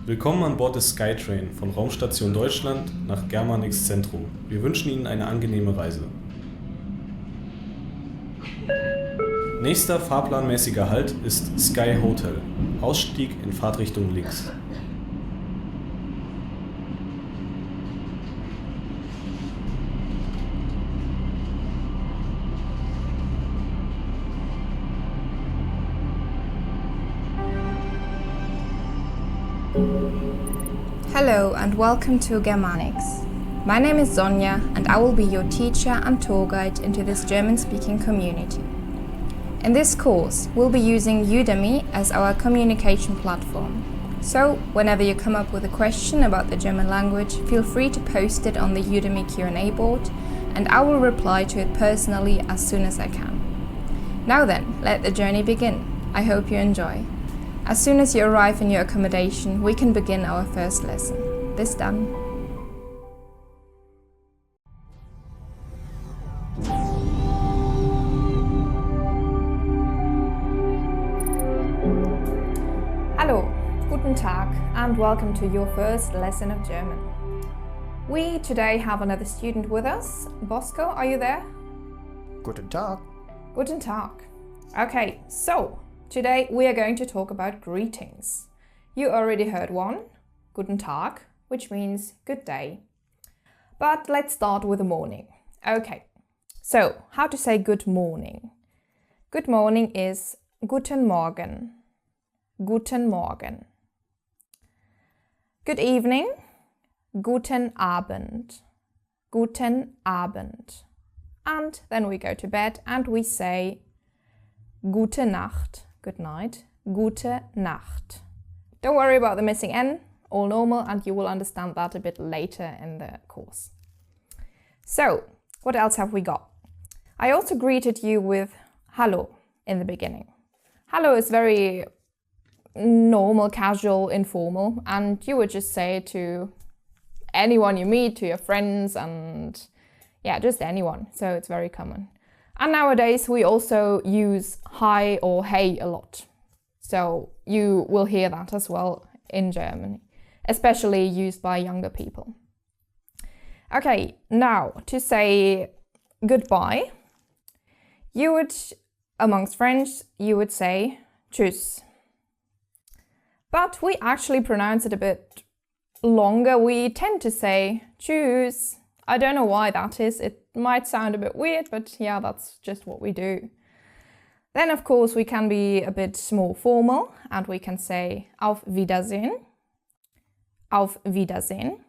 Willkommen an Bord des Skytrain von Raumstation Deutschland nach Germanix Zentrum. Wir wünschen Ihnen eine angenehme Reise. Nächster fahrplanmäßiger Halt ist Sky Hotel. Ausstieg in Fahrtrichtung links. Hello and welcome to Germanix. My name is Sonja and I will be your teacher and tour guide into this German-speaking community. In this course, we'll be using Udemy as our communication platform. So, whenever you come up with a question about the German language, feel free to post it on the Udemy Q&A board and I will reply to it personally as soon as I can. Now then, let the journey begin. I hope you enjoy. As soon as you arrive in your accommodation, we can begin our first lesson. Bis dann. Hallo, guten Tag, and welcome to your first lesson of German. We today have another student with us. Bosco, are you there? Guten Tag. Guten Tag. Okay, so today we are going to talk about greetings. You already heard one, Guten Tag, which means good day. But let's start with the morning. Okay, so how to say good morning? Good morning is Guten Morgen. Guten Morgen. Good evening, Guten Abend. Guten Abend. And then we go to bed and we say Gute Nacht. Good night. Gute Nacht. Don't worry about the missing N, all normal, and you will understand that a bit later in the course. So, what else have we got? I also greeted you with Hallo in the beginning. Hallo is very normal, casual, informal, and you would just say it to anyone you meet, to your friends, and yeah, just anyone. So it's very common. And nowadays we also use hi or hey a lot. So you will hear that as well in Germany, especially used by younger people. Okay, now to say goodbye, you would, amongst friends, you would say tschüss. But we actually pronounce it a bit longer. We tend to say tschüss. I don't know why that is. It might sound a bit weird, but yeah, that's just what we do. Then, of course, we can be a bit more formal and we can say Auf Wiedersehen. Auf Wiedersehen.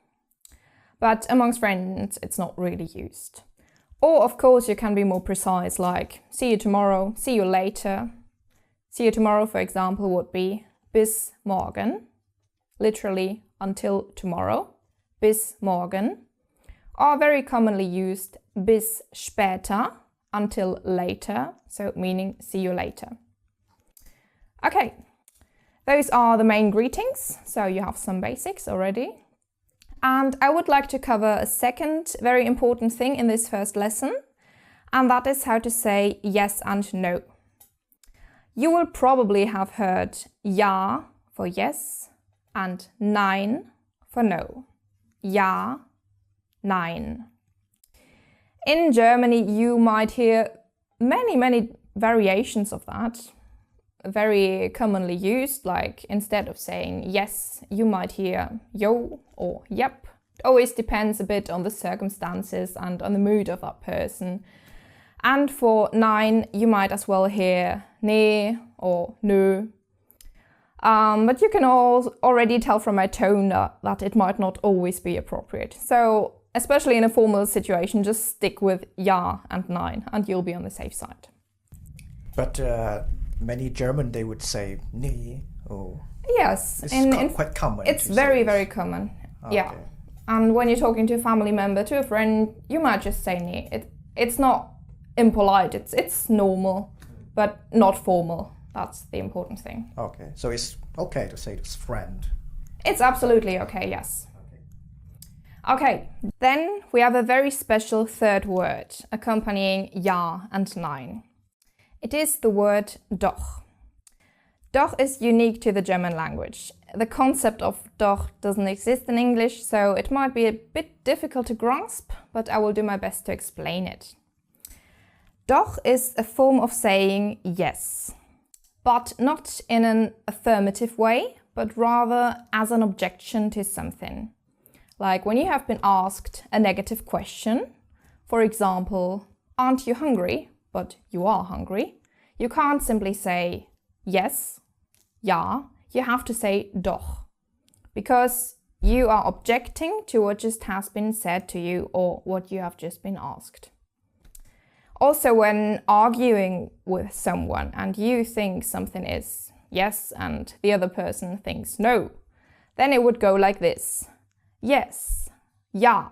But amongst friends, it's not really used. Or, of course, you can be more precise, like see you tomorrow, see you later. See you tomorrow, for example, would be bis morgen, literally until tomorrow. Bis morgen. Are very commonly used bis später, until later, so meaning see you later. Okay, those are the main greetings, so you have some basics already. And I would like to cover a second very important thing in this first lesson, and that is how to say yes and no. You will probably have heard ja for yes and nein for no. Ja, nein. In Germany, you might hear many variations of that, very commonly used, like instead of saying yes, you might hear yo or yep. It always depends a bit on the circumstances and on the mood of that person. And for nein, you might as well hear nee or nö. But you can already tell from my tone that it might not always be appropriate. So, especially in a formal situation, just stick with ja and nein and you'll be on the safe side. But many German, they would say nee or... Yes. It's quite common. It's very common, okay. Yeah. And when you're talking to a family member, to a friend, you might just say nee. It's not impolite, it's normal, but not formal. That's the important thing. Okay, so it's okay to say this friend. It's absolutely okay, yes. Okay, then we have a very special third word accompanying ja and nein. It is the word doch. Doch is unique to the German language. the concept of doch doesn't exist in English, so it might be a bit difficult to grasp, but I will do my best to explain it. Doch is a form of saying yes, but not in an affirmative way, but rather as an objection to something. Like when you have been asked a negative question, for example, aren't you hungry? But you are hungry. You can't simply say yes, ja, you have to say doch, because you are objecting to what just has been said to you or what you have just been asked. Also, when arguing with someone and you think something is yes and the other person thinks no, then it would go like this. Yes, ja,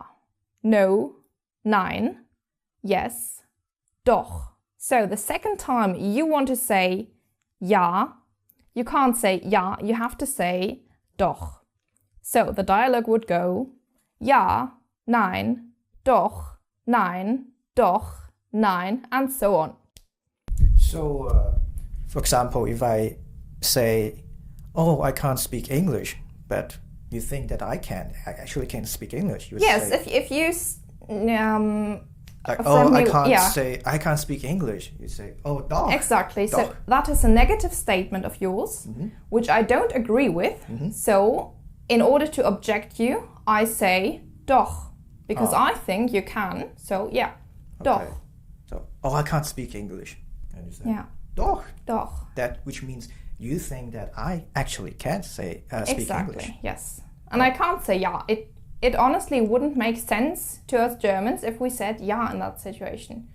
no, nein, yes, doch. So the second time you want to say ja, you can't say ja, you have to say doch. So the dialogue would go ja, nein, doch, nein, doch, nein, and so on. So, for example, if I say, oh, I can't speak English, but you think that I actually can't speak English. You would Yes, say, if you like, from I you- can't yeah. say, I can't speak English. You say, oh, doch. Exactly. So Doch. that is a negative statement of yours, which I don't agree with. So in order to object you, I say doch, because I think you can. So yeah, doch. Okay. So, oh, I can't speak English. And you say, Yeah, doch. doch. That, which means you think that I actually can't say speak Exactly. English. Yes. And I can't say ja. It honestly wouldn't make sense to us Germans if we said ja in that situation.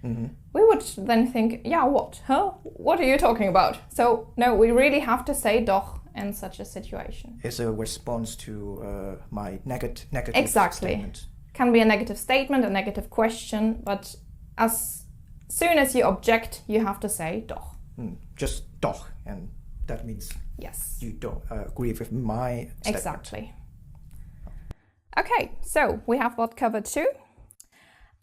We would then think, yeah, what? Huh? What are you talking about? So no, we really have to say doch in such a situation. It's a response to my negative Exactly. statement. Can be a negative statement, a negative question, but as soon as you object, you have to say doch. Just doch, and that means Yes. you don't agree with my statement. Exactly. Okay, so we have that covered too.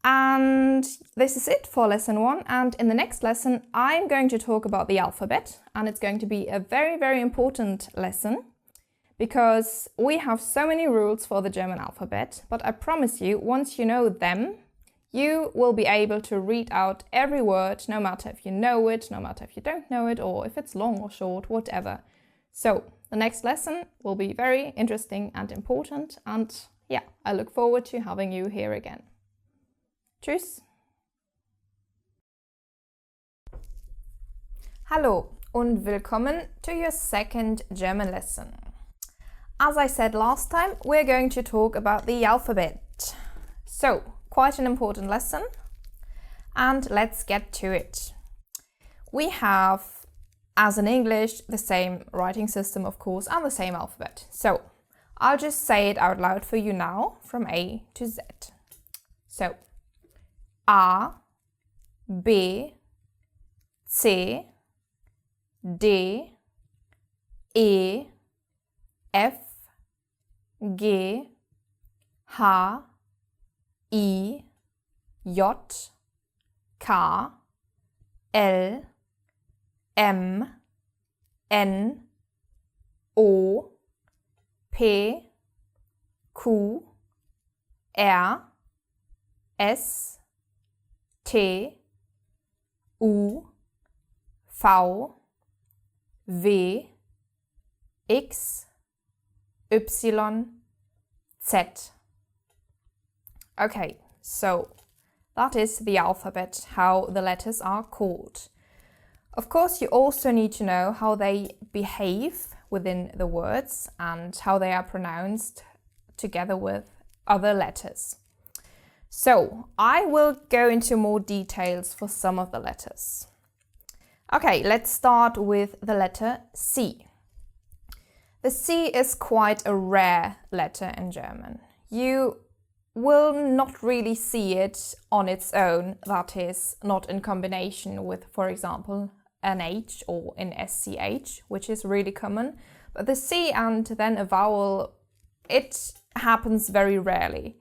And this is it for lesson 1. And in the next lesson, I'm going to talk about the alphabet. And it's going to be a very, very important lesson because we have so many rules for the German alphabet. But I promise you, once you know them, you will be able to read out every word, no matter if you know it, no matter if you don't know it, or if it's long or short, whatever. So the next lesson will be very interesting and important. And yeah, I look forward to having you here again. Tschüss! Hallo und willkommen to your second German lesson. As I said last time, we're going to talk about the alphabet. So, quite an important lesson, and let's get to it. We have, as in English, the same writing system, of course, and the same alphabet. So, I'll just say it out loud for you now, from A to Z. So, A, B, C, D, E, F, G, H, I, J, K, L, M, N, O, P, Q, R, S, T, U, V, W, X, Y, Z. Okay, so that is the alphabet, how the letters are called. Of course, you also need to know how they behave within the words and how they are pronounced together with other letters. So, I will go into more details for some of the letters. Okay, let's start with the letter C. The C is quite a rare letter in German. You will not really see it on its own, that is, not in combination with, for example, an H or an SCH, which is really common. But the C and then a vowel, it happens very rarely.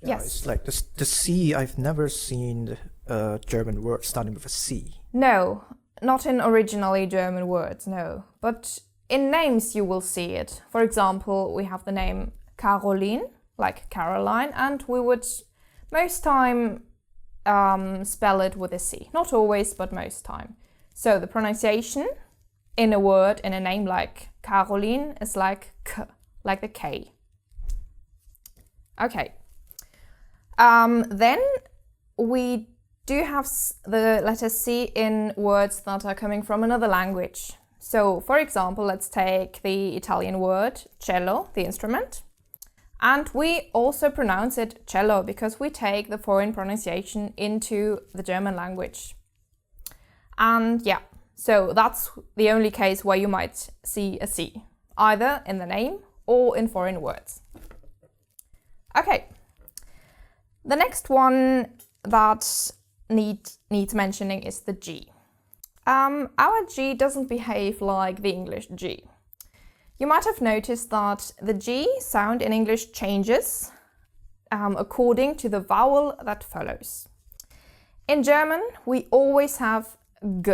Yeah, Yes. it's like the C, I've never seen a German word starting with a C. No, not in originally German words, no. But in names you will see it. For example, we have the name Caroline, like Caroline, and we would most time spell it with a C. Not always, but most time. So the pronunciation in a word, in a name like Caroline, is like K, like the K. Okay. Then we do have the letter C in words that are coming from another language. So, for example, let's take the Italian word cello, the instrument. And we also pronounce it cello because we take the foreign pronunciation into the German language. And yeah, so that's the only case where you might see a C, either in the name or in foreign words. Okay, the next one that needs mentioning is the G. Our G doesn't behave like the English G. You might have noticed that the G sound in English changes according to the vowel that follows. In German, we always have G,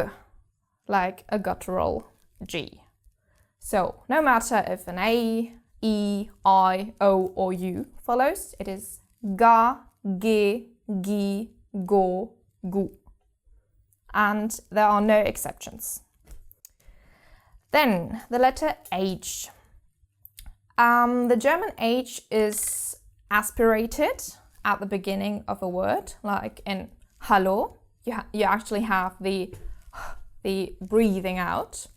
like a guttural G. So, no matter if an A, E, I, O or U follows, it is ga, ge, gi, go, gu. And there are no exceptions. Then the letter H. The German H is aspirated at the beginning of a word, like in hallo. You actually have the breathing out,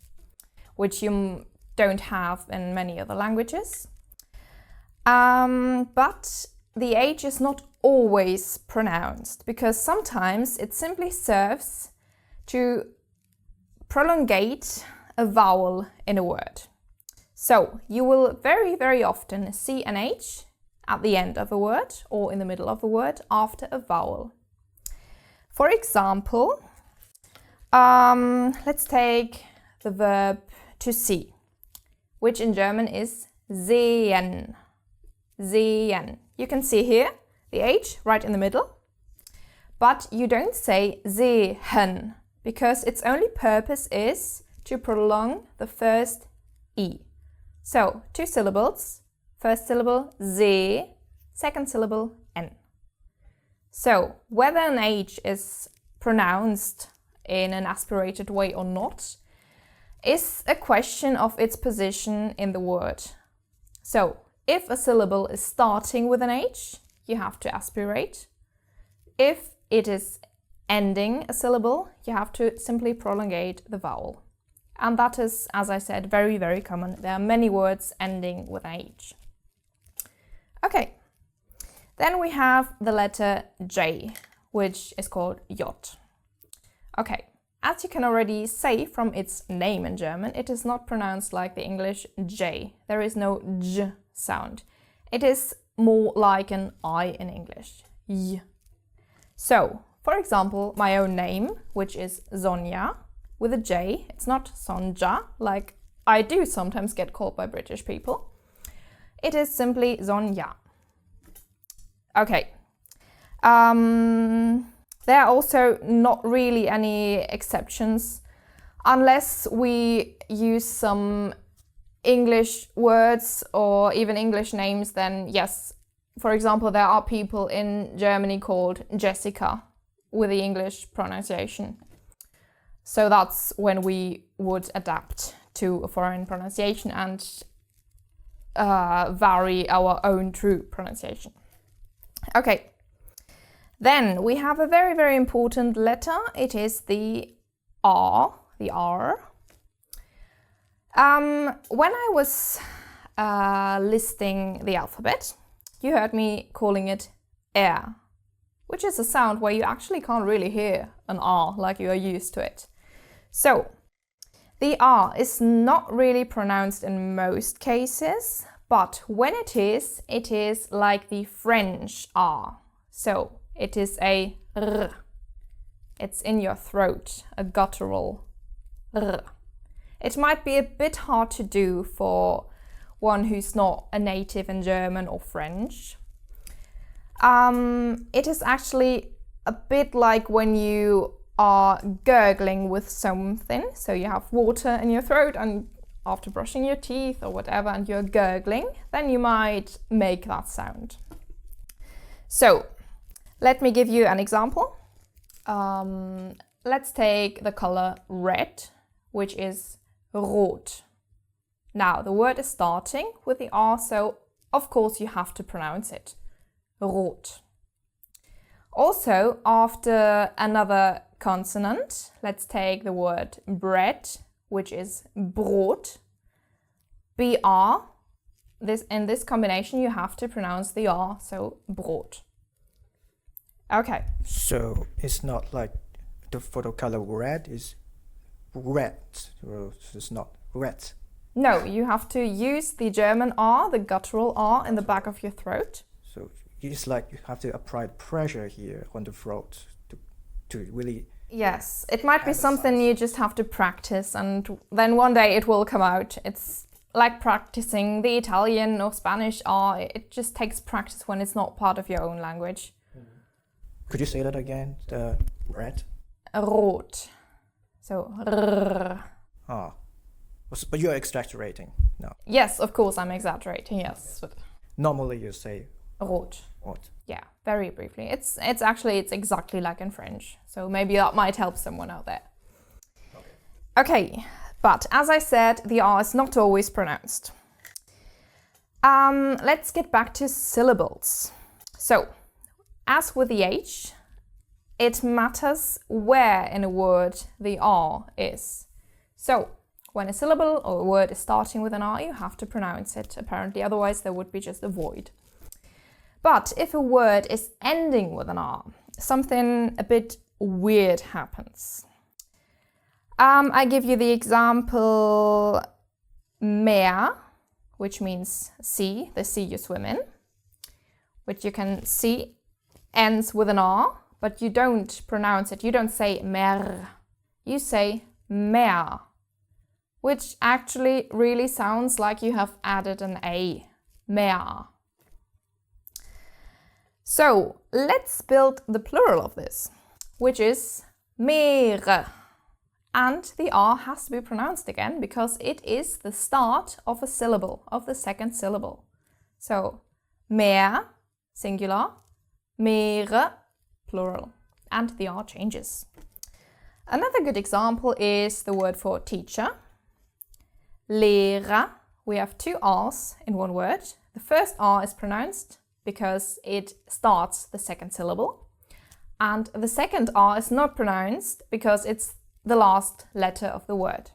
which you don't have in many other languages. But the H is not always pronounced because sometimes it simply serves to prolongate a vowel in a word. So you will very, very often see an H at the end of a word or in the middle of a word after a vowel. For example, let's take the verb to see, which in German is sehen. Sehen. You can see here the H right in the middle, but you don't say sehen because its only purpose is to prolong the first E. So, 2 syllables, first syllable se, second syllable n. So, whether an H is pronounced in an aspirated way or not is a question of its position in the word. So, if a syllable is starting with an H, you have to aspirate. If it is ending a syllable, you have to simply prolongate the vowel. And that is, as I said, very, very common. There are many words ending with an H. Okay, then we have the letter J, which is called J. Okay, as you can already say from its name in German, it is not pronounced like the English J. There is no J sound. It is more like an I in English, Y. So, for example, my own name, which is Sonja, with a J, it's not Sonja, like I do sometimes get called by British people. It is simply Sonja. Okay. There are also not really any exceptions unless we use some English words or even English names, then yes. For example, there are people in Germany called Jessica with the English pronunciation. So that's when we would adapt to a foreign pronunciation and vary our own true pronunciation. Okay, then we have a very, very important letter. It is the R, the R. When I was listing the alphabet, you heard me calling it R, which is a sound where you actually can't really hear an R like you are used to it. So, the R is not really pronounced in most cases, but when it is like the French R. So, it is a R. It's in your throat, a guttural R. It might be a bit hard to do for one who's not a native in German or French. It is actually a bit like when you are gurgling with something, so you have water in your throat and after brushing your teeth or whatever and you're gurgling, then you might make that sound. So, let me give you an example. Let's take the color red, which is rot. Now, the word is starting with the R, so of course you have to pronounce it. Rot. Also, after another consonant, let's take the word bread, which is brot. BR. In this combination, you have to pronounce the R, so brot. Okay. So it's not like for the color red is red. So it's not red. No, you have to use the German R, the guttural R in the back of your throat. So it's like you have to apply pressure here on the throat to really... Yes, it might be something you just have to practice and then one day it will come out. It's like practicing the Italian or Spanish R. It just takes practice when it's not part of your own language. Could you say that again? The red? Rot. So, rrr. Ah. But you're exaggerating now. Yes, of course I'm exaggerating, yes. But normally you say rot. Rot. Yeah, very briefly. It's exactly like in French. So maybe that might help someone out there. Okay, but as I said, the R is not always pronounced. Let's get back to syllables. So, as with the H, it matters where in a word the R is. So, when a syllable or a word is starting with an R, you have to pronounce it, apparently, otherwise there would be just a void. But if a word is ending with an R, something a bit weird happens. I give you the example Meer, which means sea, the sea you swim in, which you can see ends with an R, but you don't pronounce it. You don't say mer, you say mer, which actually really sounds like you have added an A, mer. So let's build the plural of this, which is Meere. And the R has to be pronounced again because it is the start of a syllable, of the second syllable. So Meer, singular, Meere, plural. And the R changes. Another good example is the word for teacher. Lehrer. We have two R's in one word. The first R is pronounced because it starts the second syllable. And the second R is not pronounced because it's the last letter of the word.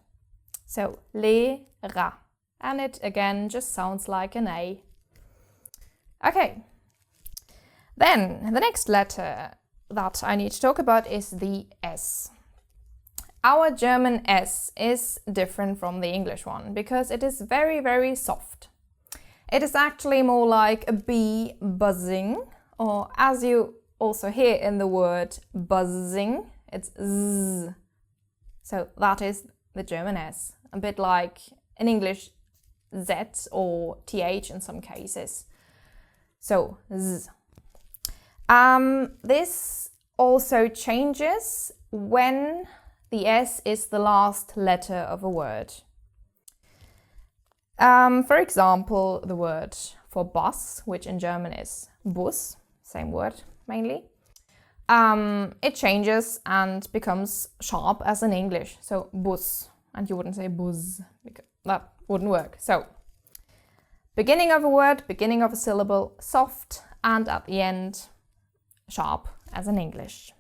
So, Lehrer. And it again just sounds like an A. Okay. Then, the next letter that I need to talk about is the S. Our German S is different from the English one because it is very, very soft. It is actually more like a bee buzzing, or as you also hear in the word buzzing, it's z. So that is the German S, a bit like in English Z or TH in some cases. So z. This also changes when the S is the last letter of a word. For example, the word for bus, which in German is Bus, same word mainly. It changes and becomes sharp as in English, so Bus, and you wouldn't say Buzz, because that wouldn't work. So, beginning of a word, beginning of a syllable, soft, and at the end, sharp as in English.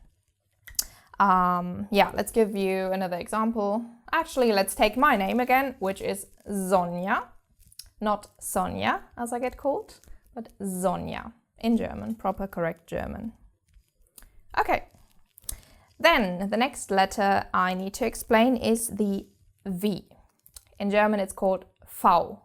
Let's give you another example. Actually, let's take my name again, which is Sonja. Not Sonja, as I get called, but Sonja in German, proper correct German. Okay. Then the next letter I need to explain is the V. In German it's called V.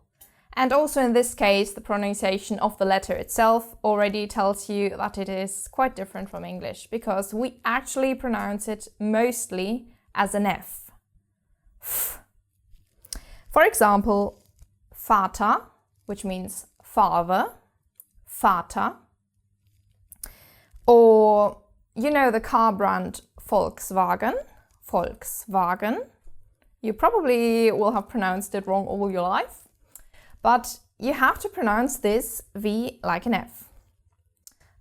And also in this case, the pronunciation of the letter itself already tells you that it is quite different from English because we actually pronounce it mostly as an F. F. For example, Vater, which means father, Vater. Or, you know the car brand Volkswagen, Volkswagen. You probably will have pronounced it wrong all your life, but you have to pronounce this V like an F.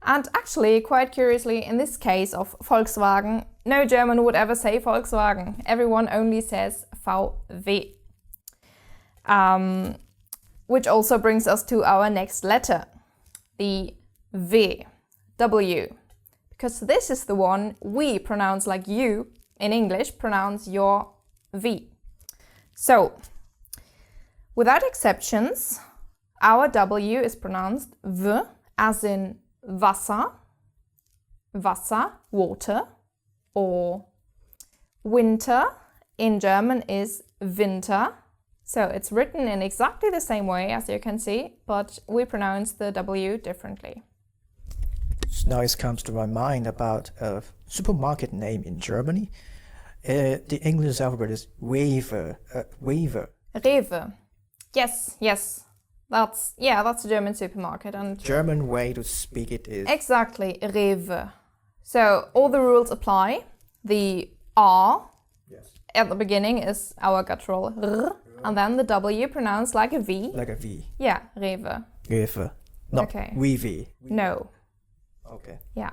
And actually, quite curiously, in this case of Volkswagen, no German would ever say Volkswagen. Everyone only says VW. Which also brings us to our next letter, the V, W. Because this is the one we pronounce like you, in English, pronounce your V. So, without exceptions, our W is pronounced V, as in Wasser, Wasser, water, or winter in German is Winter. So it's written in exactly the same way as you can see, but we pronounce the W differently. So now it comes to my mind about a supermarket name in Germany. The English alphabet is Rewe. Rewe. Yes. That's a German supermarket. And German way to speak it is... Exactly, Rewe. So all the rules apply. The R at the beginning is our guttural R, and then the W pronounced like a V. Like a V. Yeah, Rewe. Rewe. Not okay. Rewe. No. Okay. Yeah.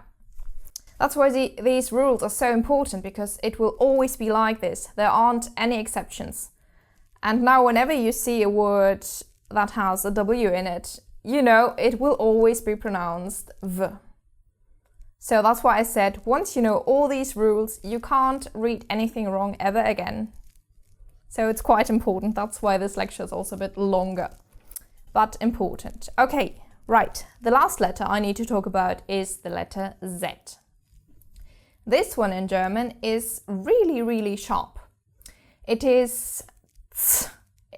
That's why these rules are so important, because it will always be like this. There aren't any exceptions. And now whenever you see a word that has a W in it, you know it will always be pronounced V. So that's why I said, once you know all these rules, you can't read anything wrong ever again. So it's quite important. That's why this lecture is also a bit longer, but important. Okay, right. The last letter I need to talk about is the letter Z. This one in German is really, really sharp. It is Z.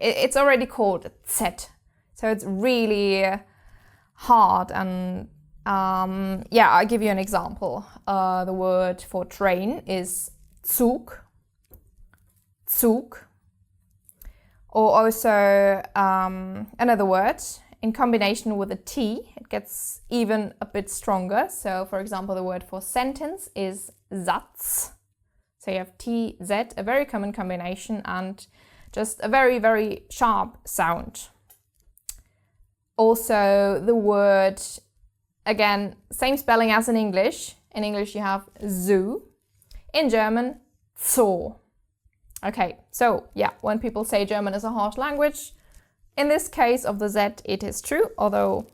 It's already called Z. So it's really hard. And I'll give you an example. The word for train is Zug. Zug. Or also another word in combination with a T, it gets even a bit stronger. So for example, the word for sentence is Satz. So you have T, Z, a very common combination, and just a very, very sharp sound. Also the word, again, same spelling as in English. In English you have Zoo. In German, Zoo. Okay, so yeah, when people say German is a hard language, in this case of the Z it is true, although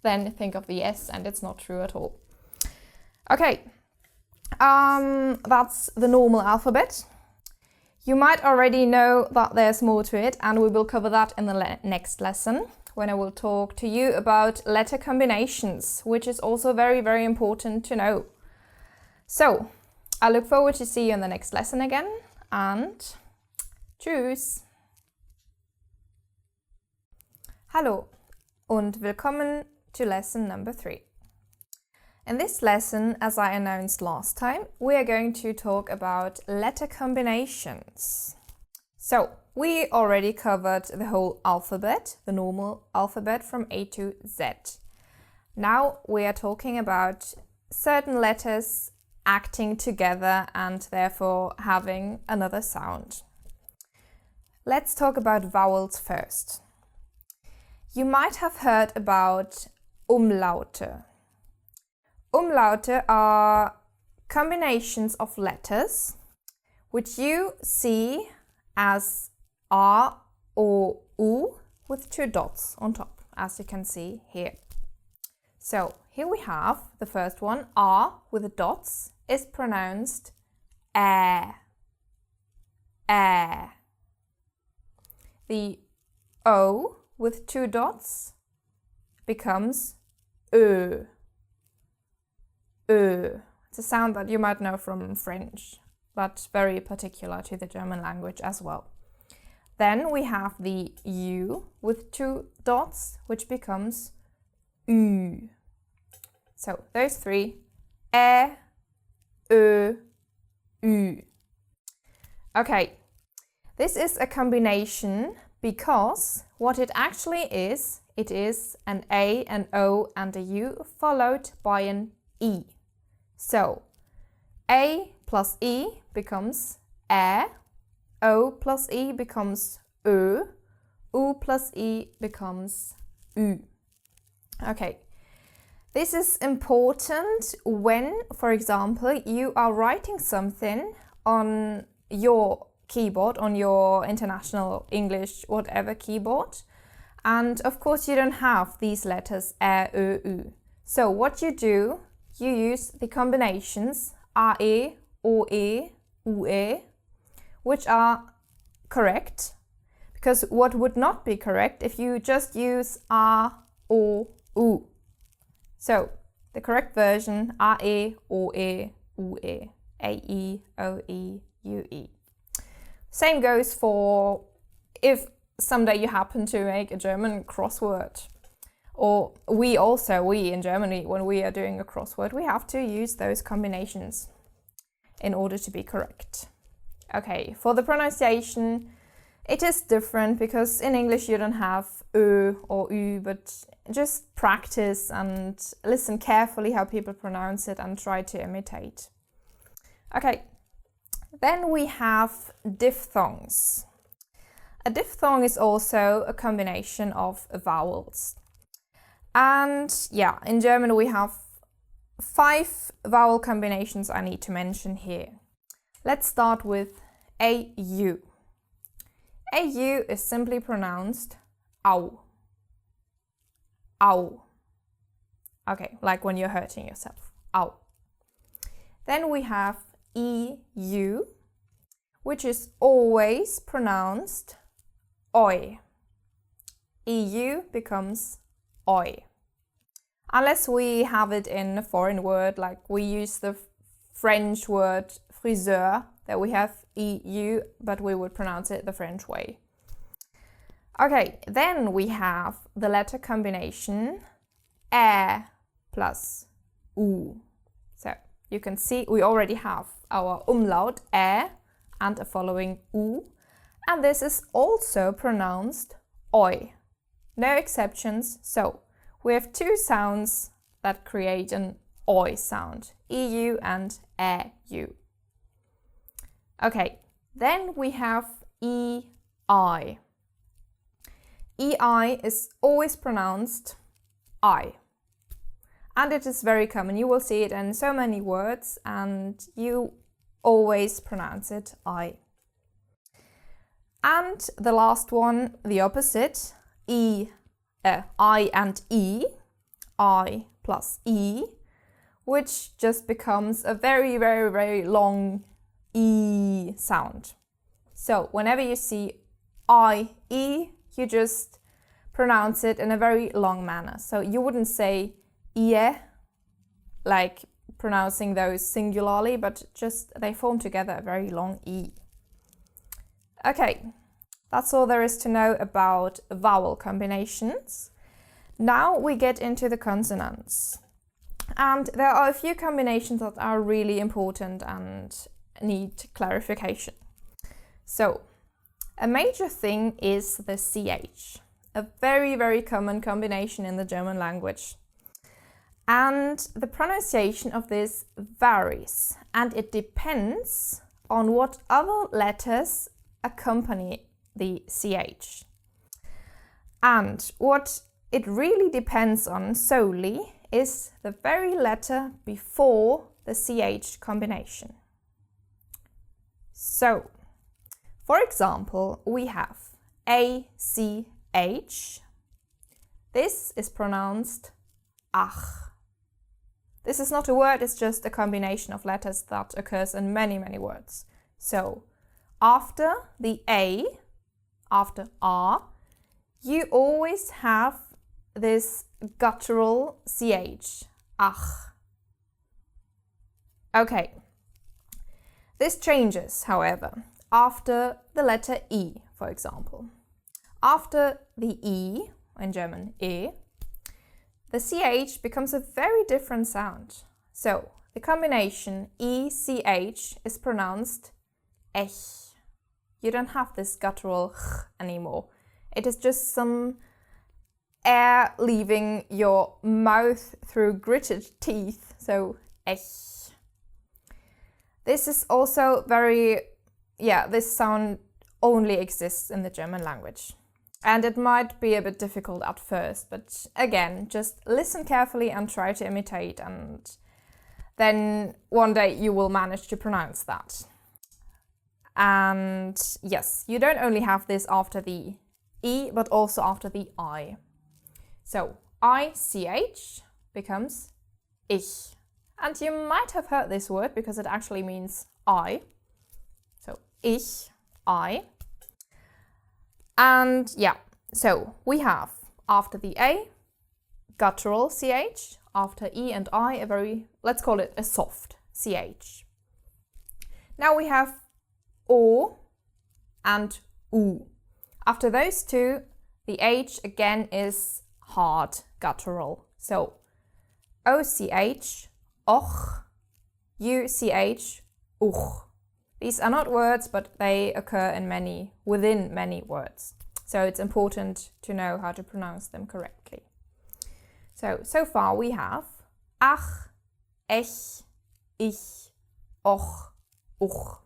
then think of the S and it's not true at all. Okay, that's the normal alphabet. You might already know that there's more to it, and we will cover that in the next lesson, when I will talk to you about letter combinations, which is also very, very important to know. So, I look forward to see you in the next lesson again, and tschüss! Hallo und willkommen to lesson number 3. In this lesson, as I announced last time, we are going to talk about letter combinations. So, we already covered the whole alphabet, the normal alphabet from A to Z. Now we are talking about certain letters acting together and therefore having another sound. Let's talk about vowels first. You might have heard about Umlaute. Umlaute are combinations of letters which you see as R or U with 2 dots on top, as you can see here. So here we have the first one, R with the dots is pronounced ä. The O with 2 dots becomes Ö. It's a sound that you might know from French, but very particular to the German language as well. Then we have the U with 2 dots, which becomes Ü. So those 3, Ä, Ö, Ü. Okay, this is a combination because what it actually is, it is an A, an O and a U followed by an E. So, A plus E becomes Ä, O plus E becomes Ö. U plus E becomes Ü. Okay. This is important when, for example, you are writing something on your keyboard, on your international English, whatever keyboard. And of course you don't have these letters Ä, Ö, Ü. So what you do, you use the combinations AE, OE, UE, which are correct. Because what would not be correct if you just use A, O, U. So the correct version AE, OE, UE, AE, OE, UE. Same goes for if someday you happen to make a German crossword. Or we in Germany, when we are doing a crossword, we have to use those combinations in order to be correct. Okay, for the pronunciation, it is different because in English you don't have Ö or Ü, but just practice and listen carefully how people pronounce it and try to imitate. Okay, then we have diphthongs. A diphthong is also a combination of vowels. And yeah, in German we have 5 vowel combinations I need to mention here. Let's start with AU. AU is simply pronounced Au. Au. Okay, like when you're hurting yourself. Au. Then we have EU, which is always pronounced Oi. EU becomes Oi. Unless we have it in a foreign word, like we use the French word friseur, that we have EU, but we would pronounce it the French way. Okay, then we have the letter combination Ä plus U. So you can see we already have our umlaut Ä and a following U, and this is also pronounced Oi. No exceptions, so we have 2 sounds that create an Oi sound, EU and AU. Okay, then we have EI. EI is always pronounced I. And it is very common. You will see it in so many words and you always pronounce it I. And the last one, the opposite, I and E, I plus E, which just becomes a very, very, very long E sound. So whenever you see I-E, you just pronounce it in a very long manner. So you wouldn't say ie, like pronouncing those singularly, but just they form together a very long E. Okay, that's all there is to know about vowel combinations. Now we get into the consonants. And there are a few combinations that are really important and need clarification. So, a major thing is the CH, a very, very common combination in the German language. And the pronunciation of this varies, and it depends on what other letters accompany the CH. And what it really depends on solely is the very letter before the CH combination. So, for example, we have ACH. This is pronounced ach. This is not a word, it's just a combination of letters that occurs in many, many words. So, after the A, after R, you always have this guttural CH, ach. Okay. This changes, however, after the letter E, for example. After the E, in German E, the CH becomes a very different sound. So, the combination ECH is pronounced ech. You don't have this guttural ch anymore. It is just some air leaving your mouth through gritted teeth, so ech. This is also very, this sound only exists in the German language. And it might be a bit difficult at first, but again, just listen carefully and try to imitate, and then one day you will manage to pronounce that. And yes, you don't only have this after the E, but also after the I. So, ICH becomes ich. And you might have heard this word because it actually means I. So, ich, I. And yeah, so we have after the A, guttural CH, after E and I, a very, let's call it a soft CH. Now we have O and U. After those two, the H again is hard guttural. So OCH, och, UCH, uch. These are not words, but they occur in within many words. So it's important to know how to pronounce them correctly. So far we have ach, ech, ich, och, uch.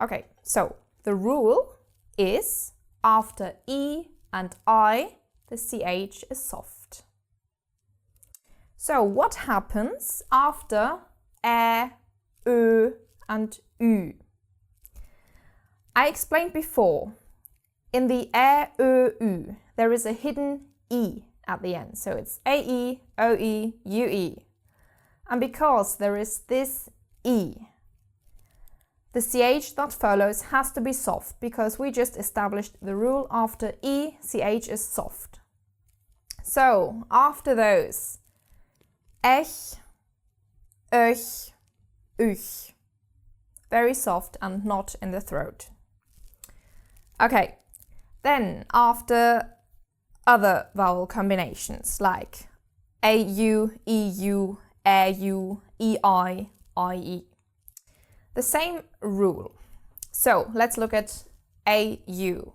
Okay, so the rule is after E and I, the CH is soft. So what happens after Ä, Ö and Ü? I explained before, in the Ä, Ö, Ü, there is a hidden E at the end. So it's AE, OE, UE. And because there is this E, the CH that follows has to be soft, because we just established the rule after E, CH is soft. So after those, ech, öch, üch. Very soft and not in the throat. Okay, then after other vowel combinations like AU, EU, AU, EI, IE. The same rule. So let's look at AU.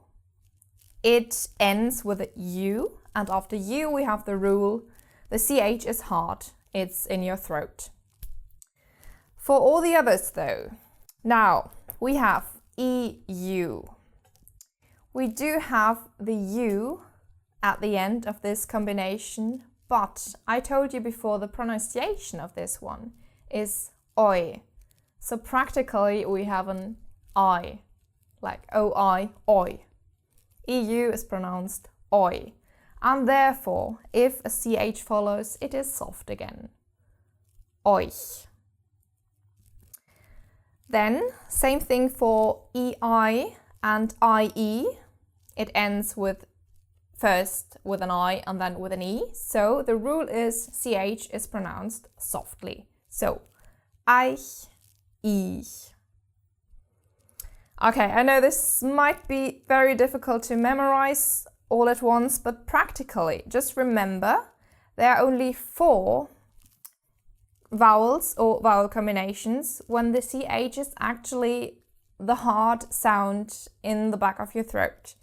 It ends with a U, and after U we have the rule, the CH is hard, it's in your throat. For all the others though, now we have EU. We do have the U at the end of this combination, but I told you before the pronunciation of this one is oi. So practically we have an I, like OI, oi. EU is pronounced oi. And therefore, if a CH follows, it is soft again. Euch. Then, same thing for EI and IE. It ends with first with an I and then with an E. So the rule is CH is pronounced softly. So, eich, ich. Okay, I know this might be very difficult to memorize all at once, but practically, just remember, there are only 4 vowels or vowel combinations when the CH is actually the hard sound in the back of your throat.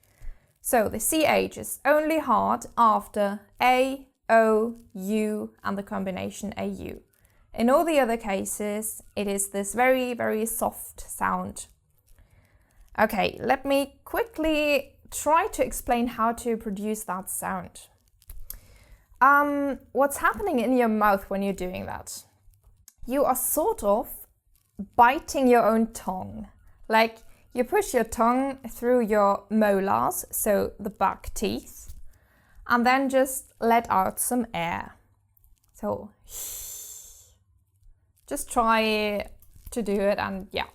So the CH is only hard after A, O, U and the combination AU. In all the other cases, it is this very, very soft sound. Okay, let me quickly try to explain how to produce that sound. What's happening in your mouth when you're doing that? You are sort of biting your own tongue. Like you push your tongue through your molars, so the back teeth, and then just let out some air. So just try to do it, and yeah,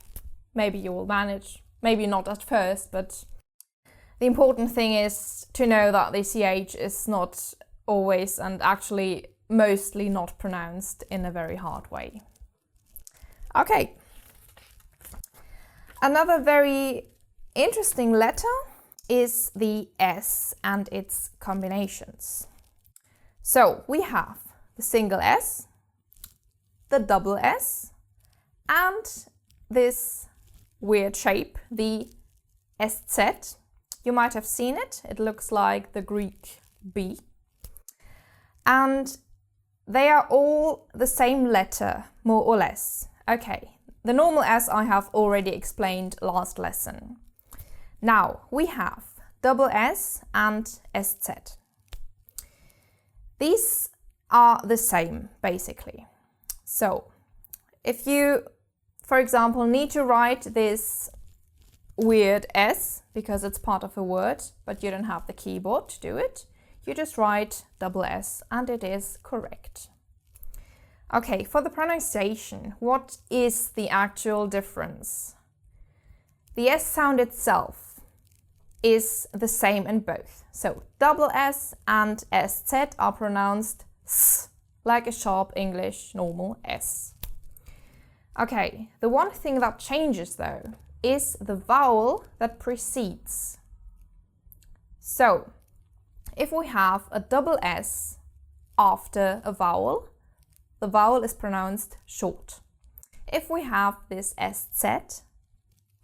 maybe you will manage. Maybe not at first, but the important thing is to know that the CH is not always and actually mostly not pronounced in a very hard way. Okay. Another very interesting letter is the S and its combinations. So we have the single S, the double S, and this weird shape, the SZ. You might have seen it. It looks like the Greek B. And they are all the same letter, more or less. Okay, the normal S I have already explained last lesson. Now we have double S and SZ. These are the same basically. So if you, for example, need to write this weird S because it's part of a word, but you don't have the keyboard to do it, you just write double S and it is correct. Okay, for the pronunciation, what is the actual difference? The S sound itself is the same in both. So double S and SZ are pronounced S, like a sharp English normal S. Okay, the one thing that changes though is the vowel that precedes. So if we have a double S after a vowel, the vowel is pronounced short. If we have this SZ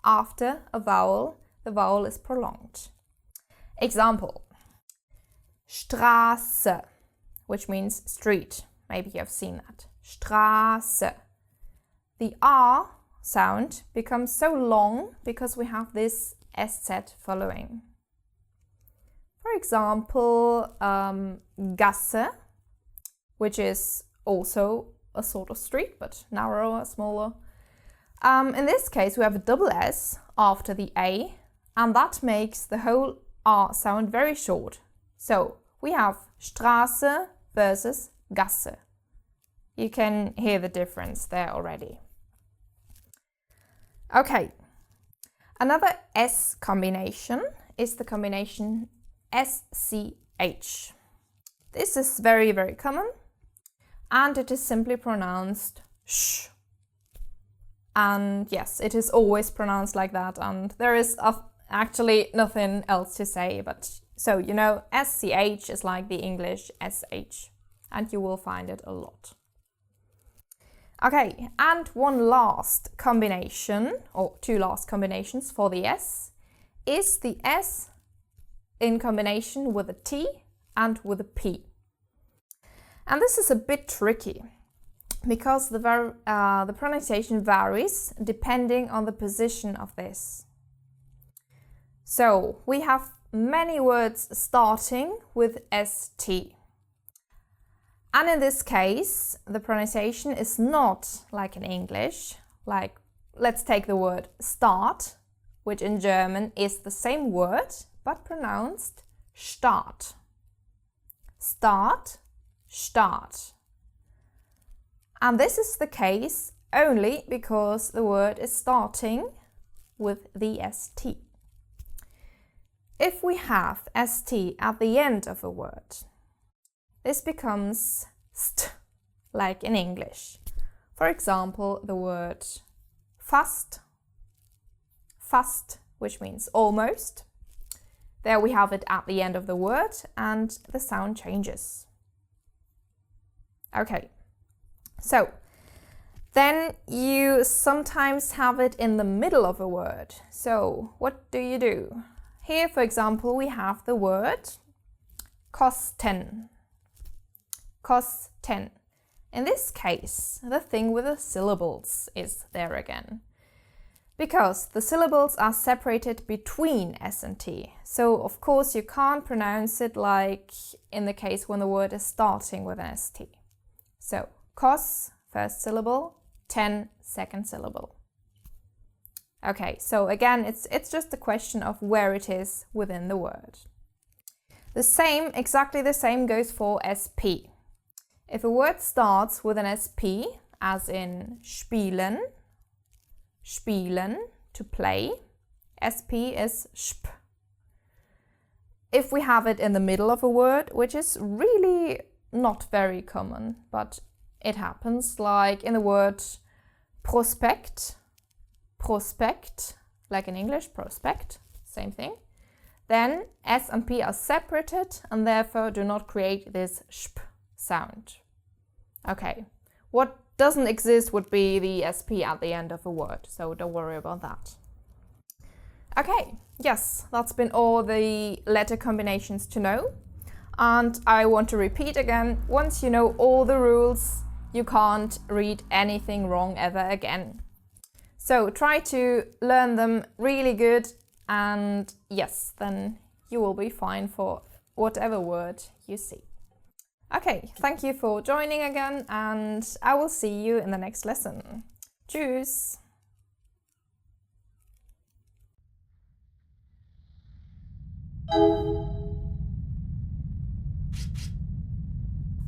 after a vowel, the vowel is prolonged. Example, Straße, which means street. Maybe you have seen that. Straße. The R sound becomes so long because we have this SZ following. For example, Gasse, which is also a sort of street, but narrower, smaller. In this case, we have a double S after the A, and that makes the whole R sound very short. So we have Straße versus Gasse. You can hear the difference there already. Okay, another S combination is the combination SCH. This is very, very common, and it is simply pronounced sh. And yes, it is always pronounced like that, and there is actually nothing else to say, but so you know, SCH is like the English SH, and you will find it a lot. Okay, and one last combination, or two last combinations for the S, is the S in combination with a T and with a P. And this is a bit tricky, because the pronunciation varies depending on the position of this. So we have many words starting with ST. And in this case, the pronunciation is not like in English. Like, let's take the word start, which in German is the same word, but pronounced Start. Start, start. And this is the case only because the word is starting with the ST. If we have ST at the end of a word, this becomes st, like in English. For example, the word fast, fast, which means almost. There we have it at the end of the word and the sound changes. Okay, so then you sometimes have it in the middle of a word. So what do? Here, for example, we have the word kosten. Kosten. In this case, the thing with the syllables is there again, because the syllables are separated between S and T. So, of course, you can't pronounce it like in the case when the word is starting with an ST. So, kos, first syllable, ten, second syllable. Okay, so again, it's just a question of where it is within the word. The same, exactly the same goes for SP. If a word starts with an SP, as in spielen, spielen, to play, SP is sp. If we have it in the middle of a word, which is really not very common, but it happens, like in the word prospect, prospect, like in English, prospect, same thing, then S and P are separated and therefore do not create this sp sound. Okay, what doesn't exist would be the SP at the end of a word, so don't worry about that. Okay, yes, that's been all the letter combinations to know. And I want to repeat again, once you know all the rules, you can't read anything wrong ever again. So try to learn them really good and yes, then you will be fine for whatever word you see. Okay, thank you for joining again, and I will see you in the next lesson. Tschüss!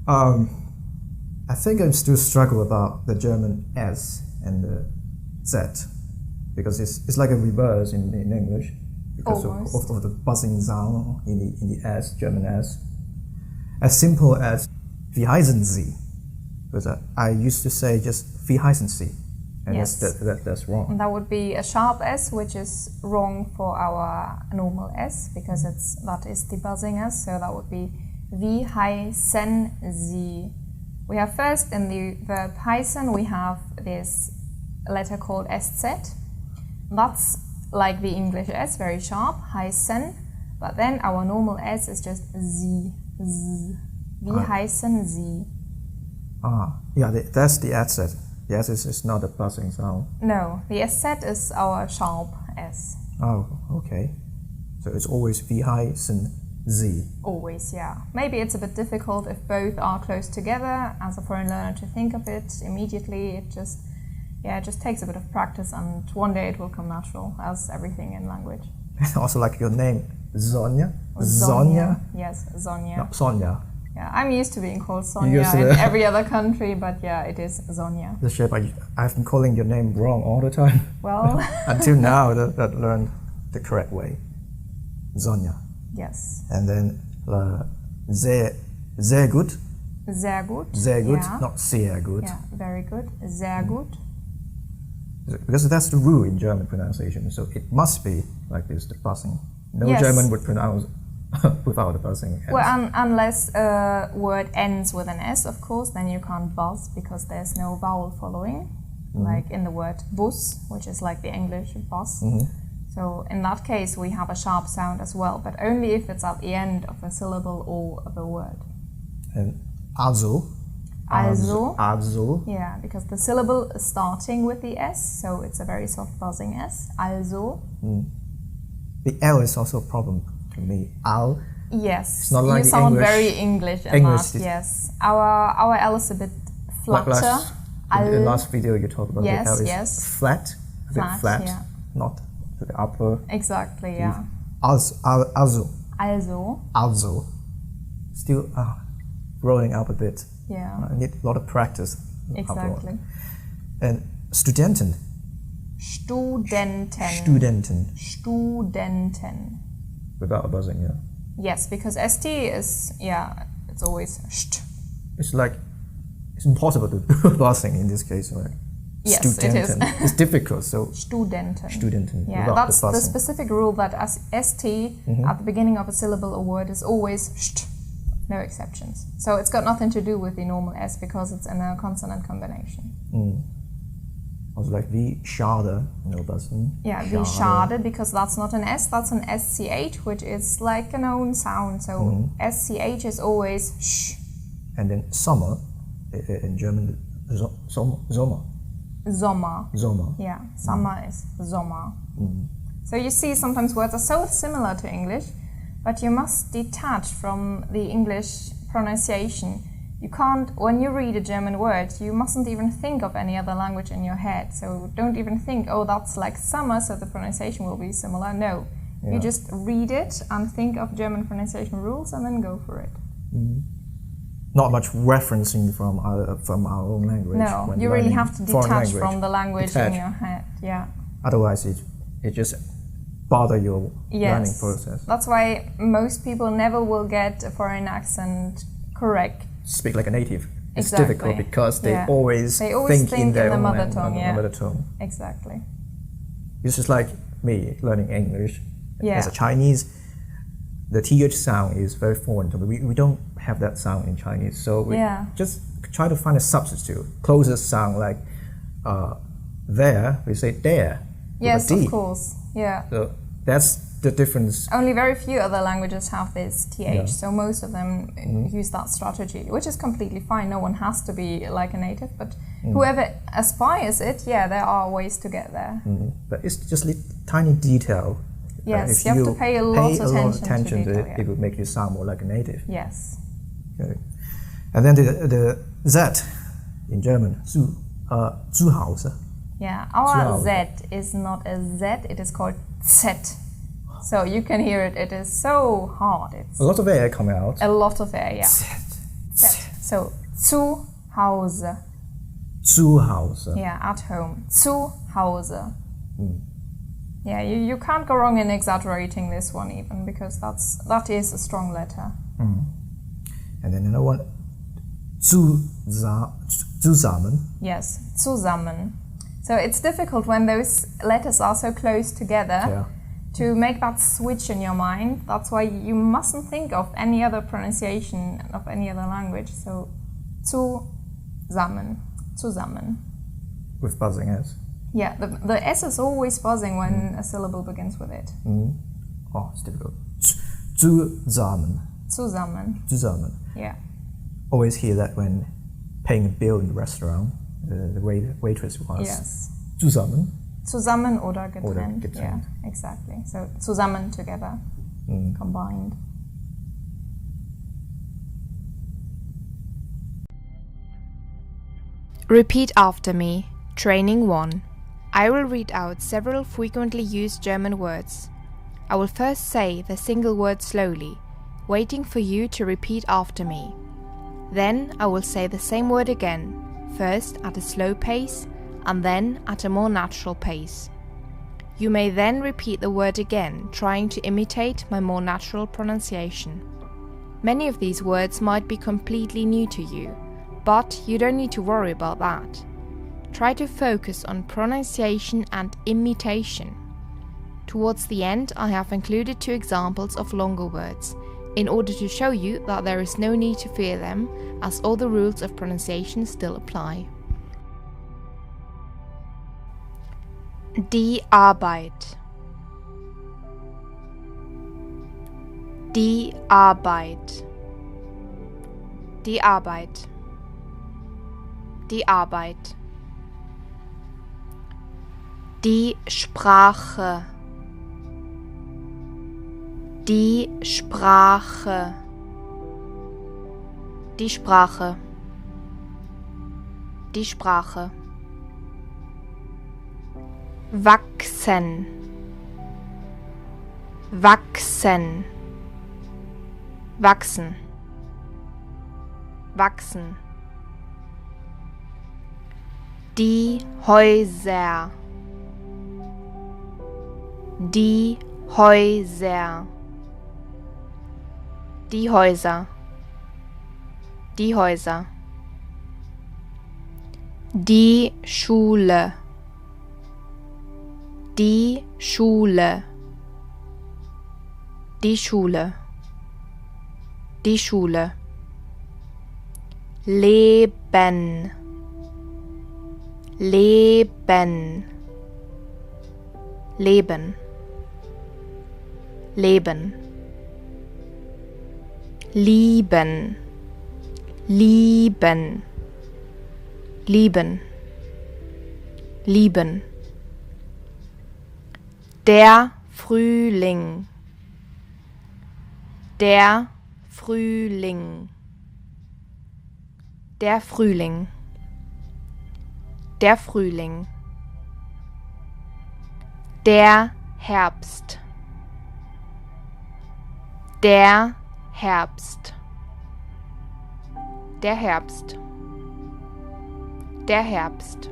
I think I still struggle about the German S and the Z, because it's like a reverse in English because of the buzzing sound in the S, German S. As simple as wie heißen Sie? Because I used to say just wie heißen Sie, and yes. that's wrong. And that would be a sharp S, which is wrong for our normal S, because that is the buzzing S, so that would be wie heißen Sie. We have first in the verb heißen, we have this letter called SZ. That's like the English S, very sharp, heißen. But then our normal S is just Sie, Z. Wie heißen Sie? Yeah, that's the SZ. The S is not a buzzing sound. No, the SZ is our sharp S. Oh, okay. So it's always wie heißen Sie. Always, yeah. Maybe it's a bit difficult if both are close together as a foreign learner to think of it immediately. It just takes a bit of practice, and one day it will come natural, as everything in language. Also like your name, Sonja? Sonja? Yes, Sonja. No, Sonja. Yeah, I'm used to being called Sonja in every other country, but yeah, it is Sonja. The shape I've been calling your name wrong all the time. Well, until now that learned the correct way. Sonja. Yes. And then sehr gut. Sehr gut. Sehr gut, yeah. not sehr gut. Yeah, very good. Sehr gut. Because that's the rule in German pronunciation, so it must be like this, the buzzing. No yes. German would pronounce without the buzzing. Well, unless a word ends with an S, of course, then you can't buzz because there's no vowel following, like in the word bus, which is like the English bus. So in that case, we have a sharp sound as well, but only if it's at the end of a syllable or of a word. And also. Yeah, because the syllable is starting with the S, so it's a very soft buzzing S. Also. The L is also a problem to me. Al. Yes, it's not like you sound English, very English in that. Yes, our L is a bit flatter. In the last video you talked about yes, the L is flat, a bit flat, yeah. not to the upper. Exactly, yeah. Also. Still growing up a bit. Yeah. I need a lot of practice. Exactly. And Studenten. Without a buzzing, yeah. Yes, because ST is, it's always st. It's like, it's impossible to do buzzing in this case, right? Yes, Studenten. it is. It's difficult, so. Studenten. Yeah, that's the specific rule that as ST at the beginning of a syllable or word is always st. No exceptions. So it's got nothing to do with the normal S because it's in a consonant combination. Also like wie schade, no buzzing. Yeah, wie schade, because that's not an S, that's an SCH, which is like an own sound. So SCH is always sh. And then summer, in German, Sommer. Sommer. Yeah, summer is Sommer. So you see, sometimes words are so similar to English, but you must detach from the English pronunciation. You can't, when you read a German word, you mustn't even think of any other language in your head. So don't even think, oh, that's like summer, so the pronunciation will be similar. No, you just read it and think of German pronunciation rules and then go for it. Not much referencing from our own language. No, you really have to detach from the language in your head. Yeah. Otherwise, it just bother your learning process. That's why most people never will get a foreign accent correct. Speak like a native. It's exactly. difficult because they always think in their own mother tongue. Mother tongue. Exactly. It's just like me learning English. Yeah. As a Chinese, the TH sound is very foreign to me. We don't have that sound in Chinese, so we just try to find a substitute, closest sound like there, we say there. Yes, of course. Yeah. So that's the difference. Only very few other languages have this TH, so most of them use that strategy, which is completely fine. No one has to be like a native, but whoever aspires it, there are ways to get there. But it's just a tiny detail Yes, if you have to pay a lot of attention to it, detail, it would make you sound more like a native. Yes. Okay. And then the Z in German, zu Hause. Yeah, our Z is not a Z, it is called Z. So you can hear it, it is so hard. It's A lot of air coming out. a lot of air, yeah. Z. So, zu Hause. Zu Hause. Yeah, at home. Zu Hause. Yeah, you can't go wrong in exaggerating this one even, because that is a strong letter. And then another one, zusammen. Yes, zusammen. So it's difficult when those letters are so close together to make that switch in your mind. That's why you mustn't think of any other pronunciation of any other language. So, zusammen. With buzzing S. Yeah, the S is always buzzing when a syllable begins with it. Oh, it's difficult. Zusammen. Zusammen. Yeah. Always hear that when paying a bill in the restaurant. The waitress was yes. Zusammen. Zusammen oder getrennt. Oder getrennt. Yeah, exactly. So zusammen, together, combined. Repeat after me. Training 1. I will read out several frequently used German words. I will first say the single word slowly, waiting for you to repeat after me. Then I will say the same word again, first at a slow pace and then at a more natural pace. You may then repeat the word again, trying to imitate my more natural pronunciation. Many of these words might be completely new to you, but you don't need to worry about that. Try to focus on pronunciation and imitation. Towards the end, I have included 2 examples of longer words, in order to show you that there is no need to fear them, as all the rules of pronunciation still apply. Die Arbeit. Die Arbeit. Die Arbeit. Die Arbeit. Die Sprache. Die Sprache. Die Sprache. Die Sprache. Wachsen. Wachsen. Wachsen. Wachsen. Die Häuser. Die Häuser. Die Häuser. Die Häuser. Die Schule. Die Schule. Die Schule. Die Schule. Leben. Leben. Leben. Leben. Lieben. Lieben. Lieben. Lieben. Der Frühling. Der Frühling. Der Frühling. Der Frühling. Der Herbst. Der Herbst. Der Herbst. Der Herbst.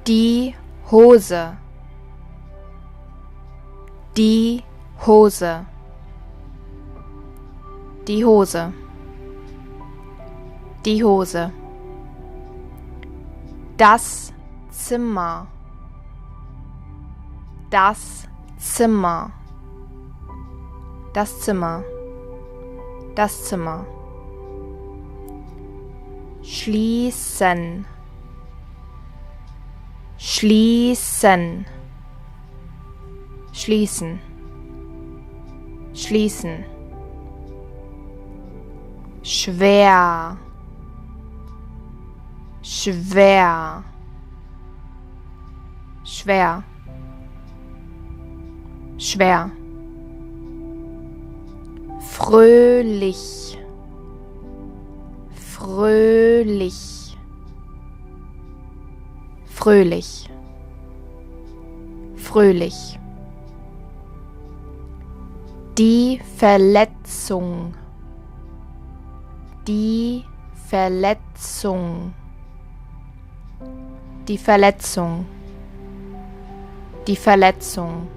Die Hose. Die Hose. Die Hose. Die Hose. Das Zimmer. Das Zimmer. Das Zimmer. Das Zimmer. Schließen. Schließen. Schließen. Schließen. Schwer. Schwer. Schwer. schwer, fröhlich, fröhlich, fröhlich, fröhlich. Die Verletzung, die Verletzung, die Verletzung, die Verletzung.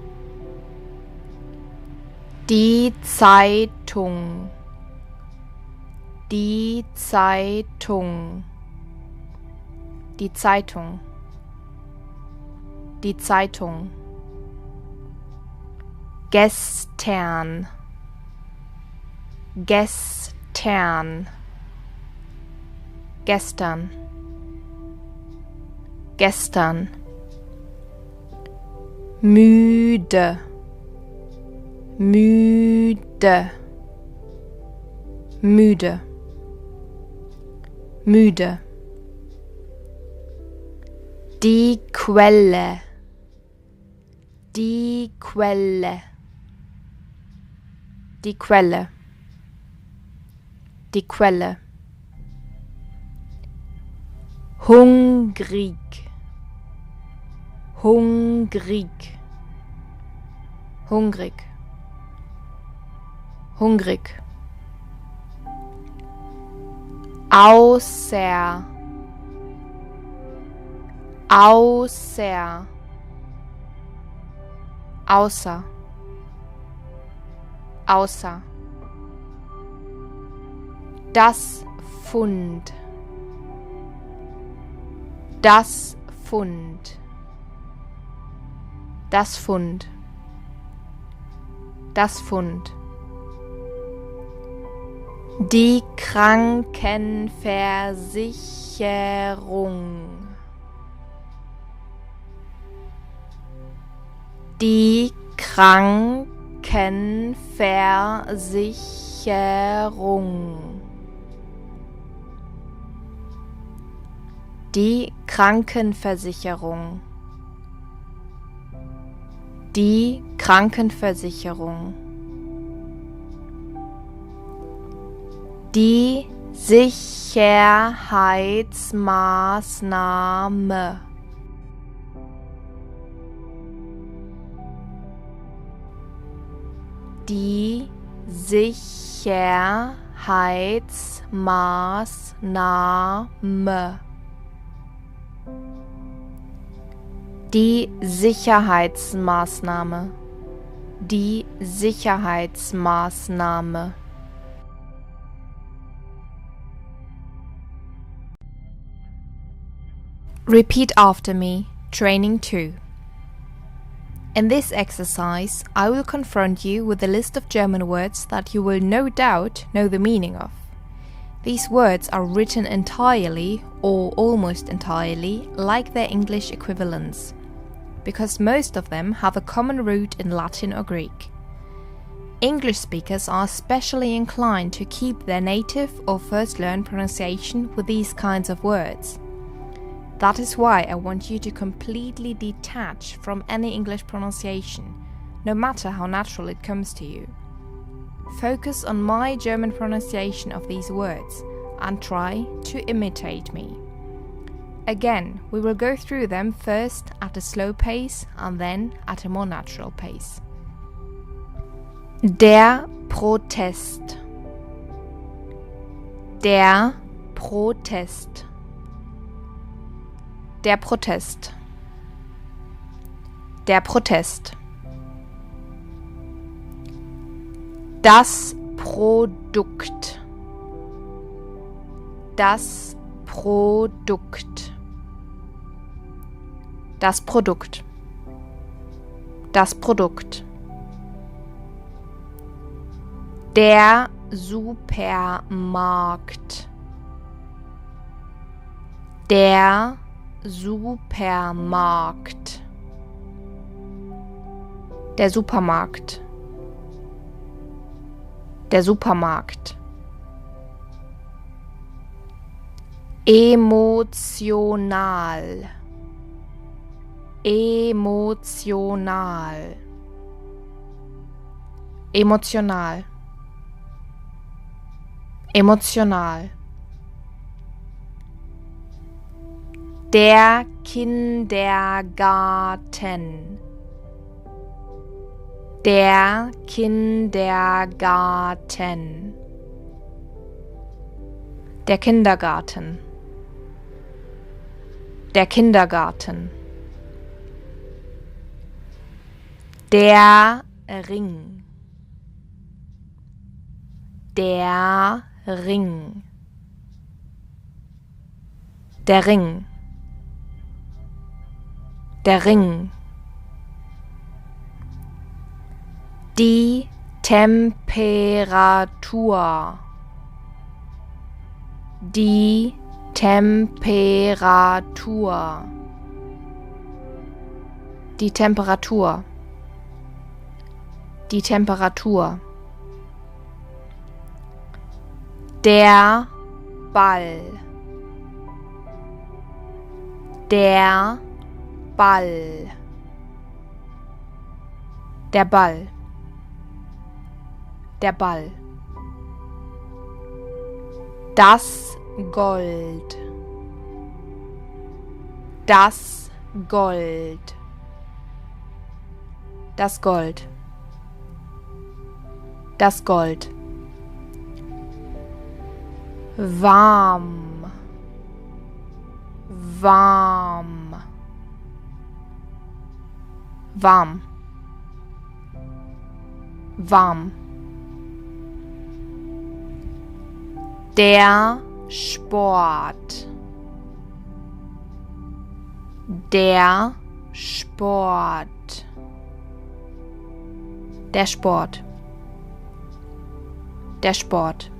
Die Zeitung, die Zeitung, die Zeitung, die Zeitung. Gestern, gestern, gestern, gestern. Müde, müde, müde, müde. Die Quelle, die Quelle, die Quelle, die Quelle. Hungrig, hungrig, hungrig, hungrig. Außer, außer, außer, außer. Das Pfund, das Pfund, das Pfund, das Pfund. Die Krankenversicherung, die Krankenversicherung, die Krankenversicherung, die Krankenversicherung. Die Sicherheitsmaßnahme, die Sicherheitsmaßnahme, die Sicherheitsmaßnahme, die Sicherheitsmaßnahme. Repeat after me, Training 2. In this exercise, I will confront you with a list of German words that you will no doubt know the meaning of. These words are written entirely, or almost entirely, like their English equivalents, because most of them have a common root in Latin or Greek. English speakers are especially inclined to keep their native or first learned pronunciation with these kinds of words. That is why I want you to completely detach from any English pronunciation, no matter how natural it comes to you. Focus on my German pronunciation of these words and try to imitate me. Again, we will go through them first at a slow pace and then at a more natural pace. Der Protest. Der Protest. Der Protest. Der Protest. Das Produkt. Das Produkt. Das Produkt. Das Produkt. Der Supermarkt. Der Supermarkt. Der Supermarkt. Der Supermarkt. Emotional. Emotional. emotional, emotional. Der Kindergarten, der Kindergarten, der Kindergarten, der Kindergarten. Der Ring, der Ring, der Ring, der Ring. Die Temperatur, die Temperatur, die Temperatur, die Temperatur. Der Ball, der Ball, der Ball, der Ball. Das Gold, das Gold, das Gold, das Gold. Warm, warm, warm, warm. Der Sport, der Sport, der Sport, der Sport.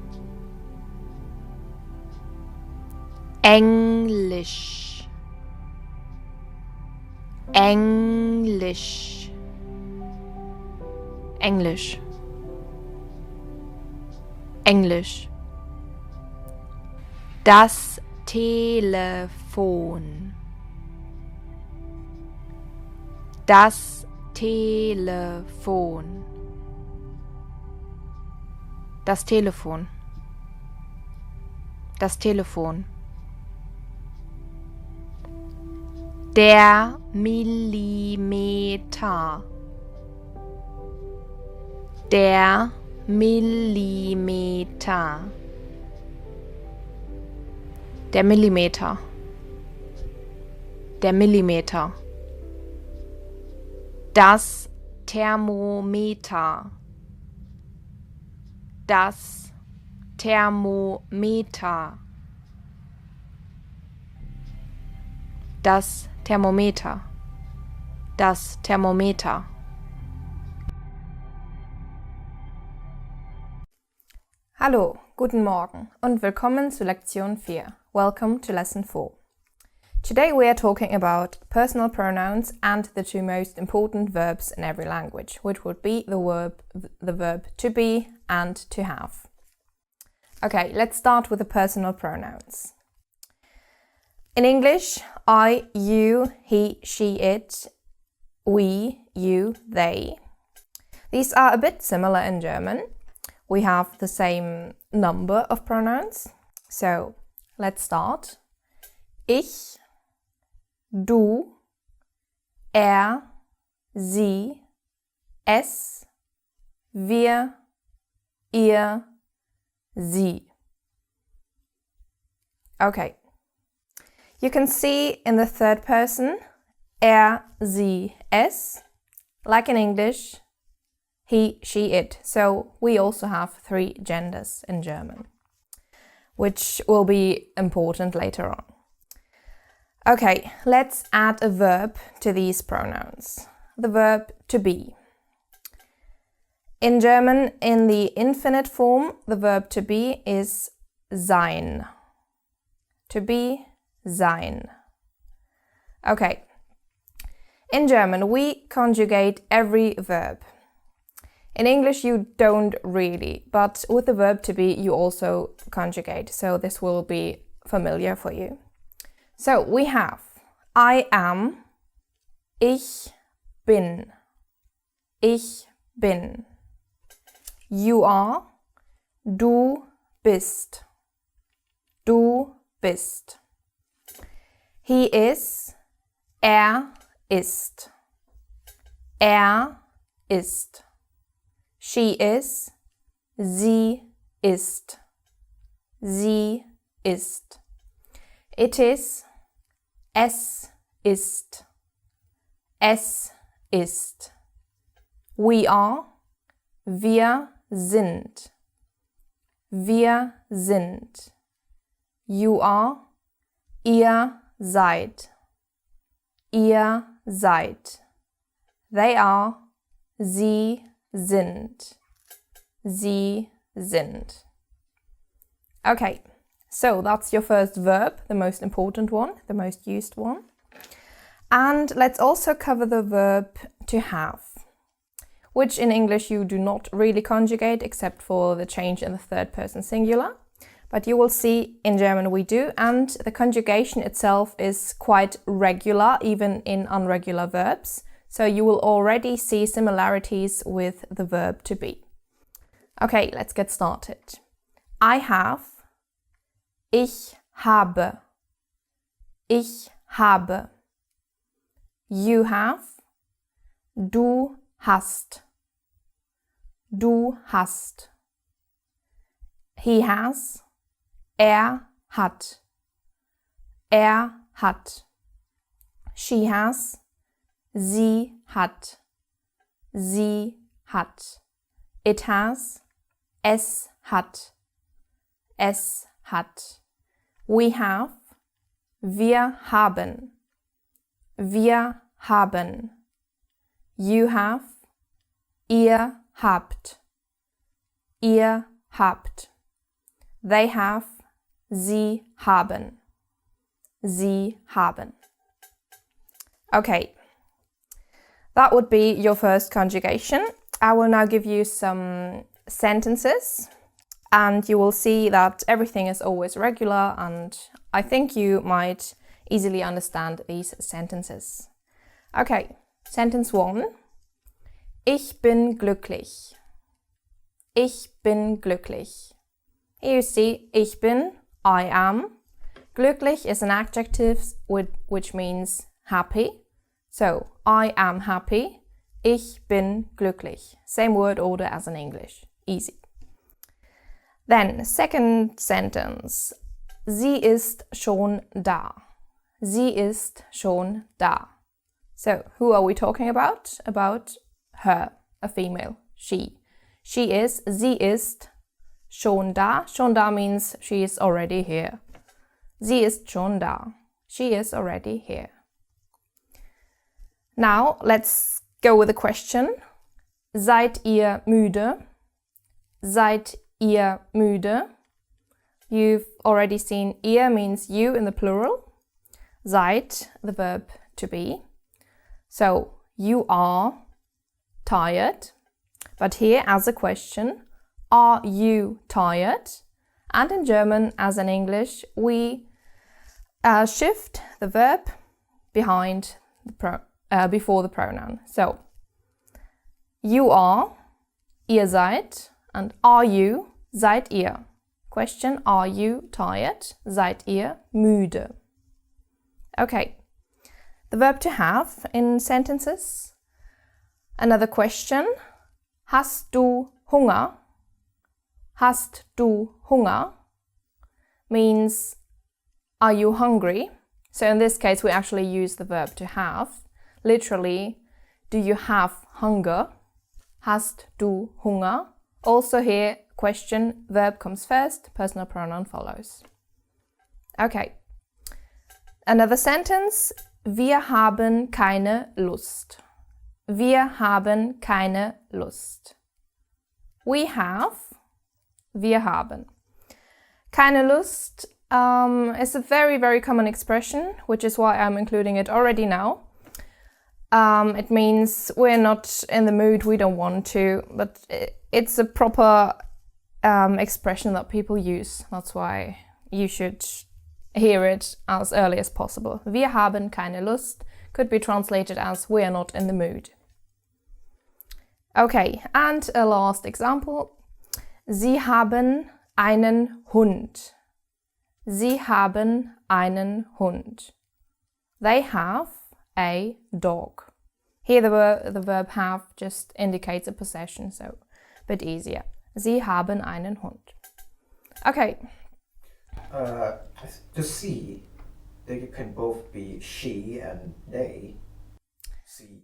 Englisch, Englisch, Englisch, Englisch. Das Telefon, das Telefon, das Telefon, das Telefon. Der Millimeter, der Millimeter, der Millimeter, der Millimeter. Das Thermometer, das Thermometer, das Thermometer, das Thermometer. Hallo, guten Morgen und willkommen zu Lektion 4. Welcome to Lesson 4. Today we are talking about personal pronouns and the two most important verbs in every language, which would be the verb to be and to have. Okay, let's start with the personal pronouns. In English, I, you, he, she, it, we, you, they. These are a bit similar in German. We have the same number of pronouns. So, let's start. Ich, du, er, sie, es, wir, ihr, sie. Okay. You can see in the third person, er, sie, es, like in English, he, she, it. So we also have 3 genders in German, which will be important later on. Okay, let's add a verb to these pronouns. The verb to be. In German, in the infinite form, the verb to be is sein. To be, sein. Okay. In German, we conjugate every verb. In English, you don't really, but with the verb to be, you also conjugate, so this will be familiar for you. So, we have I am, ich bin, ich bin. You are. Du bist. Du bist. He is. Ist. Ist. She is. Sie ist. Sie ist. It is. Es ist. Es ist. We are. Wir sind. Wir sind. You are. Ihr seid. Ihr seid. They are. Sie sind. Sie sind. Okay, so that's your first verb, the most important one, the most used one. And let's also cover the verb to have, which in English you do not really conjugate except for the change in the third person singular. But you will see in German we do, and the conjugation itself is quite regular, even in irregular verbs. So you will already see similarities with the verb to be. Okay, let's get started. I have. Ich habe. Ich habe. You have. Du hast. Du hast. He has. Hat. Hat. She has. Sie hat. Sie hat. It has. Es hat. Es hat. We have. Wir haben. Wir haben. You have. Ihr habt. Ihr habt. They have. Sie haben. Sie haben. Okay. That would be your first conjugation. I will now give you some sentences, and you will see that everything is always regular, and I think you might easily understand these sentences. Okay, sentence 1. Ich bin glücklich. Ich bin glücklich. Here you see ich bin, I am. Glücklich is an adjective which means happy. So, I am happy. Ich bin glücklich. Same word order as in English. Easy. Then, second sentence. Sie ist schon da. Sie ist schon da. So, who are we talking about? About her, a female, she. She is, sie ist schon da. Schon da means she is already here. Sie ist schon da. She is already here. Now, let's go with a question. Seid ihr müde? Seid ihr müde? You've already seen ihr means you in the plural. Seid, the verb to be. So, you are tired. But here, as a question, are you tired? And in German, as in English, we shift the verb behind the before the pronoun. So, you are, ihr seid, and are you, seid ihr. Question, are you tired? Seid ihr müde? Okay, the verb to have in sentences. Another question, hast du Hunger? Hast du Hunger? Means, are you hungry? So in this case, we actually use the verb to have. Literally, do you have hunger? Hast du Hunger? Also here, question, verb comes first, personal pronoun follows. Okay. Another sentence, wir haben keine Lust. Wir haben keine Lust. We have, wir haben. Keine Lust is a very, very common expression, which is why I'm including it already now. It means we're not in the mood, we don't want to, but it's a proper expression that people use. That's why you should hear it as early as possible. Wir haben keine Lust could be translated as we are not in the mood. Okay, and a last example. Sie haben einen Hund. Sie haben einen Hund. They have a dog. Here the verb have just indicates a possession, so a bit easier. Sie haben einen Hund. Okay. To see, they can both be she and they. See.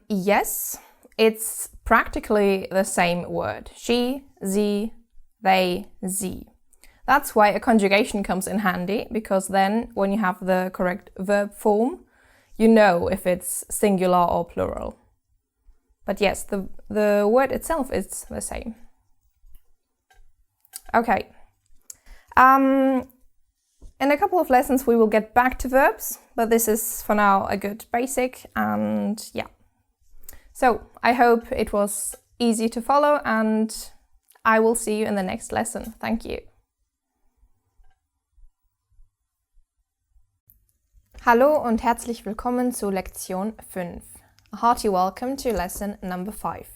Yes, it's practically the same word. She, sie, they, sie. That's why a conjugation comes in handy, because then when you have the correct verb form, you know if it's singular or plural. But yes, the word itself is the same. Okay. In a couple of lessons we will get back to verbs, but this is for now a good basic, and yeah. So I hope it was easy to follow, and I will see you in the next lesson. Thank you. Hallo und herzlich willkommen zu Lektion 5. A hearty welcome to lesson number 5.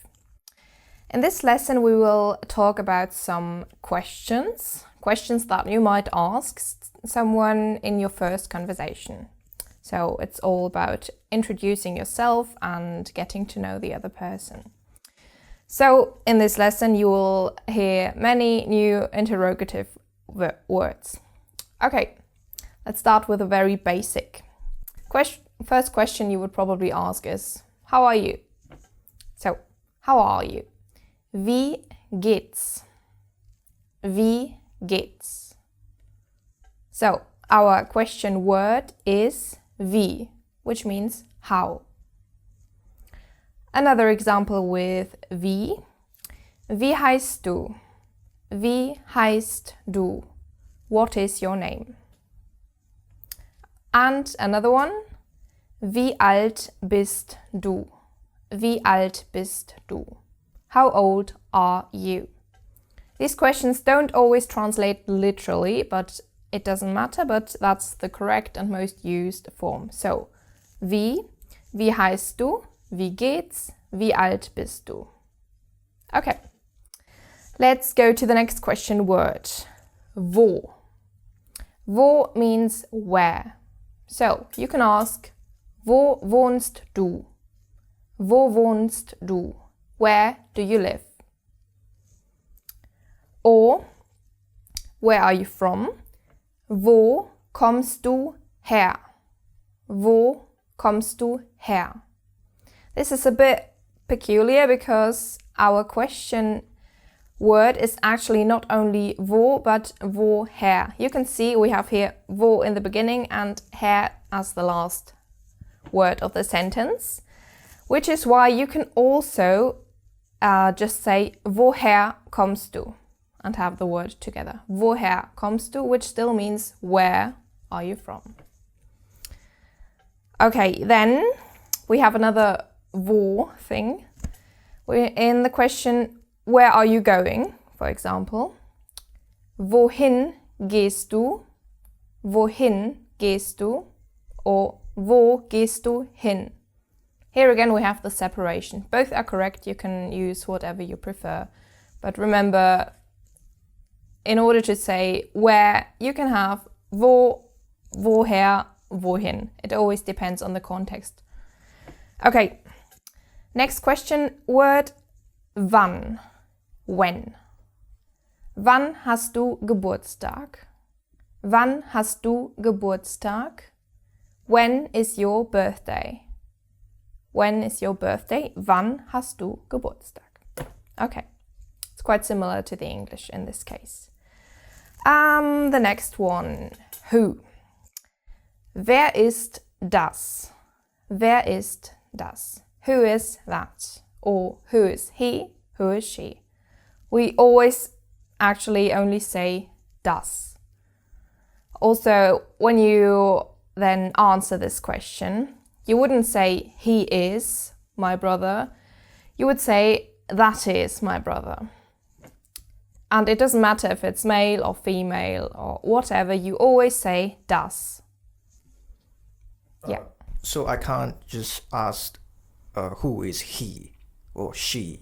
In this lesson we will talk about some questions that you might ask someone in your first conversation. So it's all about introducing yourself and getting to know the other person. So in this lesson you will hear many new interrogative words. Okay, let's start with a very basic. First question you would probably ask is, how are you? So, how are you? Wie geht's? Wie geht's? So, our question word is wie, which means how. Another example with wie. Wie heißt du? Wie heißt du? What is your name? And another one. Wie alt bist du? Wie alt bist du? How old are you? These questions don't always translate literally, but it doesn't matter, but that's the correct and most used form. So, wie heißt du? Wie geht's? Wie alt bist du? Okay, let's go to the next question word. Wo. Wo means where. So, you can ask, wo wohnst du? Wo wohnst du? Where do you live? Or, where are you from? Wo kommst du her? Wo kommst du her? This is a bit peculiar because our question word is actually not only wo, but woher. You can see we have here wo in the beginning and her as the last word of the sentence, which is why you can also just say woher kommst du and have the word together. Woher kommst du, which still means where are you from. Okay, then we have another wo thing. We're in the question, where are you going, for example. Wohin gehst du? Wohin gehst du? Or wo gehst du hin? Here again we have the separation. Both are correct, you can use whatever you prefer. But remember, in order to say where, you can have wo, woher, wohin. It always depends on the context. Okay, next question word, wann. When. Wann hast du Geburtstag? Wann hast du Geburtstag? When is your birthday? When is your birthday? Wann hast du Geburtstag? Okay, it's quite similar to the English in this case. The next one, who. Wer ist das? Wer ist das? Who is that? Or who is he? Who is she? We always actually only say das. Also, when you then answer this question, you wouldn't say he is my brother. You would say that is my brother. And it doesn't matter if it's male or female or whatever, you always say das. Yeah. So I can't just ask who is he or she?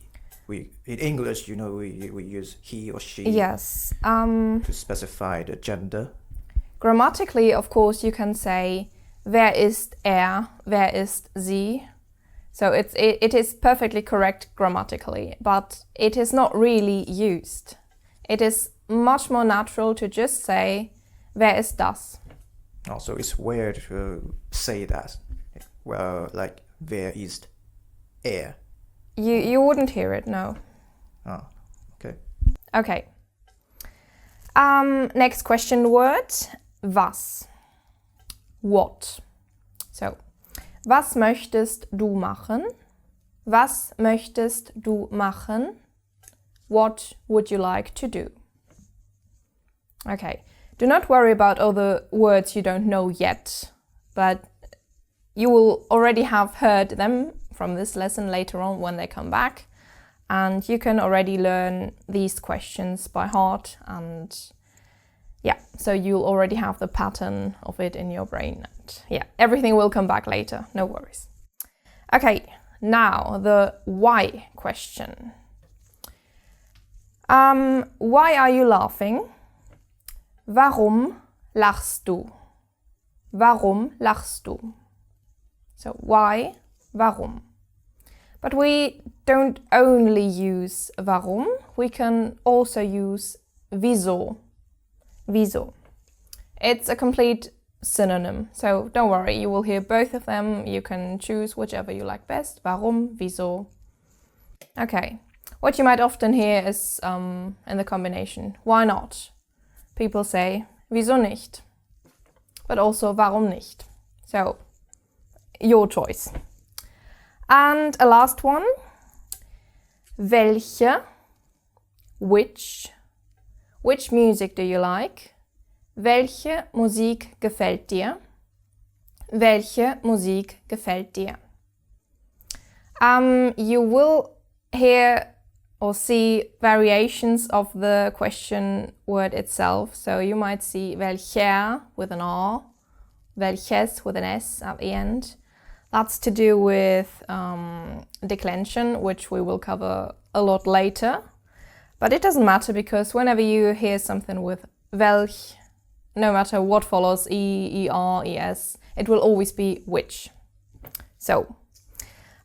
we in English, we use he or she. Yes. To specify the gender. Grammatically, of course, you can say wer ist wer ist sie. So it is perfectly correct grammatically, but it is not really used. It is much more natural to just say wer ist das. Also, it's weird to say that. Well, like wer ist You wouldn't hear it, no. Oh, okay. Okay. Next question word, was. What. So, was möchtest du machen? Was möchtest du machen? What would you like to do? Okay. Do not worry about all the words you don't know yet, but you will already have heard them from this lesson later on when they come back, and you can already learn these questions by heart, and yeah, so you'll already have the pattern of it in your brain, and yeah, everything will come back later, no worries. Okay, now the why question. Why are you laughing? Warum lachst du? Warum lachst du? So why, warum? But we don't only use warum, we can also use wieso. Wieso. It's a complete synonym, so don't worry, you will hear both of them. You can choose whichever you like best. Warum, wieso. Okay, what you might often hear is in the combination, why not? People say, wieso nicht? But also, warum nicht? So, your choice. And a last one, welche, which music do you like? Welche Musik gefällt dir? Welche Musik gefällt dir? You will hear or see variations of the question word itself. So you might see welcher with an R, welches with an S at the end. That's to do with declension, which we will cover a lot later. But it doesn't matter, because whenever you hear something with welch, no matter what follows, E, ER, ES, it will always be which. So,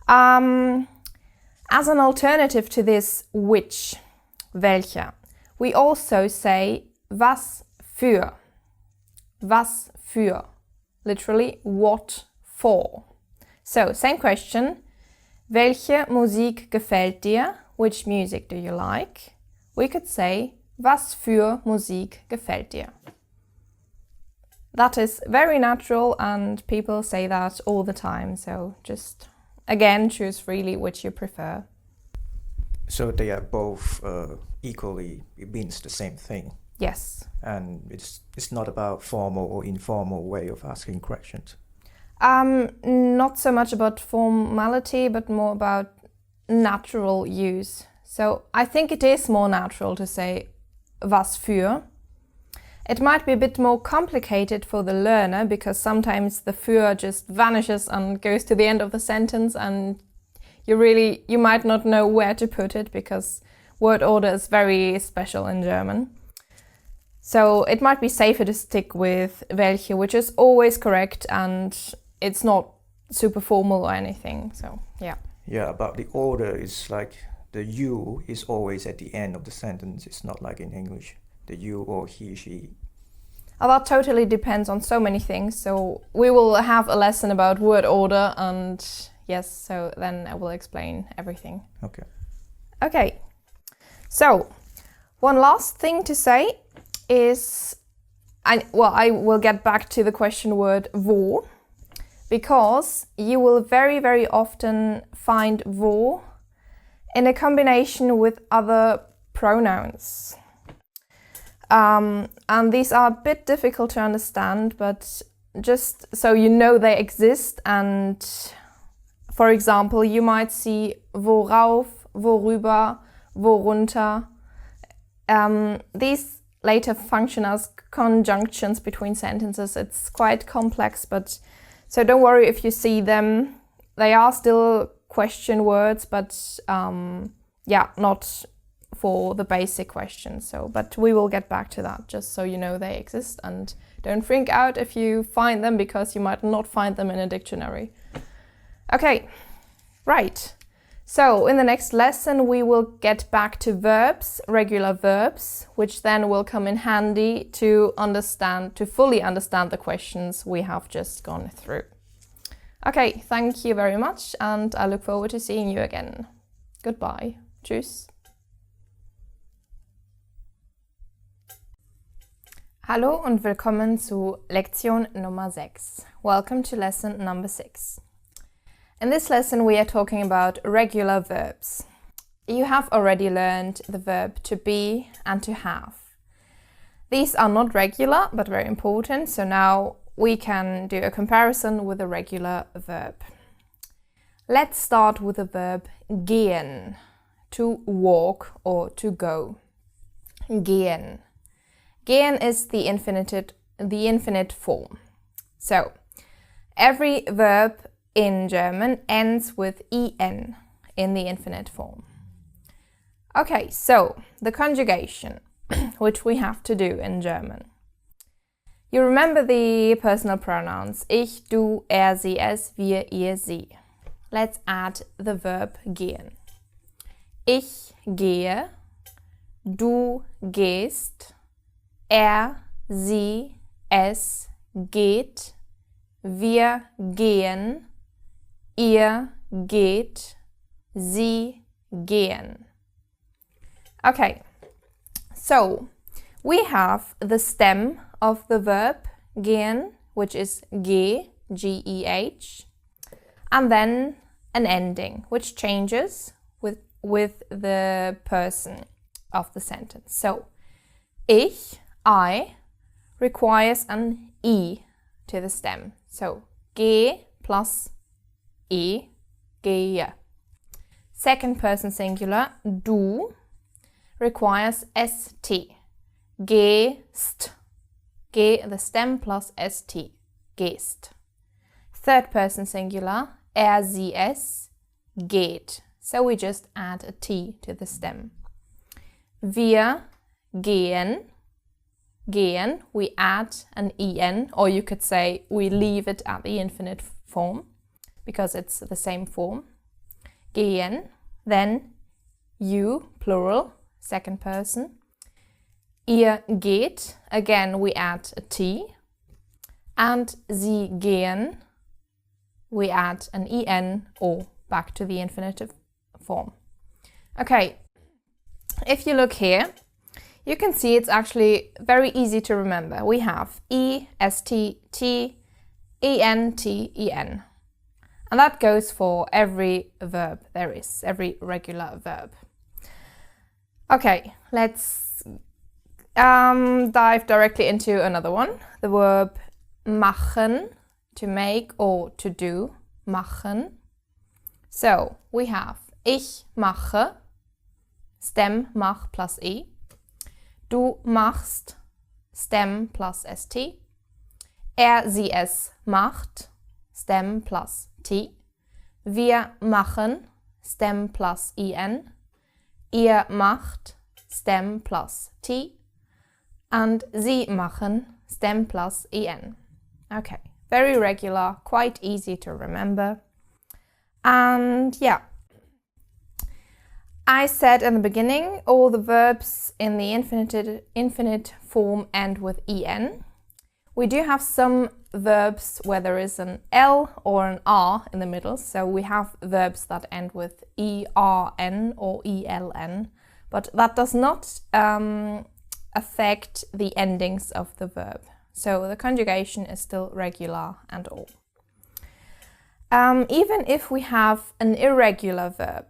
as an alternative to this which, welcher, we also say was für. Was für. Literally, what for. So, same question. Welche Musik gefällt dir? Which music do you like? We could say, was für Musik gefällt dir? That is very natural, and people say that all the time. So just, again, choose freely which you prefer. So they are both equally, it means the same thing. Yes. And it's not about formal or informal way of asking questions. Not so much about formality, but more about natural use. So I think it is more natural to say was für. It might be a bit more complicated for the learner, because sometimes the für just vanishes and goes to the end of the sentence, and you might not know where to put it, because word order is very special in German. So it might be safer to stick with welche, which is always correct, and it's not super formal or anything. So yeah. Yeah, about the order is like the you is always at the end of the sentence. It's not like in English, the you or he, she. Oh, that totally depends on so many things. So we will have a lesson about word order, and yes, so then I will explain everything. Okay. Okay. So one last thing to say is, I will get back to the question word wo, because you will very, very often find wo in a combination with other pronouns. And these are a bit difficult to understand, but just so you know they exist. And for example, you might see worauf, worüber, worunter. These later function as conjunctions between sentences. It's quite complex, but so don't worry if you see them. They are still question words, but not for the basic questions. So, but we will get back to that, just so you know they exist, and don't freak out if you find them, because you might not find them in a dictionary. Okay, right. So in the next lesson we will get back to verbs, regular verbs, which then will come in handy to fully understand the questions we have just gone through. Okay, thank you very much, and I look forward to seeing you again. Goodbye. Tschüss. Hallo und willkommen zu Lektion Nummer 6. Welcome to lesson number 6. In this lesson we are talking about regular verbs. You have already learned the verb to be and to have. These are not regular but very important, so now we can do a comparison with a regular verb. Let's start with the verb gehen, to walk or to go. Gehen. Gehen is the infinite form. So, every verb in German ends with en in the infinite form. Okay, so the conjugation, which we have to do in German. You remember the personal pronouns ich, du, er, sie, es, wir, ihr, sie. Let's add the verb gehen. Ich gehe, du gehst, er, sie, es geht, wir gehen, ihr geht, sie gehen. Okay, so we have the stem of the verb gehen, which is geh, G-E-H, and then an ending, which changes with the person of the sentence. So, ich, I, requires an I to the stem. So, geh plus E, gehe. Second person singular, du, requires st. Gehst. Ge, the stem plus st. Gehst. Third person singular, er, sie, es, geht. So we just add a t to the stem. Wir gehen. Gehen, we add an en, or you could say we leave it at the infinite form, because it's the same form. Gehen, then you, plural, second person. Ihr geht, again we add a t. And sie gehen, we add an en, or back to the infinitive form. Okay, if you look here, you can see it's actually very easy to remember. We have E, S, T, T, E, N, T, E, N. And that goes for every verb there is, every regular verb. Okay, let's dive directly into another one. The verb machen, to make or to do, machen. So, we have ich mache, stem mach plus E. Du machst, stem plus st. Er, sie, es macht, stem plus t. Wir machen, stem plus en. Ihr macht, stem plus t. And sie machen, stem plus en. Okay, very regular, quite easy to remember. And yeah, I said in the beginning, all the verbs in the infinite form end with en. We do have some verbs where there is an L or an R in the middle, so we have verbs that end with ERN or ELN, but that does not affect the endings of the verb. So the conjugation is still regular and all. Even if we have an irregular verb,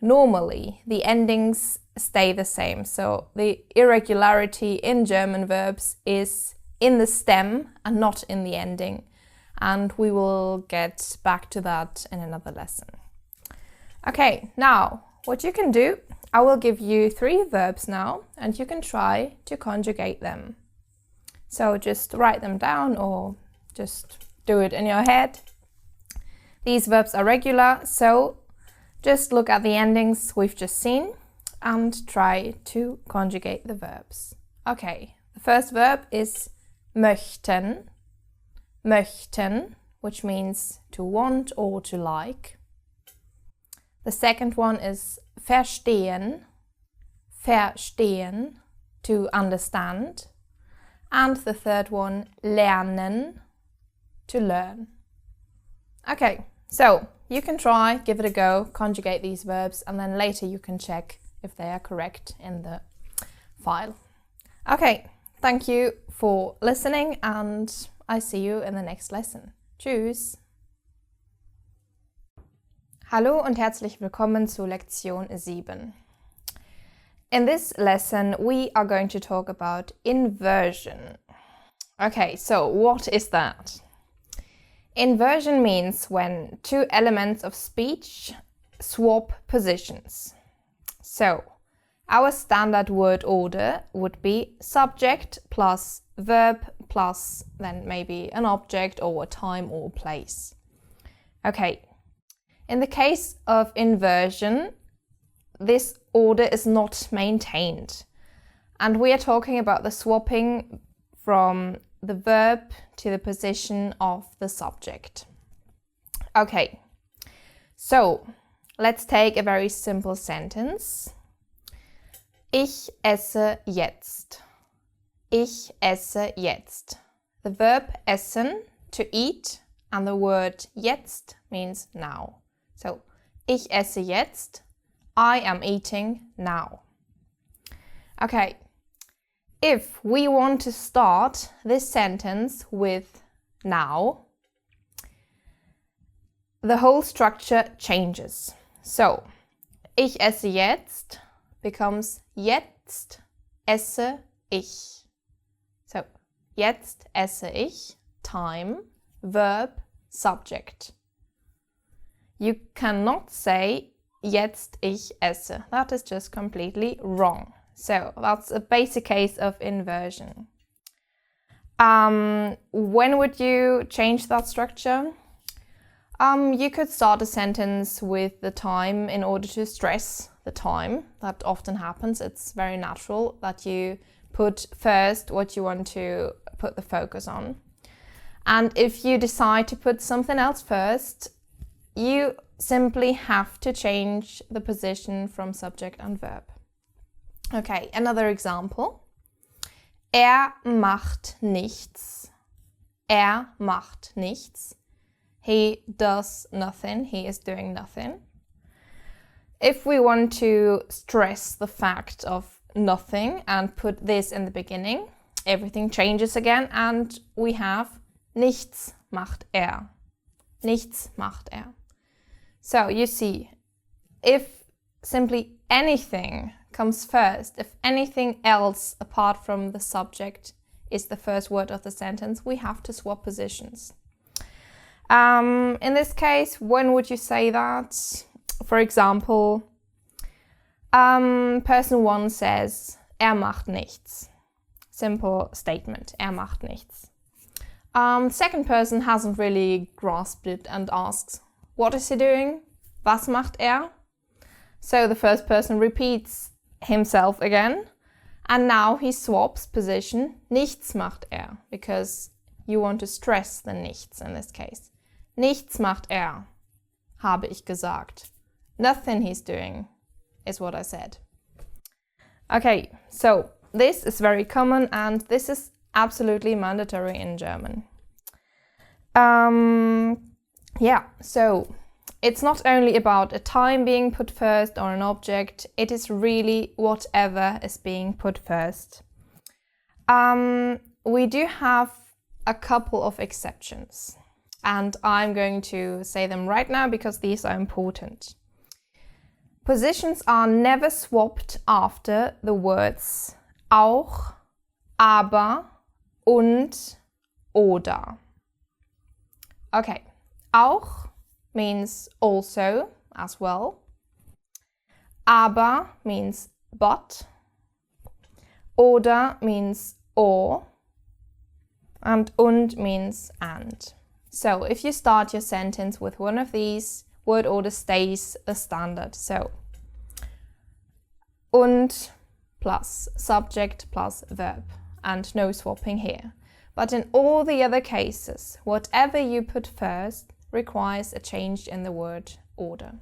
normally the endings stay the same. So the irregularity in German verbs is in the stem and not in the ending. And we will get back to that in another lesson. Okay, now what you can do, I will give you 3 verbs now and you can try to conjugate them. So just write them down or just do it in your head. These verbs are regular, so Just look at the endings we've just seen and try to conjugate the verbs. Okay, the first verb is möchten, möchten, which means to want or to like. The second one is verstehen, verstehen, to understand. And the third one, lernen, to learn. Okay, so you can try, give it a go, conjugate these verbs, and then later you can check if they are correct in the file. Okay, thank you for listening and I see you in the next lesson. Tschüss! Hallo und herzlich willkommen zu Lektion 7. In this lesson we are going to talk about inversion. Okay, so what is that? Inversion means when two elements of speech swap positions. So, our standard word order would be subject plus verb plus then maybe an object or a time or place. Okay, in the case of inversion, this order is not maintained. And we are talking about the swapping from the verb to the position of the subject. Okay, so let's take a very simple sentence. Ich esse jetzt. Ich esse jetzt. The verb essen, to eat, and the word jetzt means now. So, ich esse jetzt. I am eating now. Okay, if we want to start this sentence with now, the whole structure changes. So, ich esse jetzt becomes jetzt esse ich. So, jetzt esse ich, time, verb, subject. You cannot say jetzt ich esse. That is just completely wrong. So, that's a basic case of inversion. When would you change that structure? You could start a sentence with the time in order to stress the time. That often happens. It's very natural that you put first what you want to put the focus on. And if you decide to put something else first, you simply have to change the position from subject and verb. Okay, another example. Er macht nichts. Er macht nichts. He does nothing. He is doing nothing. If we want to stress the fact of nothing and put this in the beginning, everything changes again and we have nichts macht er. Nichts macht er. So you see, if simply anything comes first, if anything else apart from the subject is the first word of the sentence, we have to swap positions. In this case, when would you say that? For example, person 1 says, macht nichts. Simple statement, macht nichts. Second person hasn't really grasped it and asks, what is he doing? Was macht er? So the first person repeats himself again, and now he swaps position, nichts macht er, because you want to stress the nichts in this case. Nichts macht er, habe ich gesagt. Nothing he's doing is what I said. Okay, so this is very common and this is absolutely mandatory in German. Yeah, so it's not only about a time being put first or an object, it is really whatever is being put first. We do have a couple of exceptions and I'm going to say them right now because these are important. Positions are never swapped after the words auch, aber und oder. Okay, auch means also, as well. Aber means but. Oder means or. And und means and. So if you start your sentence with one of these, word order stays the standard. So, und plus subject plus verb, and no swapping here. But in all the other cases, whatever you put first requires a change in the word order.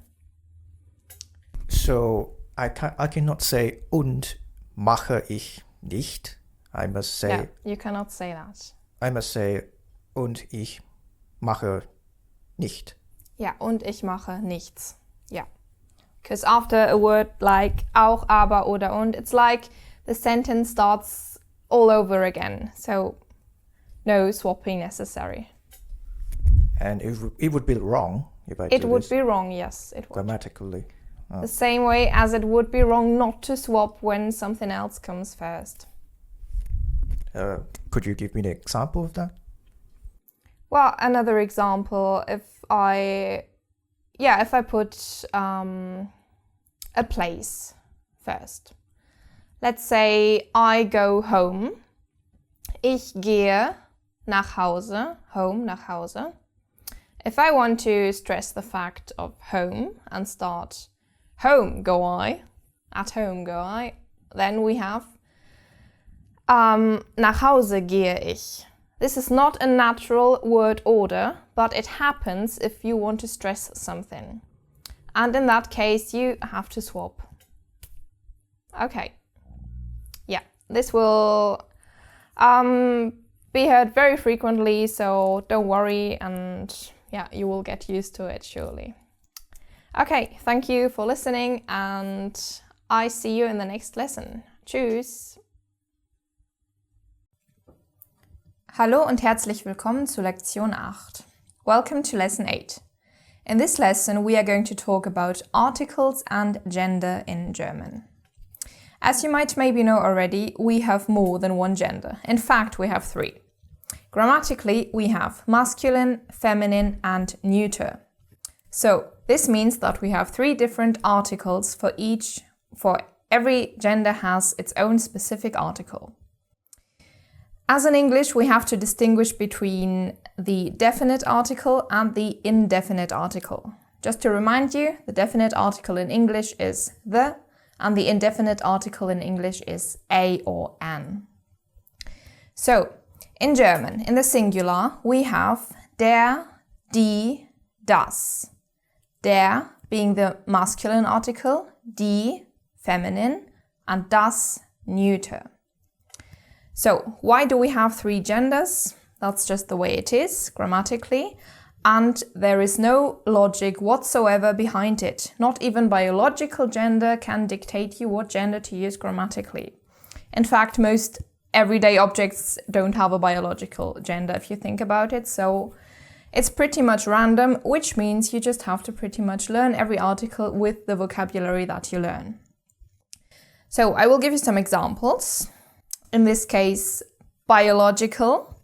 So I cannot say und mache ich nicht. I must say. Yeah, you cannot say that. I must say und ich mache nicht. Yeah, und ich mache nichts. Yeah. Because after a word like auch, aber oder und, it's like the sentence starts all over again. So no swapping necessary. And it would be wrong if I It do would this be wrong, yes, it would. grammatically. The same way as it would be wrong not to swap when something else comes first. Could you give me an example of that? Well, another example, if I put a place first. Let's say I go home. Ich gehe nach Hause. Home, nach Hause. If I want to stress the fact of home and start home go I, at home go I, then we have nach Hause gehe ich. This is not a natural word order, but it happens if you want to stress something. And in that case, you have to swap. Okay. Yeah, this will be heard very frequently, so don't worry, and yeah, you will get used to it surely. Okay, thank you for listening, and I see you in the next lesson. Tschüss! Hallo und herzlich willkommen zu Lektion 8. Welcome to Lesson 8. In this lesson, we are going to talk about articles and gender in German. As you might maybe know already, we have more than one gender. In fact, we have 3. Grammatically, we have masculine, feminine, and neuter. So, this means that we have 3 different articles for every gender has its own specific article. As in English, we have to distinguish between the definite article and the indefinite article. Just to remind you, the definite article in English is the, and the indefinite article in English is a or an. So, in German, in the singular, we have der, die, das. Der being the masculine article, die, feminine, and das, neuter. So, why do we have 3 genders? That's just the way it is, grammatically, and there is no logic whatsoever behind it. Not even biological gender can dictate you what gender to use grammatically. In fact, most everyday objects don't have a biological gender if you think about it, so it's pretty much random, which means you just have to pretty much learn every article with the vocabulary that you learn. So, I will give you some examples. In this case, biological.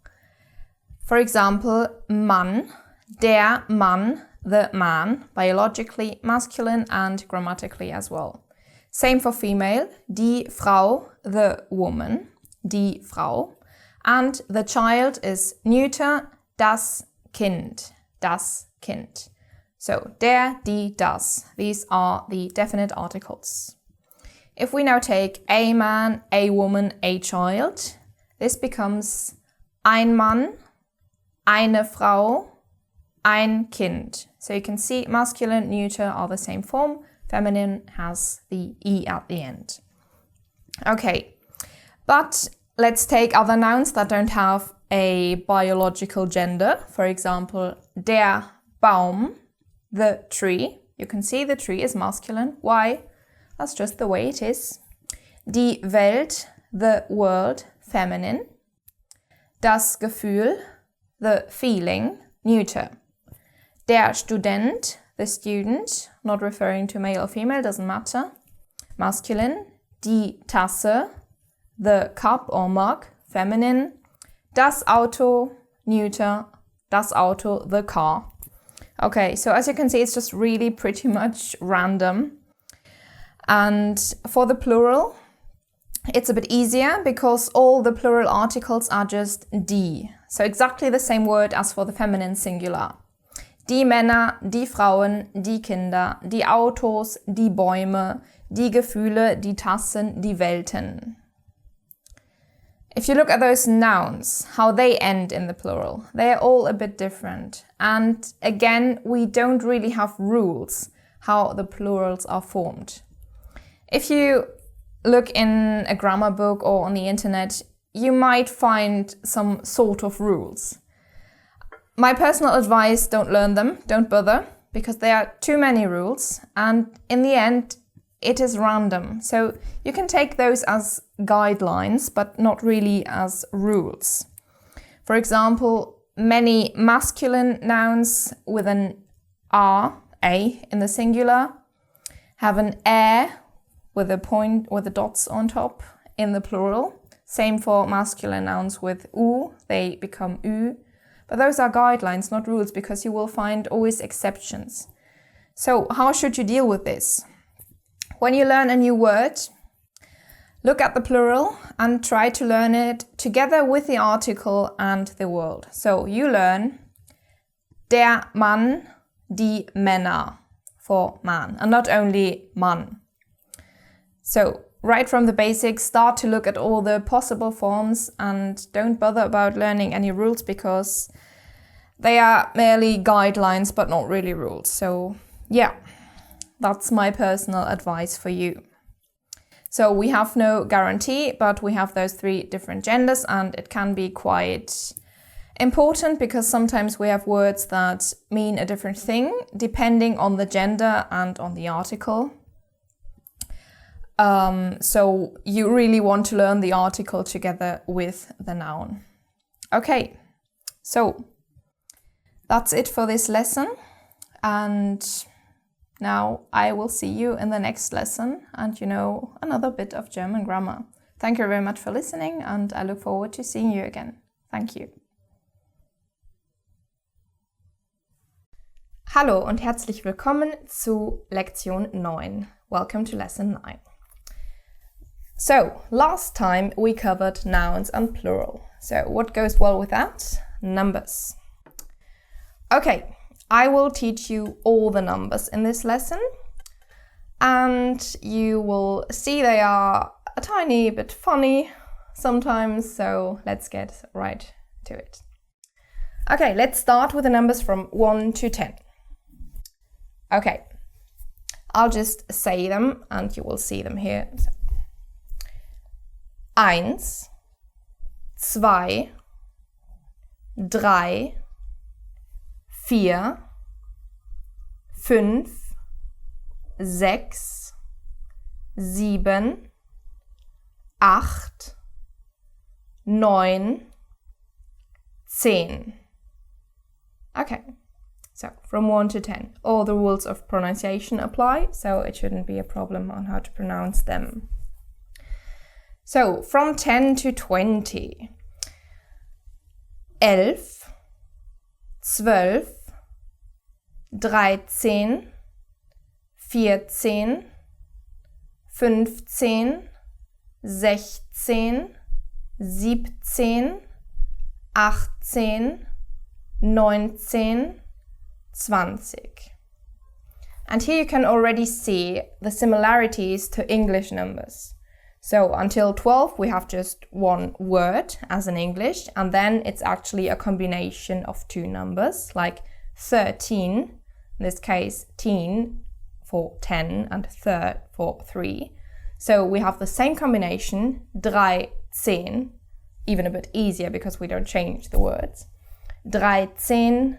For example, Mann, der Mann, the man, biologically masculine and grammatically as well. Same for female, die Frau, the woman, die Frau. And the child is neuter, das Kind, das Kind. So, der, die, das. These are the definite articles. If we now take a man, a woman, a child, this becomes ein Mann, eine Frau, ein Kind. So you can see masculine, neuter are the same form. Feminine has the E at the end. Okay, but let's take other nouns that don't have a biological gender. For example, der Baum, the tree. You can see the tree is masculine. Why? That's just the way it is. Die Welt, the world, feminine. Das Gefühl, the feeling, neuter. Der Student, the student, not referring to male or female, doesn't matter, masculine. Die Tasse, the cup or mug, feminine. Das Auto, neuter. Das Auto, the car. Okay, so as you can see, it's just really pretty much random. And for the plural, it's a bit easier because all the plural articles are just die. So exactly the same word as for the feminine singular. Die Männer, die Frauen, die Kinder, die Autos, die Bäume, die Gefühle, die Tassen, die Welten. If you look at those nouns, how they end in the plural, they are all a bit different. And again, we don't really have rules how the plurals are formed. If you look in a grammar book or on the internet, you might find some sort of rules. My personal advice, don't learn them, don't bother, because there are too many rules, and in the end, it is random. So you can take those as guidelines, but not really as rules. For example, many masculine nouns with an a in the singular, have an with a point with the dots on top in the plural. Same for masculine nouns with u, they become ü. But those are guidelines, not rules, because you will find always exceptions. So how should you deal with this? When you learn a new word, look at the plural and try to learn it together with the article and the word. So you learn der Mann, die Männer for man, and not only Mann. So right from the basics, start to look at all the possible forms and don't bother about learning any rules because they are merely guidelines but not really rules. So yeah, that's my personal advice for you. So we have no guarantee, but we have those 3 different genders, and it can be quite important because sometimes we have words that mean a different thing depending on the gender and on the article. So you really want to learn the article together with the noun. Okay, so that's it for this lesson, and now I will see you in the next lesson and another bit of German grammar. Thank you very much for listening, and I look forward to seeing you again. Thank you. Hallo und herzlich willkommen zu Lektion 9. Welcome to lesson 9. So, last time we covered nouns and plural. So, what goes well with that? Numbers. Okay, I will teach you all the numbers in this lesson, and you will see they are a tiny bit funny sometimes, so let's get right to it. Okay, let's start with the numbers from 1 to 10. Okay, I'll just say them and you will see them here. 1, 2, 3, 4, 5, 6, 7, 8, 9, 10. Okay, so from 1 to 10. All the rules of pronunciation apply, so it shouldn't be a problem on how to pronounce them. So, from 10 to 20. 11, 12, 13, 14, 15, 16, 17, 18, 19, 20. And here you can already see the similarities to English numbers. So until 12 we have just one word as in English, and then it's actually a combination of 2 numbers, like 13, in this case 10 for 10 and third for 3. So we have the same combination, 13, even a bit easier because we don't change the words. 13,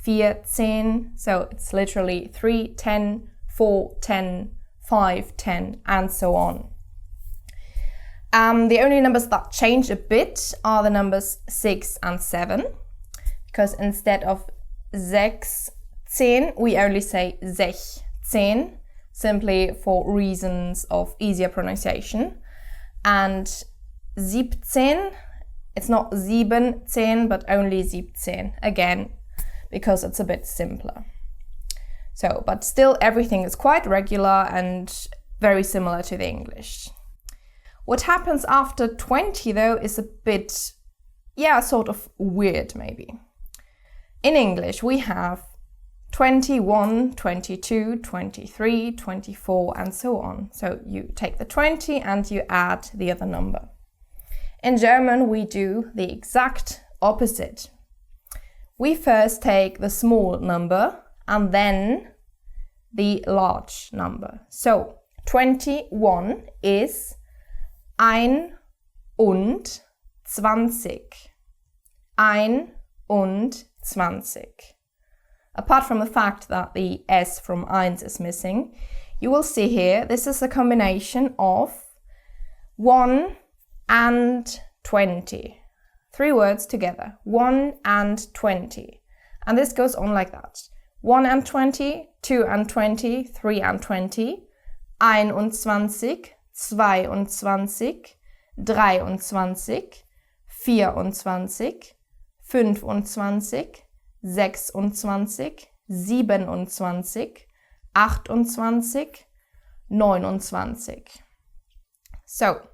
14, so it's literally 3, 10, 4, 10, 5, 10, and so on. The only numbers that change a bit are the numbers 6 and 7, because instead of 16, we only say 16, simply for reasons of easier pronunciation. And 17, it's not 17, but only 17, again, because it's a bit simpler. So, but still everything is quite regular and very similar to the English. What happens after 20 though is a bit, sort of weird maybe. In English we have 21, 22, 23, 24, and so on. So you take the 20 and you add the other number. In German, we do the exact opposite. We first take the small number and then the large number. So 21 is 21. 21. Apart from the fact that the S from eins is missing, you will see here, this is a combination of 1 and 20. 3 words together, 1 and 20. And this goes on like that. 1 and 20, 2 and 20, 3 and 20, 21, 22, 23, 24, 25, 26, 27, 28, 29. So,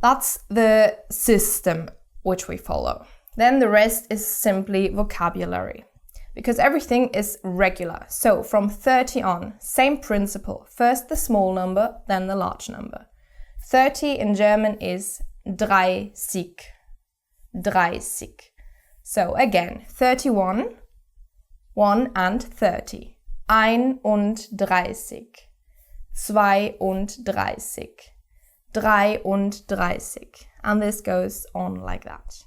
that's the system which we follow. Then the rest is simply vocabulary, because everything is regular. So from 30 on, same principle. First the small number, then the large number. 30 in German is 30. 30. So again, 31, 1 and 30. 31, 32, 33. And this goes on like that.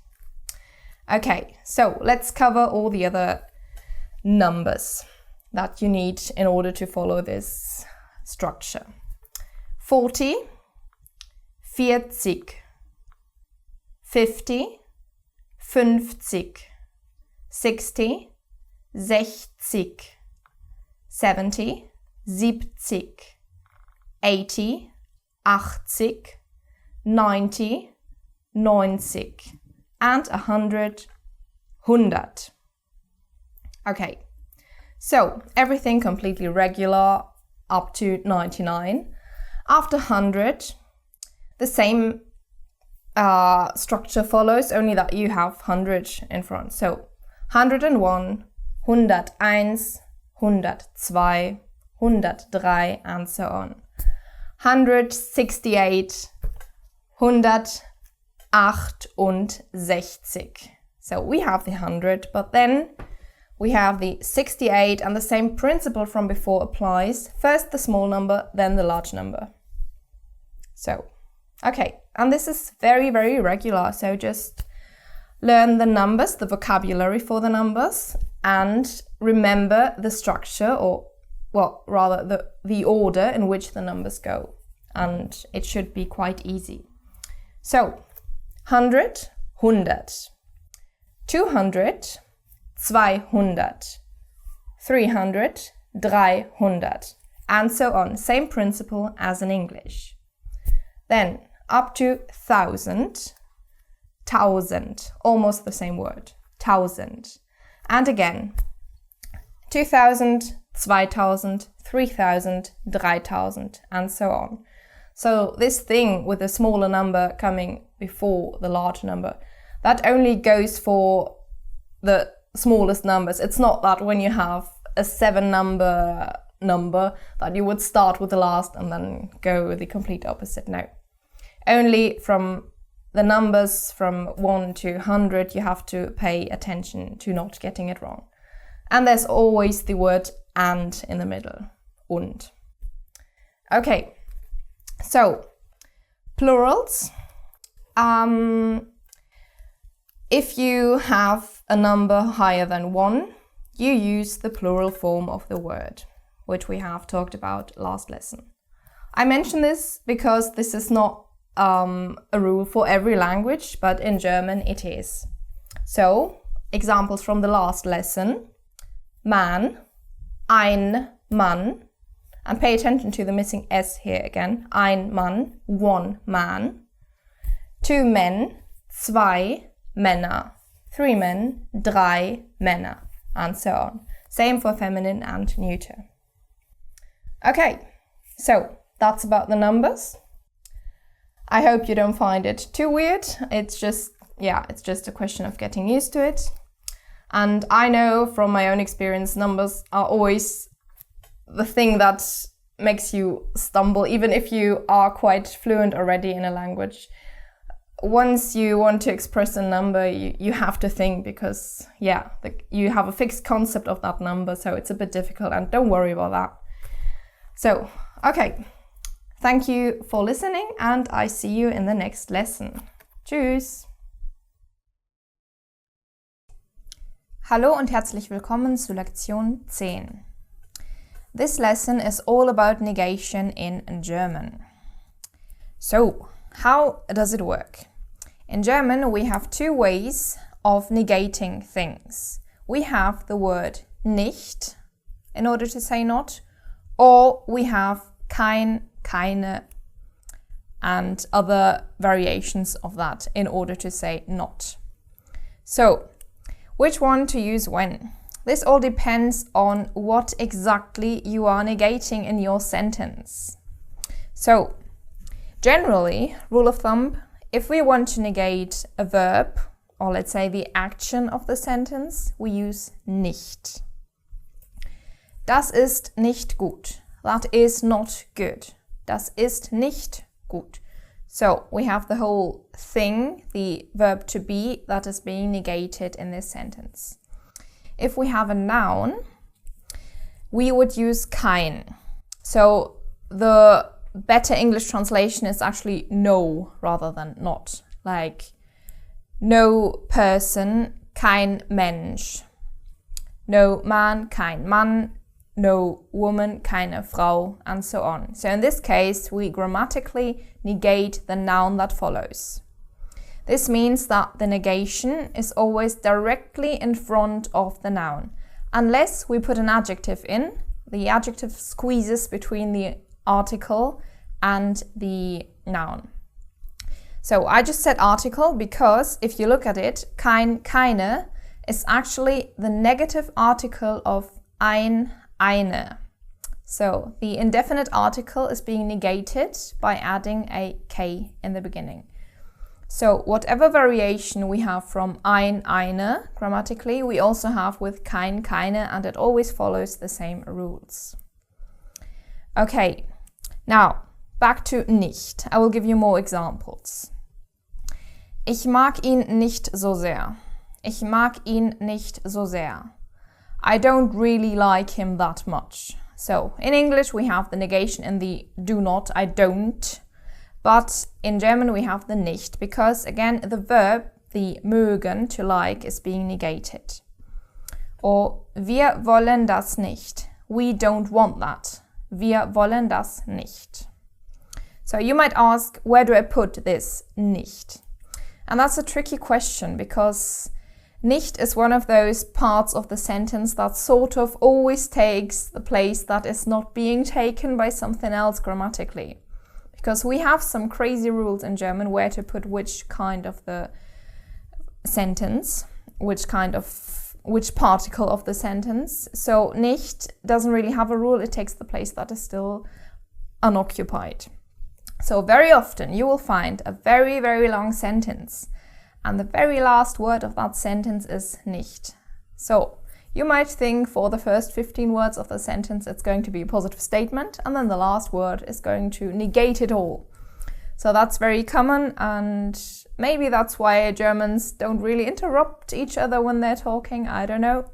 Okay, so let's cover all the other numbers that you need in order to follow this structure. 40, 40, 50, 50, 60, 60, 70, 70, 80, 80, 90, 90, and 100, 100. Okay, so everything completely regular up to 99. After 100, the same structure follows, only that you have 100 in front. So 101, 101, 102, 103, and so on. 168, 168. So we have the 100, but then we have the 68, and the same principle from before applies. First the small number, then the large number. So, okay, and this is very, very regular. So just learn the numbers, the vocabulary for the numbers, and remember the structure, or, well, rather the order in which the numbers go. And it should be quite easy. So, 100, 100. 200, 200. 300, 300. And so on. Same principle as in English. Then, up to 1,000, 1,000. Almost the same word. 1,000. And again, 2,000, 2,000, 3,000, 3,000, and so on. So this thing with the smaller number coming before the large number, that only goes for the smallest numbers. It's not that when you have a 7 number that you would start with the last and then go the complete opposite. No. Only from the numbers from 1 to 100 you have to pay attention to not getting it wrong. And there's always the word and in the middle. Und. Okay. So, plurals. If you have a number higher than 1, you use the plural form of the word, which we have talked about last lesson. I mention this because this is not a rule for every language, but in German it is. So, examples from the last lesson. Man, ein Mann. And pay attention to the missing S here again. Ein Mann, one man. 2 men, 2 Männer. 3 men, 3 Männer. And so on. Same for feminine and neuter. Okay, so that's about the numbers. I hope you don't find it too weird. It's just a question of getting used to it. And I know from my own experience, numbers are always the thing that makes you stumble, even if you are quite fluent already in a language. Once you want to express a number, you have to think, because you have a fixed concept of that number, so it's a bit difficult, and don't worry about that. So, okay, thank you for listening, and I see you in the next lesson. Tschüss! Hallo und herzlich willkommen zu Lektion 10. This lesson is all about negation in German. So, how does it work? In German, we have two ways of negating things. We have the word nicht in order to say not, or we have kein, keine, and other variations of that in order to say not. So, which one to use when? This all depends on what exactly you are negating in your sentence. So, generally, rule of thumb, if we want to negate a verb, or let's say the action of the sentence, we use nicht. Das ist nicht gut. That is not good. Das ist nicht gut. So, we have the whole thing, the verb to be, that is being negated in this sentence. If we have a noun, we would use kein. So, the better English translation is actually no rather than not. Like, no person, kein Mensch. No man, kein Mann. No woman, keine Frau, and so on. So in this case, we grammatically negate the noun that follows. This means that the negation is always directly in front of the noun. Unless we put an adjective in, the adjective squeezes between the article and the noun. So I just said article because if you look at it, kein, keine is actually the negative article of ein, eine. So the indefinite article is being negated by adding a k in the beginning. So whatever variation we have from ein, eine, grammatically, we also have with kein, keine, and it always follows the same rules. Okay, now back to nicht. I will give you more examples. Ich mag ihn nicht so sehr. Ich mag ihn nicht so sehr. I don't really like him that much. So, in English we have the negation in the do not, I don't. But in German we have the nicht, because again the verb, the mögen, to like, is being negated. Or, wir wollen das nicht. We don't want that. Wir wollen das nicht. So you might ask, where do I put this nicht? And that's a tricky question, because nicht is one of those parts of the sentence that sort of always takes the place that is not being taken by something else grammatically. Because we have some crazy rules in German where to put which kind of the sentence, which particle of the sentence. So nicht doesn't really have a rule, it takes the place that is still unoccupied. So very often you will find a very, very long sentence, and the very last word of that sentence is nicht. So you might think for the first 15 words of the sentence it's going to be a positive statement, and then the last word is going to negate it all. So that's very common, and maybe that's why Germans don't really interrupt each other when they're talking, I don't know.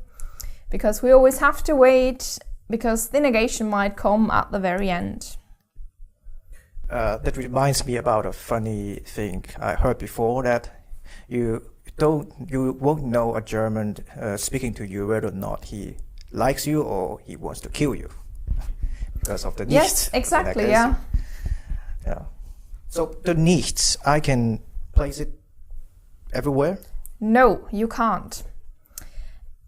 Because we always have to wait, because the negation might come at the very end. That reminds me about a funny thing I heard before, that you won't know a German speaking to you whether or not he likes you or he wants to kill you because of the nicht. Yes, exactly, yeah. So the nichts, I can place it everywhere? No, you can't.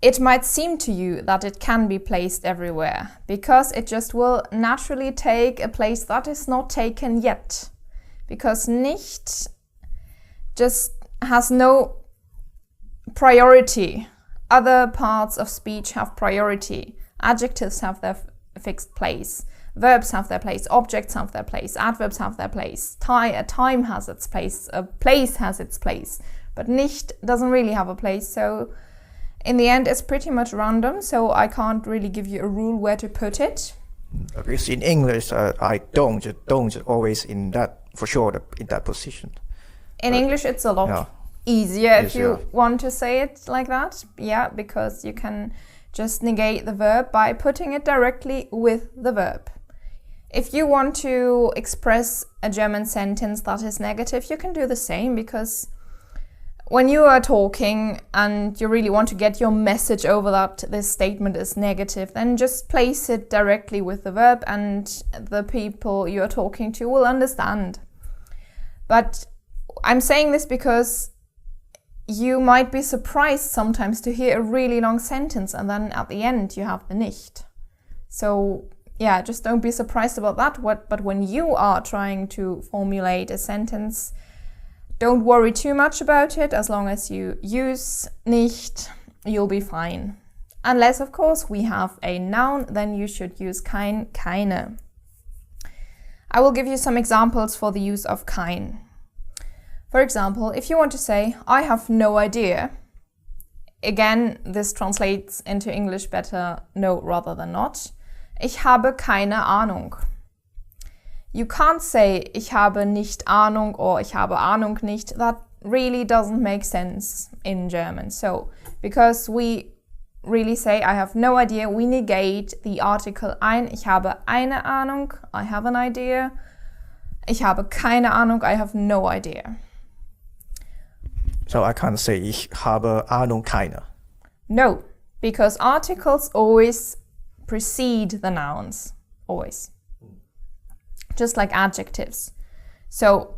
It might seem to you that it can be placed everywhere, because it just will naturally take a place that is not taken yet. Because nicht just has no priority. Other parts of speech have priority. Adjectives have their fixed place. Verbs have their place. Objects have their place. Adverbs have their place. A time has its place. A place has its place. But nicht doesn't really have a place, so In the end, it's pretty much random, so I can't really give you a rule where to put it. Because in English, I don't always in that position. In English, it's a lot easier if you want to say it like that. Yeah, because you can just negate the verb by putting it directly with the verb. If you want to express a German sentence that is negative, you can do the same, because when you are talking and you really want to get your message over that this statement is negative, then just place it directly with the verb and the people you are talking to will understand. But I'm saying this because you might be surprised sometimes to hear a really long sentence and then at the end you have the nicht. So yeah, just don't be surprised about that. But when you are trying to formulate a sentence, don't worry too much about it. As long as you use nicht, you'll be fine. Unless, of course, we have a noun, then you should use kein, keine. I will give you some examples for the use of kein. For example, if you want to say, I have no idea. Again, this translates into English better no rather than not. Ich habe keine Ahnung. You can't say ich habe nicht Ahnung or ich habe Ahnung nicht. That really doesn't make sense in German. So, because we really say I have no idea, we negate the article ein. Ich habe eine Ahnung, I have an idea. Ich habe keine Ahnung, I have no idea. So I can't say ich habe Ahnung keine. No, because articles always precede the nouns. Always. Just like adjectives. So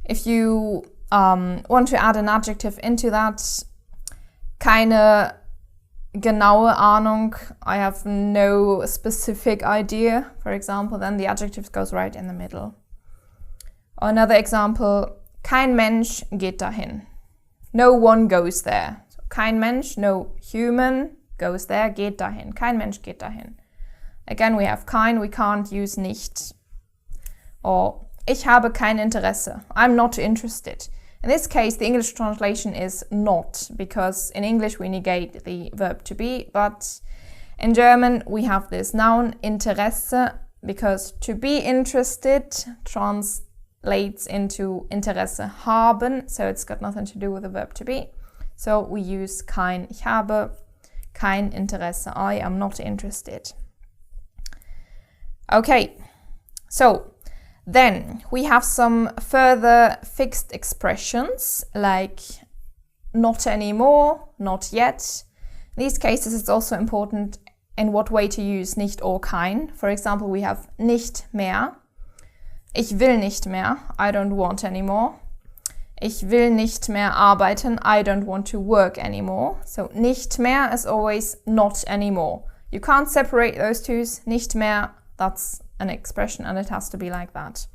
if you want to add an adjective into that, keine genaue Ahnung, I have no specific idea, for example, then the adjective goes right in the middle. Another example, kein Mensch geht dahin. No one goes there. So, kein Mensch, no human goes there, geht dahin. Kein Mensch geht dahin. Again, we have kein, we can't use nicht. Or, ich habe kein Interesse. I'm not interested. In this case, the English translation is not, because in English we negate the verb to be, but in German we have this noun, Interesse, because to be interested translates into Interesse haben, so it's got nothing to do with the verb to be. So we use kein. Ich habe kein Interesse. I am not interested. Okay, so then we have some further fixed expressions like not anymore, not yet. In these cases it's also important in what way to use nicht or kein. For example, we have nicht mehr. Ich will nicht mehr. I don't want anymore. Ich will nicht mehr arbeiten. I don't want to work anymore. So nicht mehr is always not anymore. You can't separate those two. Nicht mehr, that's an expression and it has to be like that.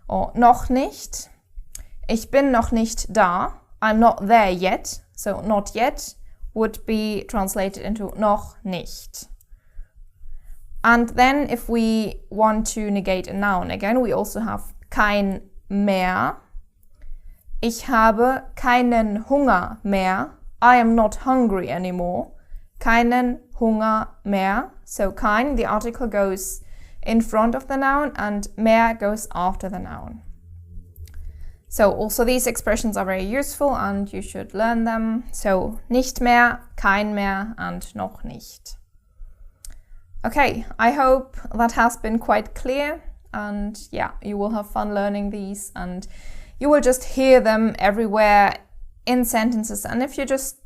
Or noch nicht. Ich bin noch nicht da. I'm not there yet. So not yet would be translated into noch nicht. And then if we want to negate a noun again, we also have kein mehr. Ich habe keinen Hunger mehr. I am not hungry anymore. Keinen Hunger mehr. So kein, the article goes in front of the noun and mehr goes after the noun. So also these expressions are very useful and you should learn them. So nicht mehr, kein mehr and noch nicht. Okay, I hope that has been quite clear and yeah, you will have fun learning these and you will just hear them everywhere in sentences, and if you just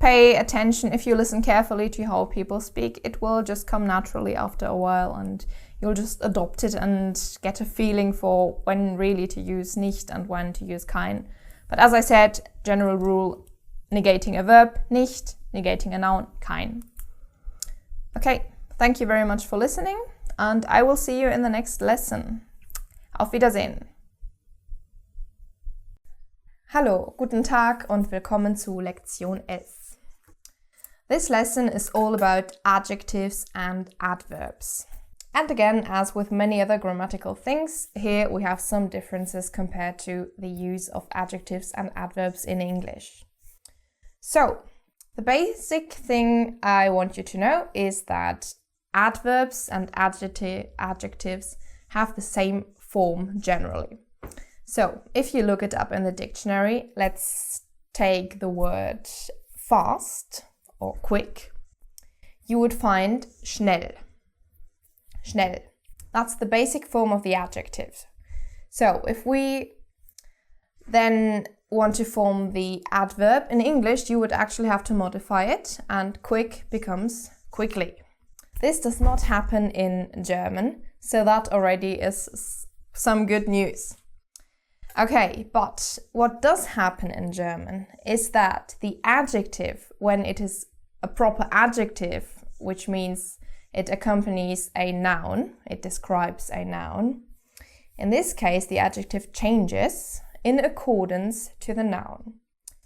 pay attention, if you listen carefully to how people speak, it will just come naturally after a while and you'll just adopt it and get a feeling for when really to use nicht and when to use kein. But as I said, general rule, negating a verb, nicht, negating a noun, kein. Okay, thank you very much for listening and I will see you in the next lesson. Auf Wiedersehen. Hallo, guten Tag und willkommen zu Lektion 11. This lesson is all about adjectives and adverbs. And again, as with many other grammatical things, here we have some differences compared to the use of adjectives and adverbs in English. So, The basic thing I want you to know is that adverbs and adjectives have the same form generally. So, if you look it up in the dictionary, let's take the word fast or quick. You would find schnell. Schnell. That's the basic form of the adjective. So, if we then want to form the adverb in English, you would actually have to modify it, and quick becomes quickly. This does not happen in German, so that already is some good news. Okay, but what does happen in German is that the adjective, when it is a proper adjective, which means it accompanies a noun, it describes a noun, in this case the adjective changes in accordance to the noun,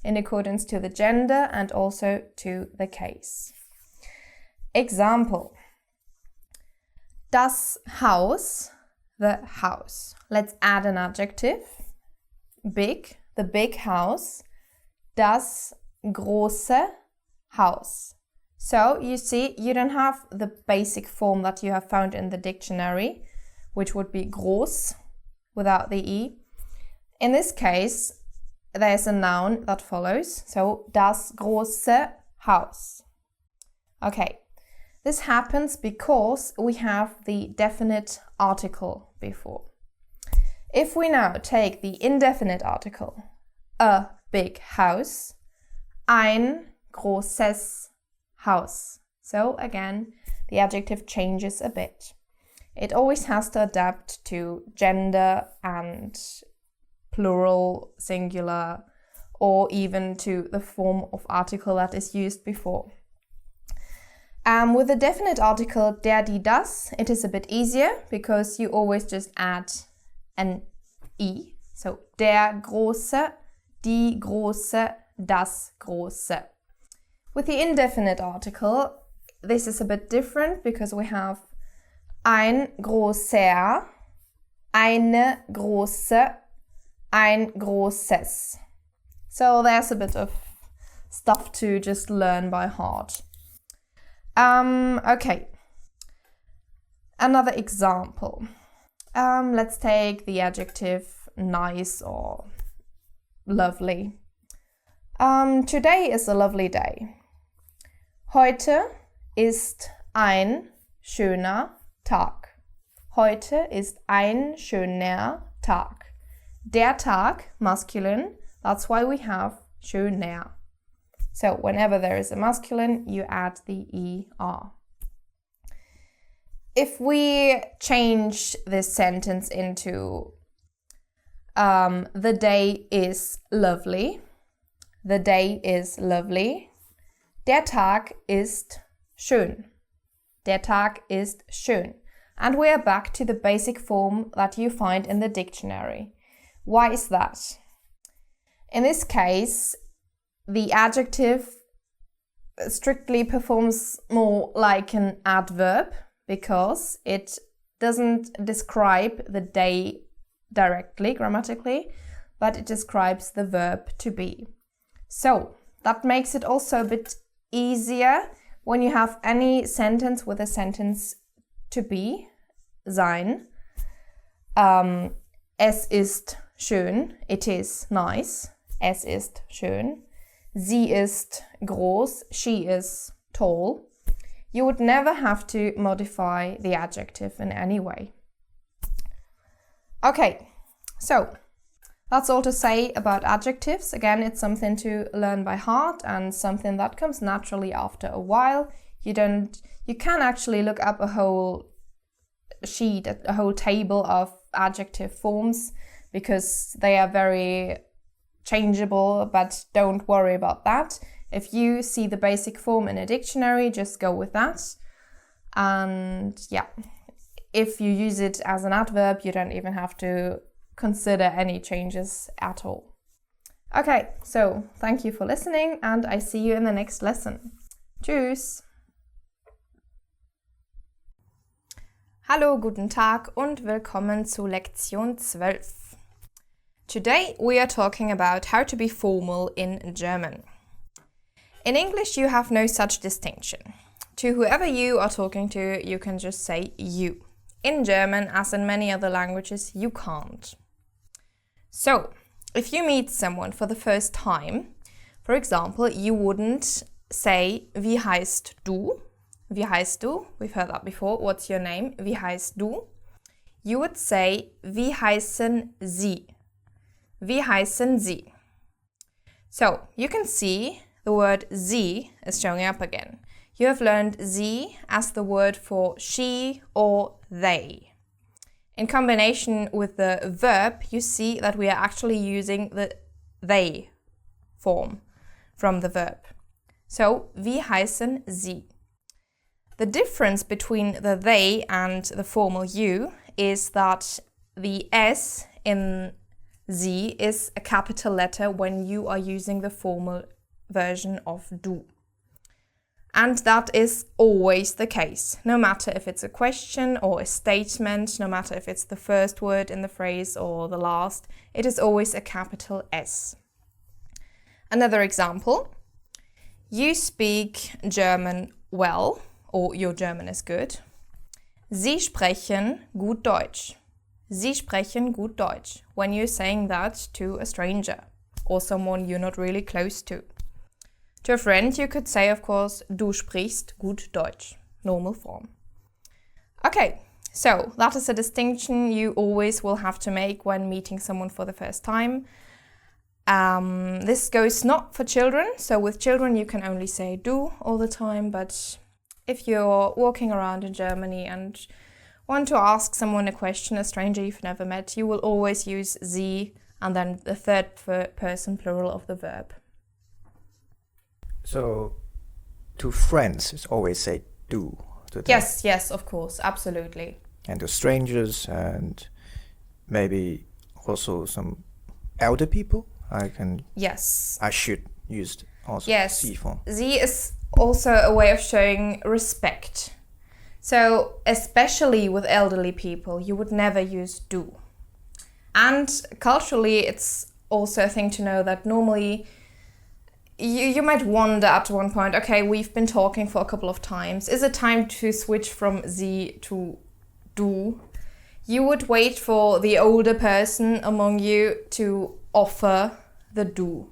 in accordance to the gender and also to the case. Example: das Haus, the house. Let's add an adjective. Big, the big house. Das große Haus. So you see, you don't have the basic form that you have found in the dictionary, which would be groß without the E. In this case, there's a noun that follows, so das große Haus. Okay, this happens because we have the definite article before. If we now take the indefinite article, a big house, ein großes Haus. So again, the adjective changes a bit. It always has to adapt to gender and plural, singular, or even to the form of article that is used before. With the definite article der, die, das, it is a bit easier because you always just add an I. So der große, die große, das große. With the indefinite article, this is a bit different because we have ein großer, eine große, ein großes. So there's a bit of stuff to just learn by heart. Okay. Another example. Let's take the adjective nice or lovely. Today is a lovely day. Heute ist ein schöner Tag. Heute ist ein schöner Tag. Der Tag, masculine, that's why we have schöner. So whenever there is a masculine, you add the ER. If we change this sentence into the day is lovely. The day is lovely. Der Tag ist schön. Der Tag ist schön. And we are back to the basic form that you find in the dictionary. Why is that? In this case, the adjective strictly performs more like an adverb because it doesn't describe the day directly, grammatically, but it describes the verb to be. So, that makes it also a bit easier when you have any sentence with a sentence to be, sein. Es ist schön, it is nice. Es ist schön. Sie ist groß, she is tall. You would never have to modify the adjective in any way. Okay, so that's all to say about adjectives. Again, it's something to learn by heart and something that comes naturally after a while. You can actually look up a whole sheet, a whole table of adjective forms because they are very changeable, but don't worry about that. If you see the basic form in a dictionary, just go with that. And yeah, if you use it as an adverb, you don't even have to consider any changes at all. Okay, so thank you for listening and I see you in the next lesson. Tschüss! Hallo, guten Tag und willkommen zu Lektion 12. Today we are talking about how to be formal in German. In English, you have no such distinction. To whoever you are talking to, you can just say you. In German, as in many other languages, you can't. So, if you meet someone for the first time, for example, you wouldn't say, wie heißt du? Wie heißt du? We've heard that before. What's your name? Wie heißt du? You would say, wie heißen Sie? Wie heißen Sie? So, you can see the word Sie is showing up again. You have learned Sie as the word for she or they. In combination with the verb, you see that we are actually using the they form from the verb. So, wie heißen Sie? The difference between the they and the formal you is that the S in Sie is a capital letter when you are using the formal version of du. And that is always the case, no matter if it's a question or a statement, no matter if it's the first word in the phrase or the last, it is always a capital S. Another example, you speak German well, or your German is good. Sie sprechen gut Deutsch. Sie sprechen gut Deutsch, when you're saying that to a stranger or someone you're not really close to. To a friend, you could say, of course, du sprichst gut Deutsch, normal form. Okay, so that is a distinction you always will have to make when meeting someone for the first time. This goes not for children, so with children you can only say du all the time, but if you're walking around in Germany and want to ask someone a question, a stranger you've never met, you will always use sie and then the third person plural of the verb. So, to friends, it's always say du. To them. Yes, of course, absolutely. And to strangers and maybe also some elder people, I should use also sie form. Sie is also a way of showing respect. So, especially with elderly people, you would never use du. And culturally, it's also a thing to know that normally you might wonder at one point, okay, we've been talking for a couple of times. Is it time to switch from sie to du? You would wait for the older person among you to offer the du.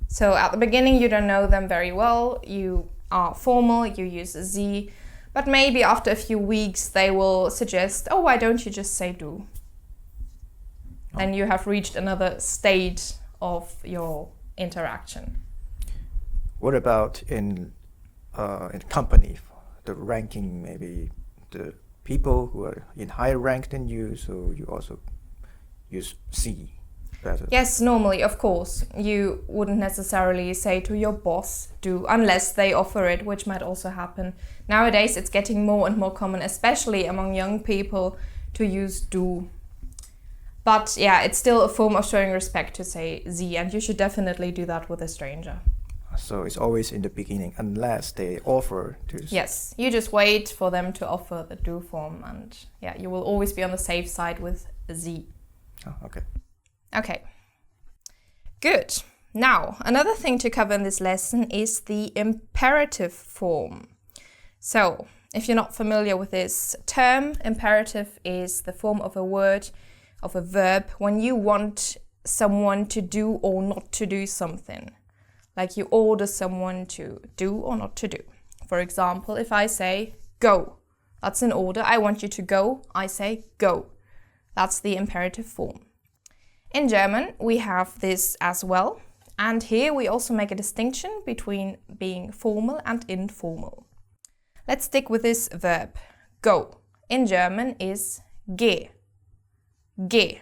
So at the beginning, you don't know them very well. You are formal, you use sie. But maybe after a few weeks, they will suggest, oh, why don't you just say du? Oh. And you have reached another stage of your interaction. What about in company, the ranking, maybe the people who are in higher rank than you, so you also use sie better? Yes, normally, of course. You wouldn't necessarily say to your boss du, unless they offer it, which might also happen. Nowadays, it's getting more and more common, especially among young people, to use du. But yeah, it's still a form of showing respect to say sie, and you should definitely do that with a stranger. So it's always in the beginning, unless they offer to... Yes, you just wait for them to offer the du form, and yeah, you will always be on the safe side with sie. Oh, okay. Okay. Good. Now, another thing to cover in this lesson is the imperative form. So, if you're not familiar with this term, imperative is the form of a word, of a verb, when you want someone to do or not to do something. Like you order someone to do or not to do. For example, if I say go, that's an order. I want you to go, I say go. That's the imperative form. In German, we have this as well. And here we also make a distinction between being formal and informal. Let's stick with this verb, go. In German is geh. Geh.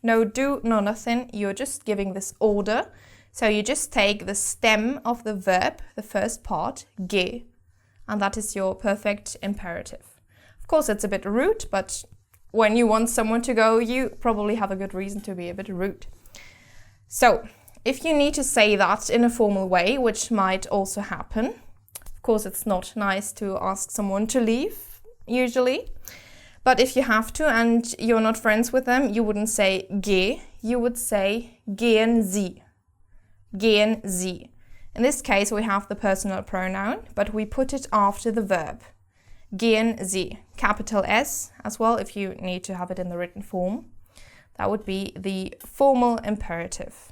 No do, no nothing, you're just giving this order. So you just take the stem of the verb, the first part, geh, and that is your perfect imperative. Of course, it's a bit rude, but when you want someone to go, you probably have a good reason to be a bit rude. So, if you need to say that in a formal way, which might also happen, of course, it's not nice to ask someone to leave, usually. But if you have to and you're not friends with them, you wouldn't say geh, you would say gehen Sie. Gehen Sie. In this case, we have the personal pronoun, but we put it after the verb. Gehen Sie, capital S as well, if you need to have it in the written form. That would be the formal imperative.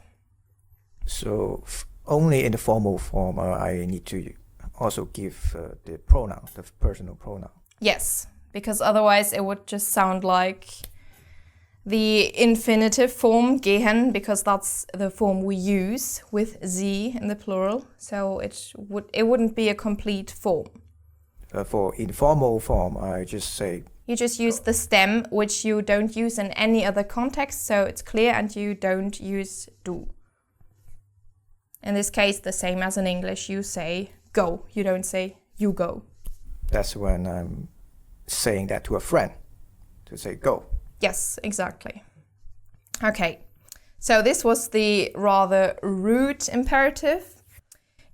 So only in the formal form I need to also give the pronoun, the personal pronoun. Yes, because otherwise it would just sound like the infinitive form, gehen, because that's the form we use with sie in the plural. So it wouldn't be a complete form. For informal form, I just say... You just use the stem, which you don't use in any other context, so it's clear, and you don't use du. In this case, the same as in English, you say go. You don't say you go. That's when I'm saying that to a friend, to say go. Yes, exactly. Okay, so this was the rather rude imperative.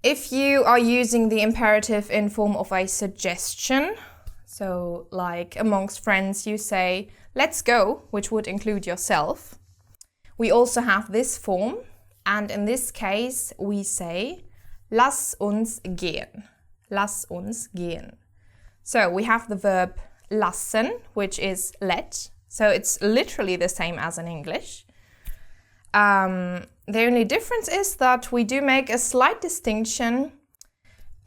If you are using the imperative in form of a suggestion, so like amongst friends you say, let's go, which would include yourself. We also have this form, and in this case we say, lass uns gehen. Lass uns gehen. So we have the verb lassen, which is let. So it's literally the same as in English. The only difference is that we do make a slight distinction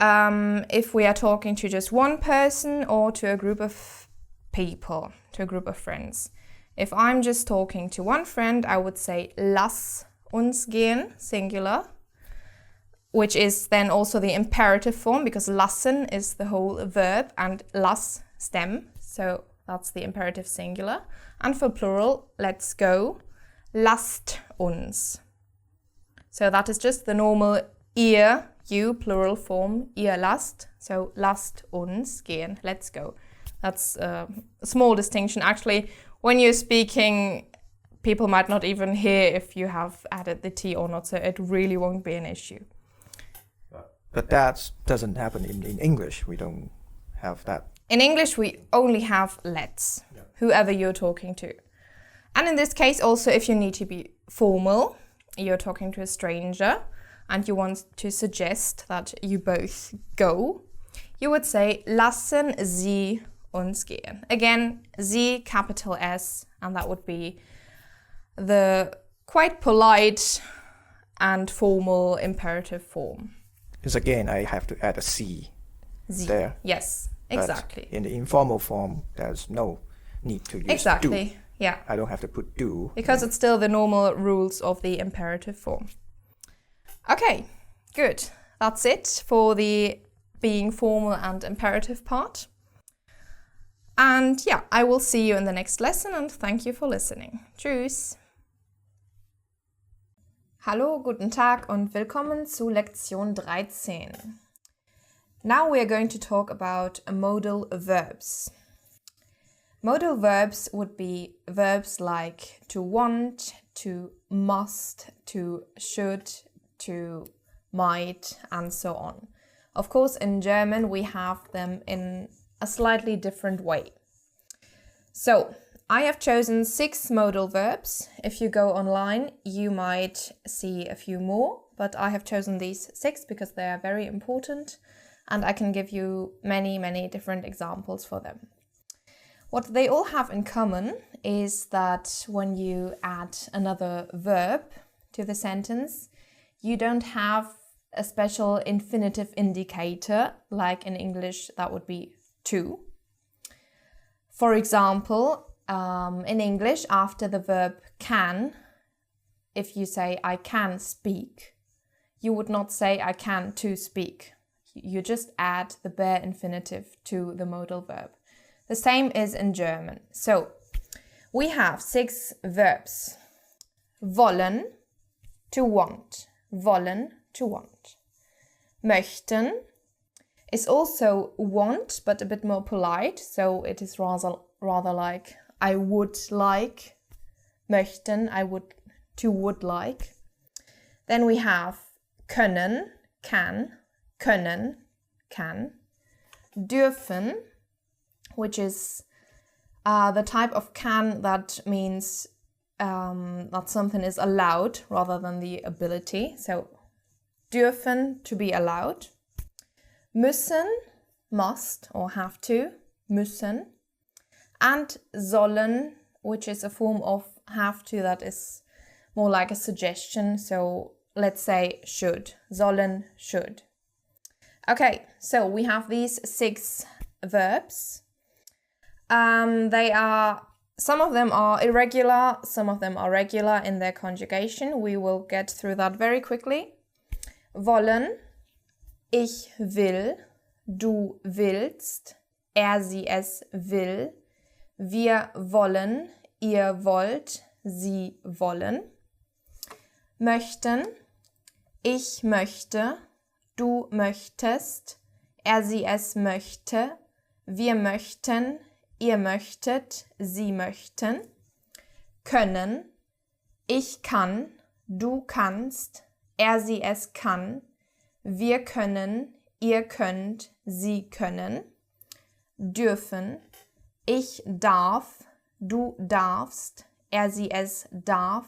if we are talking to just one person or to a group of people, to a group of friends. If I'm just talking to one friend, I would say lass uns gehen, singular, which is then also the imperative form because lassen is the whole verb and lass stem, so that's the imperative singular. And for plural, let's go, lasst uns. So that is just the normal ihr, you, plural form, ihr lasst. So lasst uns gehen, let's go. That's a small distinction. Actually, when you're speaking, people might not even hear if you have added the T or not, so it really won't be an issue. But that doesn't happen in English. We don't have that. In English, we only have let's, whoever you're talking to. And in this case, also, if you need to be formal, you're talking to a stranger and you want to suggest that you both go, you would say, lassen Sie uns gehen. Again, Sie, capital S, and that would be the quite polite and formal imperative form. Because again, I have to add a C there. Yes, exactly. But in the informal form, there's no need to use exactly. do. Yeah. I don't have to put do. Because it's still the normal rules of the imperative form. Okay, good. That's it for the being formal and imperative part. And yeah, I will see you in the next lesson and thank you for listening. Tschüss. Hallo, guten Tag und willkommen zu Lektion 13. Now we are going to talk about modal verbs. Modal verbs would be verbs like to want, to must, to should, to might, and so on. Of course, in German we have them in a slightly different way. So, I have chosen 6 modal verbs. If you go online, you might see a few more, but I have chosen these 6 because they are very important and I can give you many different examples for them. What they all have in common is that when you add another verb to the sentence, you don't have a special infinitive indicator, like in English that would be to. For example, in English, after the verb can, if you say I can speak, you would not say I can to speak. You just add the bare infinitive to the modal verb. The same is in German. So, we have 6 verbs. Wollen, to want. Wollen, to want. Möchten is also want, but a bit more polite. So, it is rather like I would like. Möchten, I would, to would like. Then we have können, can. Können, can. Dürfen, which is the type of can that means that something is allowed rather than the ability. So Dürfen, to be allowed. Müssen, must or have to, müssen. And sollen, which is a form of have to that is more like a suggestion. So let's say should. Sollen, should. Okay, so we have these 6 verbs. Some of them are irregular, some of them are regular in their conjugation. We will get through that very quickly. Wollen, ich will, du willst, sie es will, wir wollen, ihr wollt, sie wollen. Möchten, ich möchte, du möchtest, sie es möchte, wir möchten, ihr möchtet, sie möchten. Können, ich kann, du kannst, sie es kann, wir können, ihr könnt, sie können. Dürfen, ich darf, du darfst, sie es darf,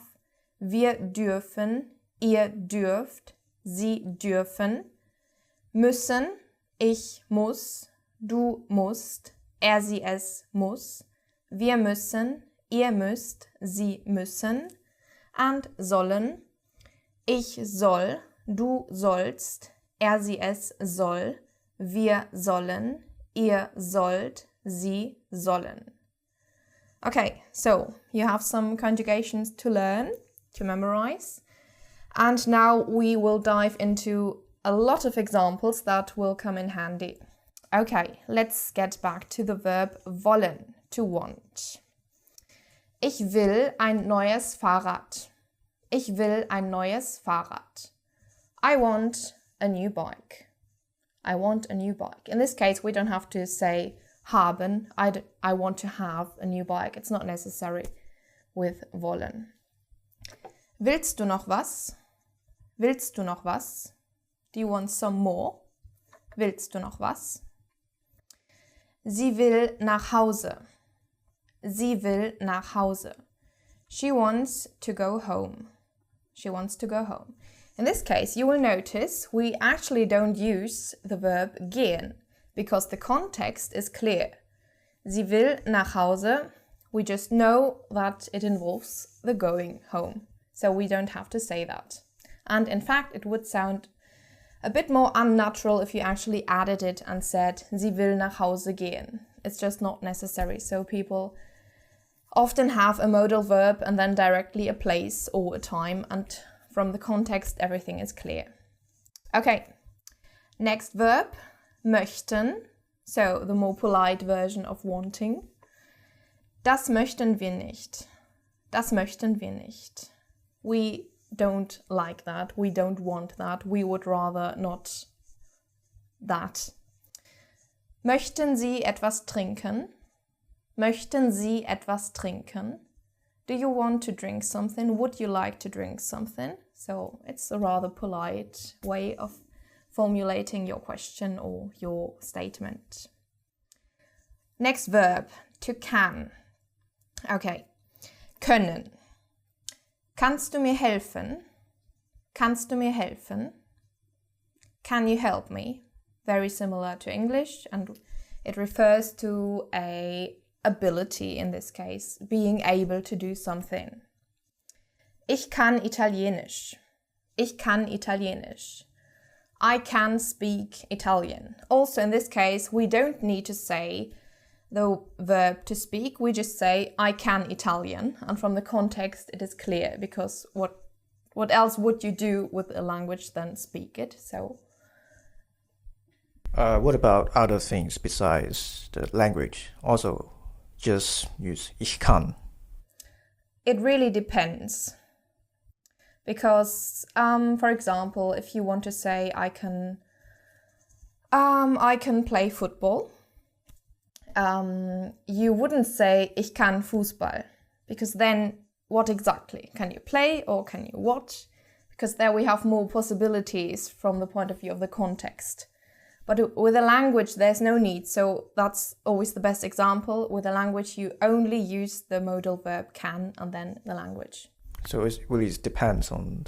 wir dürfen, ihr dürft, sie dürfen. Müssen, ich muss, du musst, sie es muss, wir müssen, ihr müsst, sie müssen. And sollen, ich soll, du sollst, sie es soll, wir sollen, ihr sollt, sie sollen. Okay, so you have some conjugations to learn, to memorize. And now we will dive into a lot of examples that will come in handy. Okay, let's get back to the verb wollen, to want. Ich will ein neues Fahrrad. Ich will ein neues Fahrrad. I want a new bike. I want a new bike. In this case, we don't have to say haben. I want to have a new bike. It's not necessary with wollen. Willst du noch was? Willst du noch was? Do you want some more? Willst du noch was? Sie will nach Hause. Sie will nach Hause. She wants to go home. She wants to go home. In this case, you will notice we actually don't use the verb gehen because the context is clear. Sie will nach Hause. We just know that it involves the going home. So we don't have to say that. And in fact, it would sound a bit more unnatural if you actually added it and said, sie will nach Hause gehen. It's just not necessary. So people often have a modal verb and then directly a place or a time, and from the context, everything is clear. Okay, next verb, möchten. So the more polite version of wanting. Das möchten wir nicht. Das möchten wir nicht. We don't like that. We don't want that. We would rather not that. Möchten Sie etwas trinken? Möchten Sie etwas trinken? Do you want to drink something? Would you like to drink something? So it's a rather polite way of formulating your question or your statement. Next verb, to can. Okay, können. Kannst du mir helfen? Kannst du mir helfen? Can you help me? Very similar to English, and it refers to a ability in this case, being able to do something. Ich kann Italienisch. Ich kann Italienisch. I can speak Italian. Also in this case, we don't need to say the verb to speak, we just say I can Italian, and from the context it is clear, because what else would you do with a language than speak it? So what about other things besides the language? Also just use ich kann. It really depends, because for example, if you want to say I can play football, you wouldn't say ich kann Fußball, because then what exactly? Can you play or can you watch? Because there we have more possibilities from the point of view of the context. But with a language, there's no need. So that's always the best example. With a language, you only use the modal verb can and then the language. So it really depends on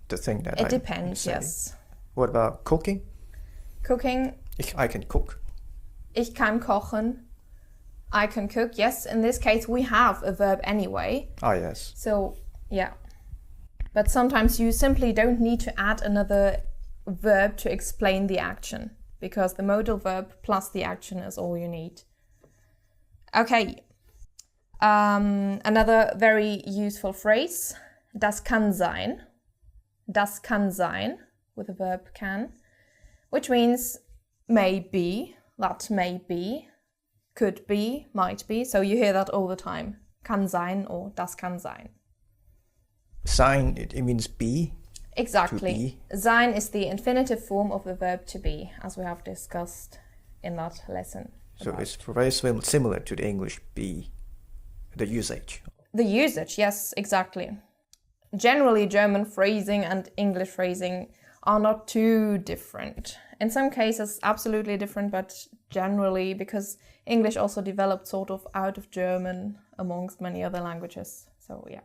the thing that it depends, say. Yes. What about cooking? Cooking. I can cook. Ich kann kochen. I can cook. Yes, in this case we have a verb anyway. Ah, yes. So, yeah. But sometimes you simply don't need to add another verb to explain the action, because the modal verb plus the action is all you need. Okay. Another very useful phrase. Das kann sein. Das kann sein, with the verb can, which means may be, that may be, could be, might be. So you hear that all the time. Kann sein or das kann sein. Sein, it means be. Exactly. Sein is the infinitive form of the verb to be, as we have discussed in that lesson. So it's very similar to the English be, the usage. The usage, yes, exactly. Generally, German phrasing and English phrasing are not too different. In some cases, absolutely different, but generally, because English also developed sort of out of German amongst many other languages. So, yeah.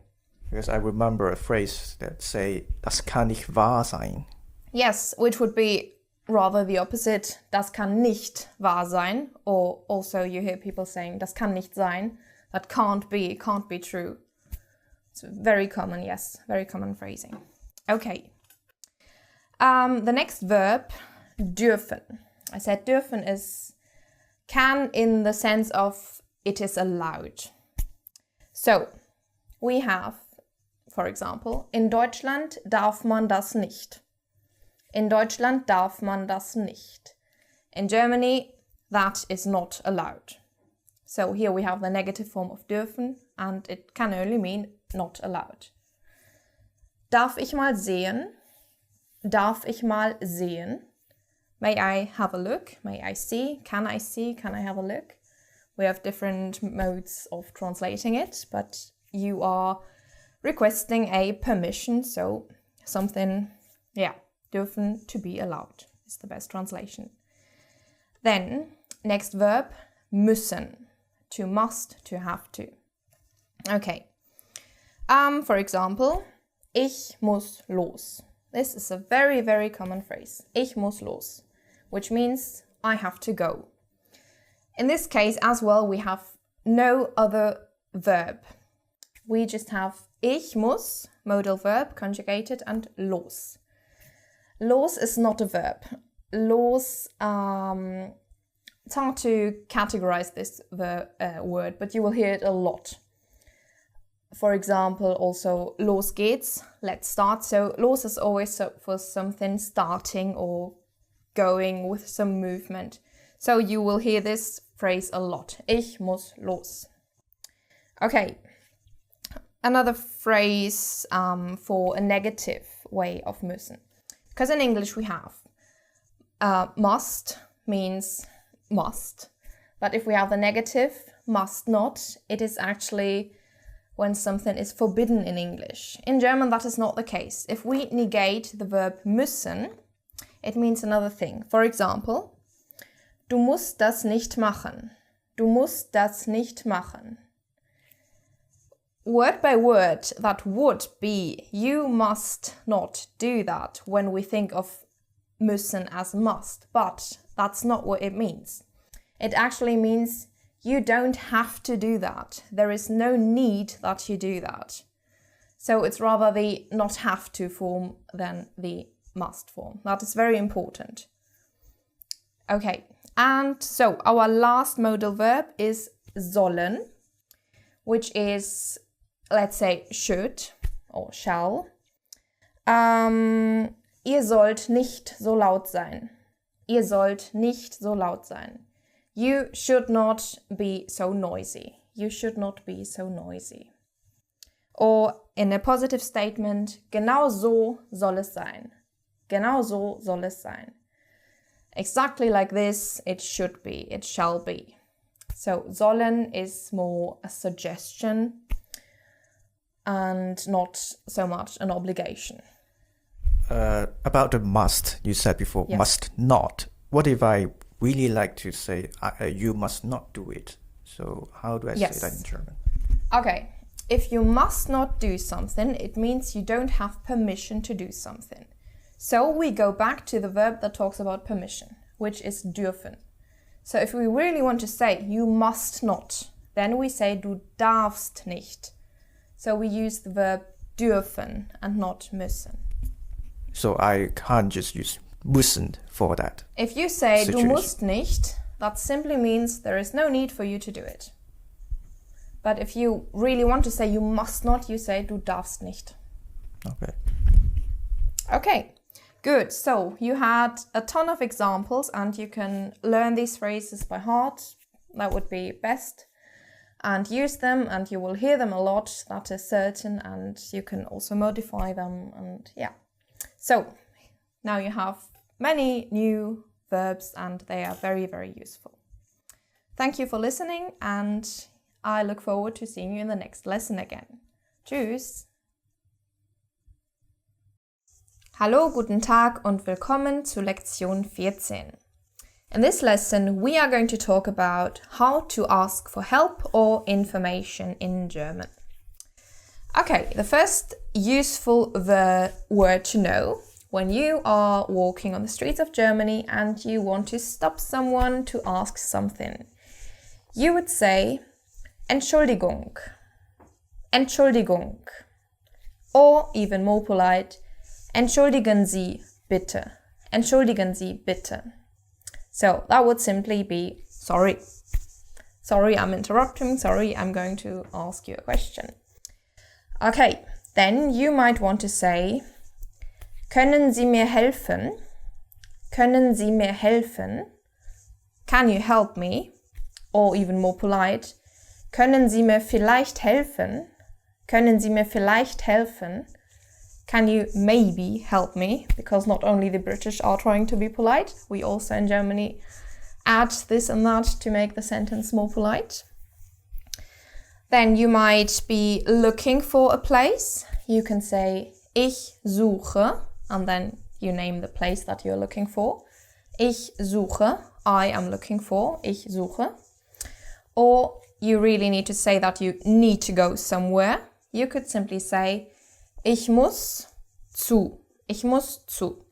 Because I remember a phrase that say, das kann nicht wahr sein. Yes, which would be rather the opposite. Das kann nicht wahr sein. Or also you hear people saying, das kann nicht sein. That can't be true. It's very common, yes, very common phrasing. Okay. The next verb, dürfen. I said dürfen is can in the sense of it is allowed. So, we have, for example, in Deutschland darf man das nicht. In Deutschland darf man das nicht. In Germany, that is not allowed. So here we have the negative form of dürfen, and it can only mean not allowed. Darf ich mal sehen? Darf ich mal sehen? May I have a look? May I see? Can I see? Can I have a look? We have different modes of translating it, but you are requesting a permission, so something, dürfen, to be allowed is the best translation. Then, next verb, müssen. To must, to have to. Okay. For example, ich muss los. This is a very, very common phrase. Ich muss los, which means I have to go. In this case as well, we have no other verb. We just have ich muss, modal verb, conjugated, and los. Los is not a verb. Los, it's hard to categorize this word, but you will hear it a lot. For example, also, los geht's, let's start. So, los is always for something starting or going with some movement. So, you will hear this phrase a lot. Ich muss los. Okay. Another phrase for a negative way of müssen. Because in English we have must means must. But if we have the negative, must not, it is actually when something is forbidden in English. In German, that is not the case. If we negate the verb müssen, it means another thing. For example, du musst das nicht machen. Du musst das nicht machen. Word by word, that would be you must not do that when we think of müssen as must, but that's not what it means. It actually means you don't have to do that. There is no need that you do that. So it's rather the not have to form than the must form. That is very important. Okay, and so our last modal verb is sollen, which is, let's say, should or shall. Ihr sollt nicht so laut sein. Ihr sollt nicht so laut sein. You should not be so noisy. You should not be so noisy. Or in a positive statement, genau so soll es sein. Genau so soll es sein. Exactly like this, it should be, it shall be. So sollen is more a suggestion and not so much an obligation. About the must, you said before, yes. Must not. What if I really like to say, you must not do it? So how do I say that in German? Okay, if you must not do something, it means you don't have permission to do something. So we go back to the verb that talks about permission, which is dürfen. So if we really want to say you must not, then we say du darfst nicht. So we use the verb dürfen and not müssen. So I can't just use müssen for that. If you say situation. du musst nicht, that simply means there is no need for you to do it. But if you really want to say you must not, you say du darfst nicht. Okay. Okay, good. So you had a ton of examples and you can learn these phrases by heart. That would be best. And use them and you will hear them a lot, that is certain, and you can also modify them and yeah. So now you have many new verbs and they are very, very useful. Thank you for listening and I look forward to seeing you in the next lesson again. Tschüss! Hallo, guten Tag und willkommen zu Lektion 14. In this lesson, we are going to talk about how to ask for help or information in German. Okay, the first useful word to know when you are walking on the streets of Germany and you want to stop someone to ask something. You would say Entschuldigung, Entschuldigung, or even more polite, Entschuldigen Sie bitte, Entschuldigen Sie bitte. So that would simply be sorry. Sorry, I'm interrupting. Sorry, I'm going to ask you a question. Okay, then you might want to say Können Sie mir helfen? Können Sie mir helfen? Can you help me? Or even more polite, Können Sie mir vielleicht helfen? Können Sie mir vielleicht helfen? Can you maybe help me? Because not only the British are trying to be polite, we also in Germany add this and that to make the sentence more polite. Then you might be looking for a place. You can say Ich suche, and then you name the place that you're looking for. Ich suche, I am looking for, ich suche. Or you really need to say that you need to go somewhere. You could simply say Ich muss zu. Ich muss zu.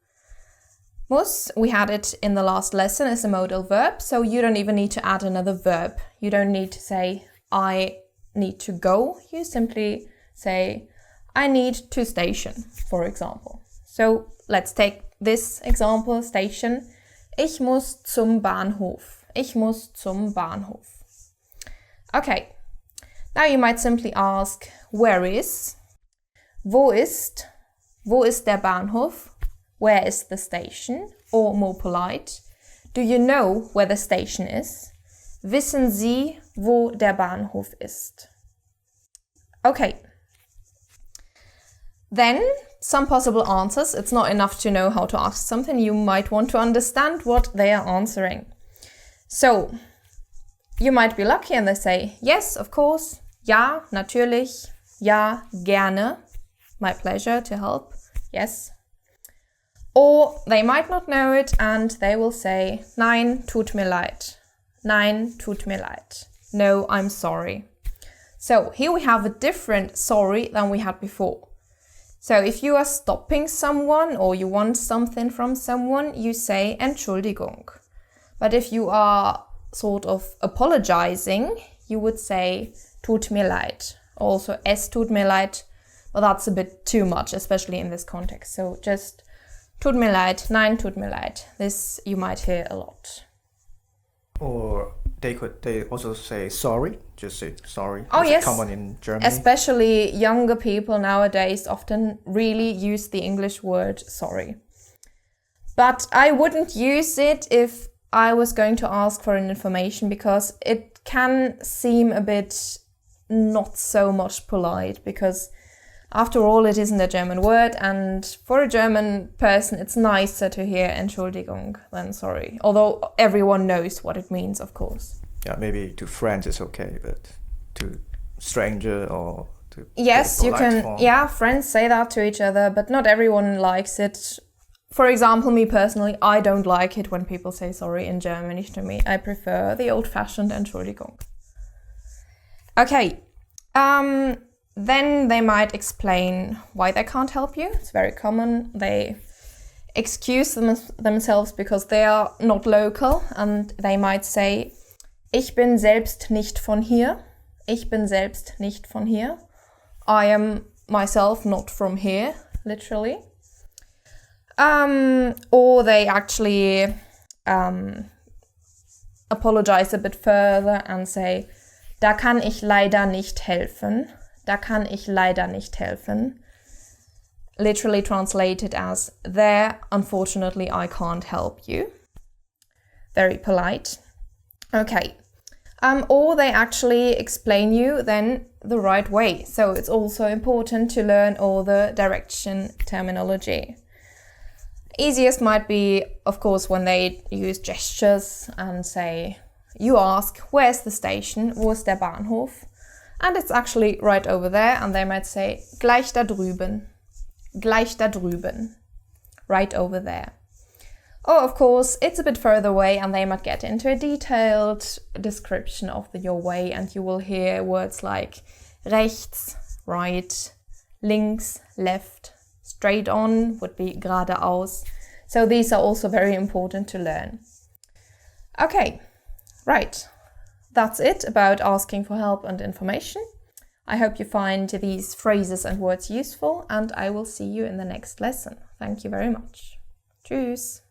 Muss, we had it in the last lesson, is a modal verb, so you don't even need to add another verb. You don't need to say I need to go. You simply say I need to station, for example. So let's take this example, station. Ich muss zum Bahnhof. Ich muss zum Bahnhof. Okay, now you might simply ask, where is? Wo ist? Wo ist der Bahnhof? Where is the station? Or more polite, do you know where the station is? Wissen Sie, wo der Bahnhof ist? Okay. Then, some possible answers. It's not enough to know how to ask something. You might want to understand what they are answering. So, you might be lucky and they say, yes, of course. Ja, natürlich. Ja, gerne. My pleasure to help. Yes. Or they might not know it and they will say, Nein, tut mir leid. Nein, tut mir leid. No, I'm sorry. So here we have a different sorry than we had before. So if you are stopping someone or you want something from someone, you say Entschuldigung. But if you are sort of apologizing, you would say tut mir leid. Also es tut mir leid. Well, that's a bit too much, especially in this context. So just tut mir leid, nein, tut mir leid. This you might hear a lot. Or they also say sorry, just say sorry. Oh, yes. Common in Germany. Especially younger people nowadays often really use the English word sorry. But I wouldn't use it if I was going to ask for an information because it can seem a bit not so much polite because after all, it isn't a German word, and for a German person, it's nicer to hear Entschuldigung than sorry. Although everyone knows what it means, of course. Yeah, maybe to friends it's okay, but to stranger or to yes, you can. Form. Yeah, friends say that to each other, but not everyone likes it. For example, me personally, I don't like it when people say sorry in Germany to me. I prefer the old-fashioned Entschuldigung. Okay. Then they might explain why they can't help you. It's very common. excuse themselves because they are not local, and they might say, ich bin selbst nicht von hier. Ich bin selbst nicht von hier. I am myself not from here, literally. Or they actually apologize a bit further and say, da kann ich leider nicht helfen. Da kann ich leider nicht helfen. Literally translated as, there, unfortunately, I can't help you. Very polite. Okay. Or they actually explain you then the right way. So it's also important to learn all the direction terminology. Easiest might be, of course, when they use gestures and say, you ask, where's the station? Wo ist der Bahnhof? And it's actually right over there, and they might say, gleich da drüben. Gleich da drüben. Right over there. Or, of course, it's a bit further away, and they might get into a detailed description of your way, and you will hear words like rechts, right, links, left, straight on would be geradeaus. So these are also very important to learn. Okay, right. That's it about asking for help and information. I hope you find these phrases and words useful, and I will see you in the next lesson. Thank you very much. Tschüss.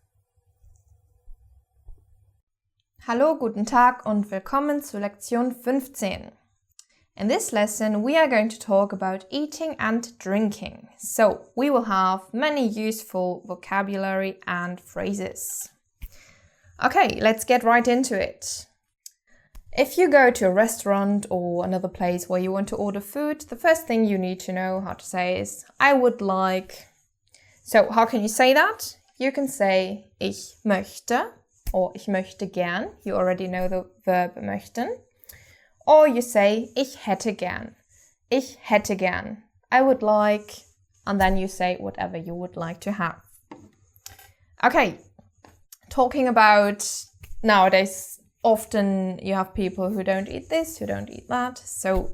Hallo, guten Tag und willkommen zu Lektion 15. In this lesson, we are going to talk about eating and drinking. So, we will have many useful vocabulary and phrases. Okay, let's get right into it. If you go to a restaurant or another place where you want to order food, the first thing you need to know how to say is, I would like. So, how can you say that? You can say, ich möchte, or ich möchte gern. You already know the verb möchten. Or you say, ich hätte gern. Ich hätte gern. I would like, and then you say whatever you would like to have. Okay, talking about nowadays, often you have people who don't eat this, who don't eat that. So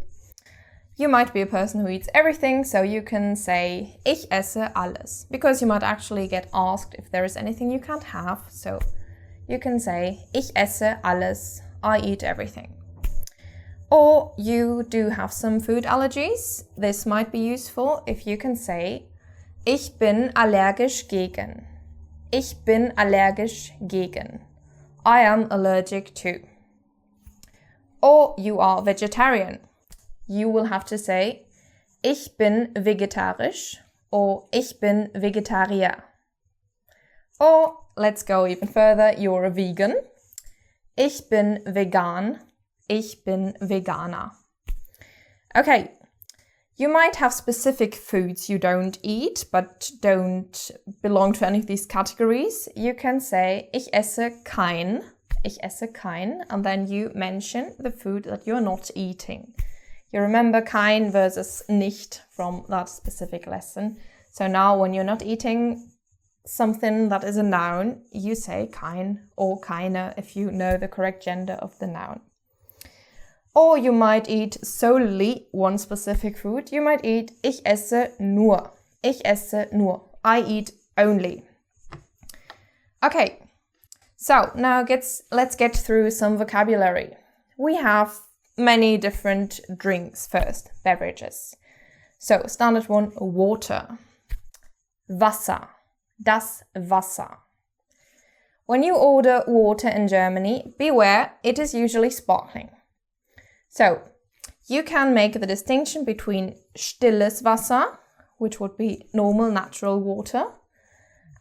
you might be a person who eats everything, so you can say, ich esse alles. Because you might actually get asked if there is anything you can't have. So you can say, ich esse alles. I eat everything. Or you do have some food allergies. This might be useful if you can say, ich bin allergisch gegen. Ich bin allergisch gegen. I am allergic to. Or you are vegetarian. You will have to say, ich bin vegetarisch, or ich bin Vegetarier. Or, let's go even further, you're a vegan. Ich bin vegan. Ich bin Veganer. Okay, you might have specific foods you don't eat, but don't belong to any of these categories. You can say, ich esse kein, and then you mention the food that you're not eating. You remember kein versus nicht from that specific lesson. So now when you're not eating something that is a noun, you say kein or keine if you know the correct gender of the noun. Or you might eat solely one specific food. You might eat, ich esse nur. Ich esse nur. I eat only. Okay, so now let's get through some vocabulary. We have many different drinks first, beverages. So, standard one, water. Wasser. Das Wasser. When you order water in Germany, beware, it is usually sparkling. So, you can make the distinction between stilles Wasser, which would be normal natural water,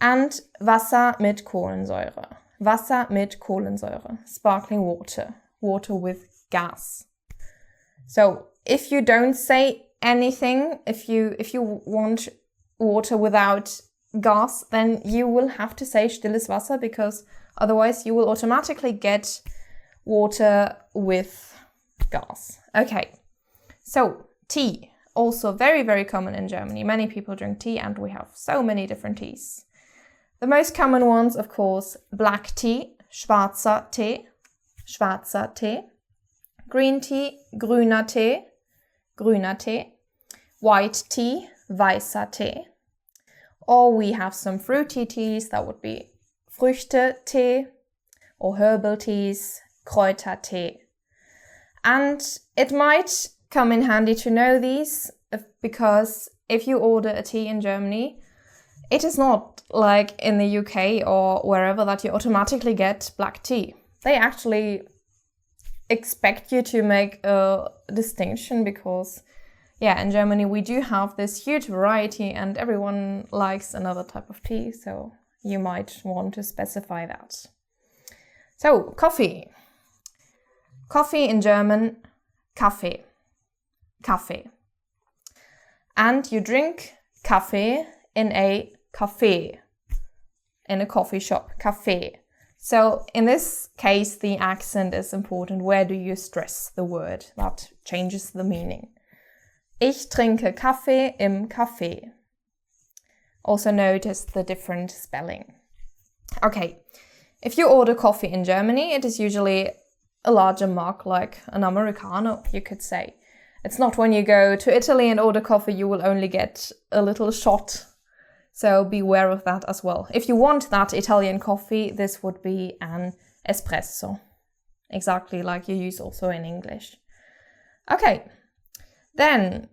and Wasser mit Kohlensäure. Wasser mit Kohlensäure, sparkling water, water with gas. So, if you don't say anything, if you want water without gas, then you will have to say stilles Wasser, because otherwise you will automatically get water with gas. Okay, so tea, also very, very common in Germany. Many people drink tea, and we have so many different teas. The most common ones, of course, black tea, schwarzer Tee, green tea, grüner Tee, white tea, weißer Tee. Or we have some fruity teas, that would be Früchtetee, or herbal teas, Kräutertee. And it might come in handy to know these, because if you order a tea in Germany, it is not like in the UK or wherever that you automatically get black tea. They actually expect you to make a distinction because, yeah, in Germany we do have this huge variety and everyone likes another type of tea, so you might want to specify that. So, coffee. Coffee in German, Kaffee. Kaffee. And you drink Kaffee in a café, in a coffee shop, café. So in this case, the accent is important. Where do you stress the word? That changes the meaning. Ich trinke Kaffee im Café. Also notice the different spelling. Okay, if you order coffee in Germany, it is usually a larger mug, like an Americano, you could say. It's not when you go to Italy and order coffee, you will only get a little shot. So beware of that as well. If you want that Italian coffee, this would be an espresso. Exactly like you use also in English. Okay, then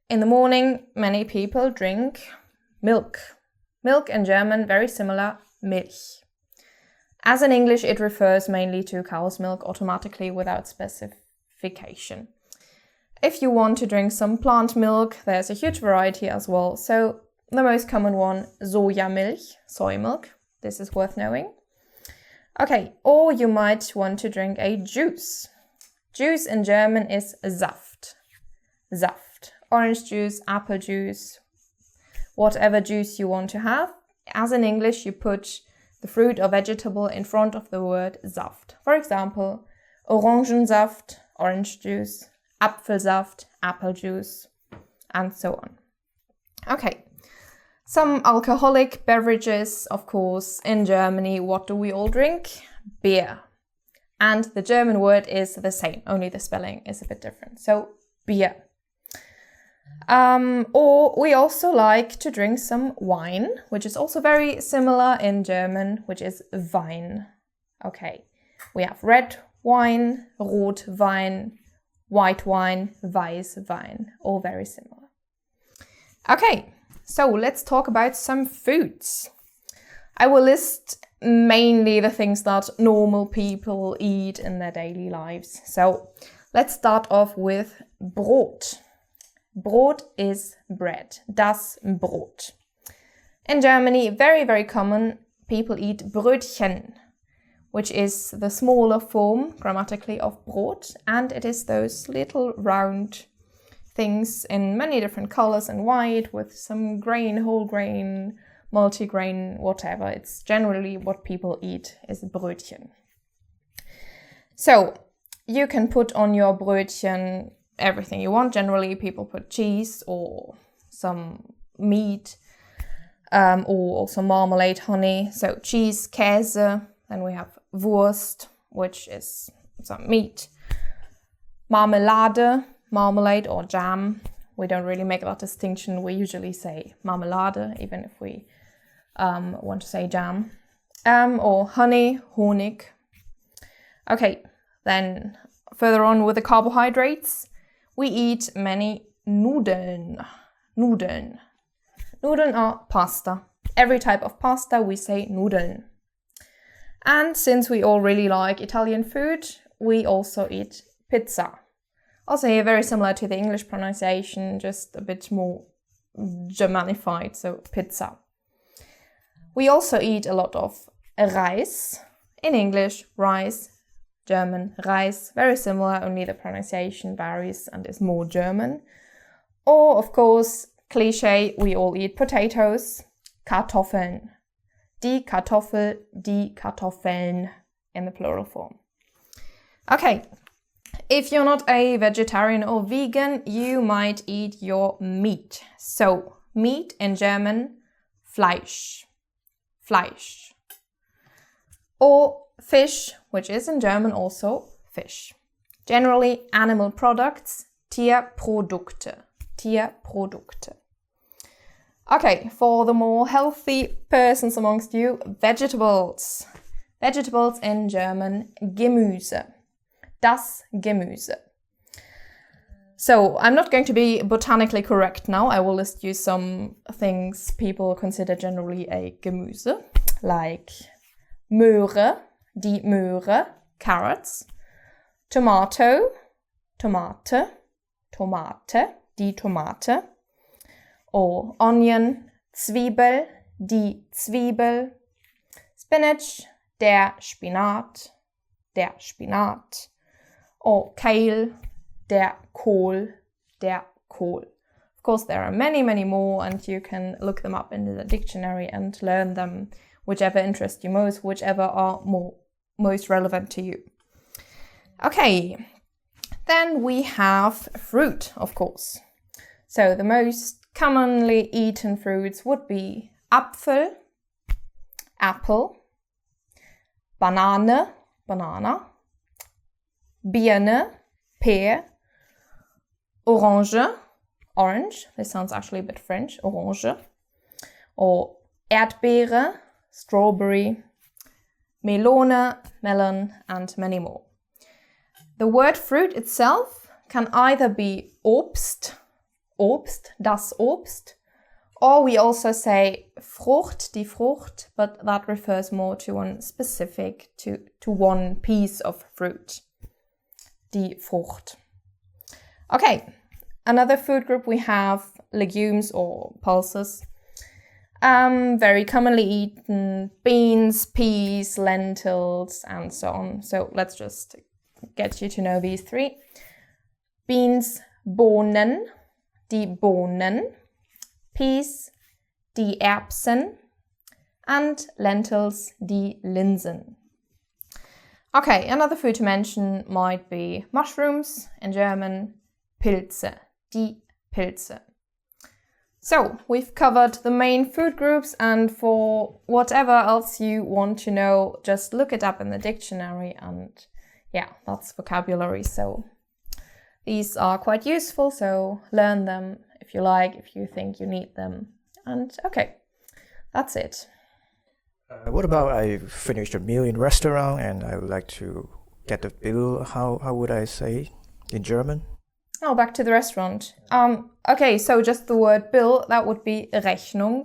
in the morning, many people drink milk. Milk in German, very similar, Milch. As in English, it refers mainly to cow's milk automatically without specification. If you want to drink some plant milk, there's a huge variety as well. So the most common one, Sojamilch, soy milk. This is worth knowing. Okay, or you might want to drink a juice. Juice in German is Saft. Saft. Orange juice, apple juice, whatever juice you want to have. As in English, you put the fruit or vegetable in front of the word Saft. For example, Orangensaft, orange juice, Apfelsaft, apple juice, and so on. Okay. Some alcoholic beverages, of course, in Germany, what do we all drink? Beer. And the German word is the same, only the spelling is a bit different. So, beer. Or we also like to drink some wine, which is also very similar in German, which is Wein. Okay, we have red wine, Rotwein, white wine, Weißwein, all very similar. Okay. So let's talk about some foods. I will list mainly the things that normal people eat in their daily lives. So let's start off with Brot. Brot is bread. Das Brot. In Germany, very, very common, people eat Brötchen, which is the smaller form grammatically of Brot, and it is those little round things in many different colors and white with some grain, whole grain, multigrain, whatever. It's generally what people eat is Brötchen. So you can put on your Brötchen everything you want. Generally people put cheese or some meat or also marmalade, honey. So cheese, Käse, then we have Wurst, which is some meat, Marmelade, marmalade or jam. We don't really make that distinction. We usually say Marmelade, even if we want to say jam. Or honey, Honig. Okay, then further on with the carbohydrates, we eat many Nudeln. Nudeln. Nudeln are pasta. Every type of pasta we say Nudeln. And since we all really like Italian food, we also eat pizza. Also here, very similar to the English pronunciation, just a bit more Germanified, so pizza. We also eat a lot of Reis. In English, rice. German, Reis. Very similar, only the pronunciation varies and is more German. Or, of course, cliché, we all eat potatoes. Kartoffeln. Die Kartoffel, die Kartoffeln in the plural form. Okay. If you're not a vegetarian or vegan, you might eat your meat. So, meat in German, Fleisch. Fleisch. Or fish, which is in German also fish. Generally, animal products, Tierprodukte. Tierprodukte. Okay, for the more healthy persons amongst you, vegetables. Vegetables in German, Gemüse. Das Gemüse. So, I'm not going to be botanically correct now. I will list you some things people consider generally a Gemüse, like Möhre, die Möhre, carrots, Tomato, Tomate, Tomate, die Tomate, or onion, Zwiebel, die Zwiebel, spinach, der Spinat, or kale, der Kohl, der Kohl. Of course, there are many, many more, and you can look them up in the dictionary and learn them, whichever interests you most, whichever are most relevant to you. Okay, then we have fruit, of course. So the most commonly eaten fruits would be Apfel, apple, Banane, banana, Birne, pear, Orange, orange, this sounds actually a bit French, orange, or Erdbeere, strawberry, Melone, melon, and many more. The word fruit itself can either be Obst, Obst, das Obst, or we also say Frucht, die Frucht, but that refers more to one specific, to one piece of fruit, die Frucht. Okay, another food group we have legumes or pulses. Very commonly eaten beans, peas, lentils, and so on. So let's just get you to know these three. Beans, Bohnen, die Bohnen, peas, die Erbsen, and lentils, die Linsen. Okay, another food to mention might be mushrooms, in German, Pilze, die Pilze. So, we've covered the main food groups, and for whatever else you want to know, just look it up in the dictionary, and yeah, that's vocabulary. So these are quite useful, so learn them if you like, if you think you need them. And okay, that's it. What about I finished a meal in restaurant and I would like to get the bill? How would I say in German? Oh, back to the restaurant. Okay, so just the word bill, that would be Rechnung.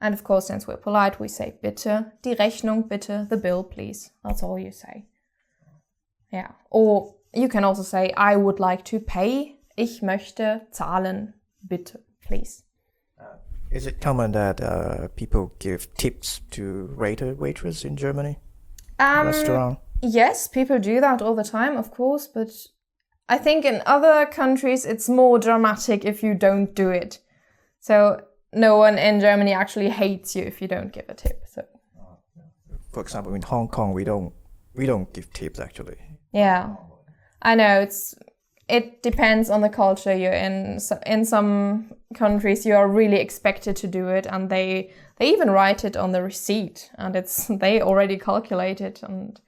And of course, since we're polite, we say bitte, die Rechnung bitte, the bill please. That's all you say. Yeah, or you can also say, I would like to pay, ich möchte zahlen, bitte, please. Is it common that people give tips to waiter, waitress in Germany? Restaurant? Yes, people do that all the time, of course, but I think in other countries it's more dramatic if you don't do it. So no one in Germany actually hates you if you don't give a tip. So, for example, in Hong Kong, we don't give tips actually. Yeah, I know it depends on the culture you're in. So in some countries, you are really expected to do it, and they even write it on the receipt, and they already calculate it, and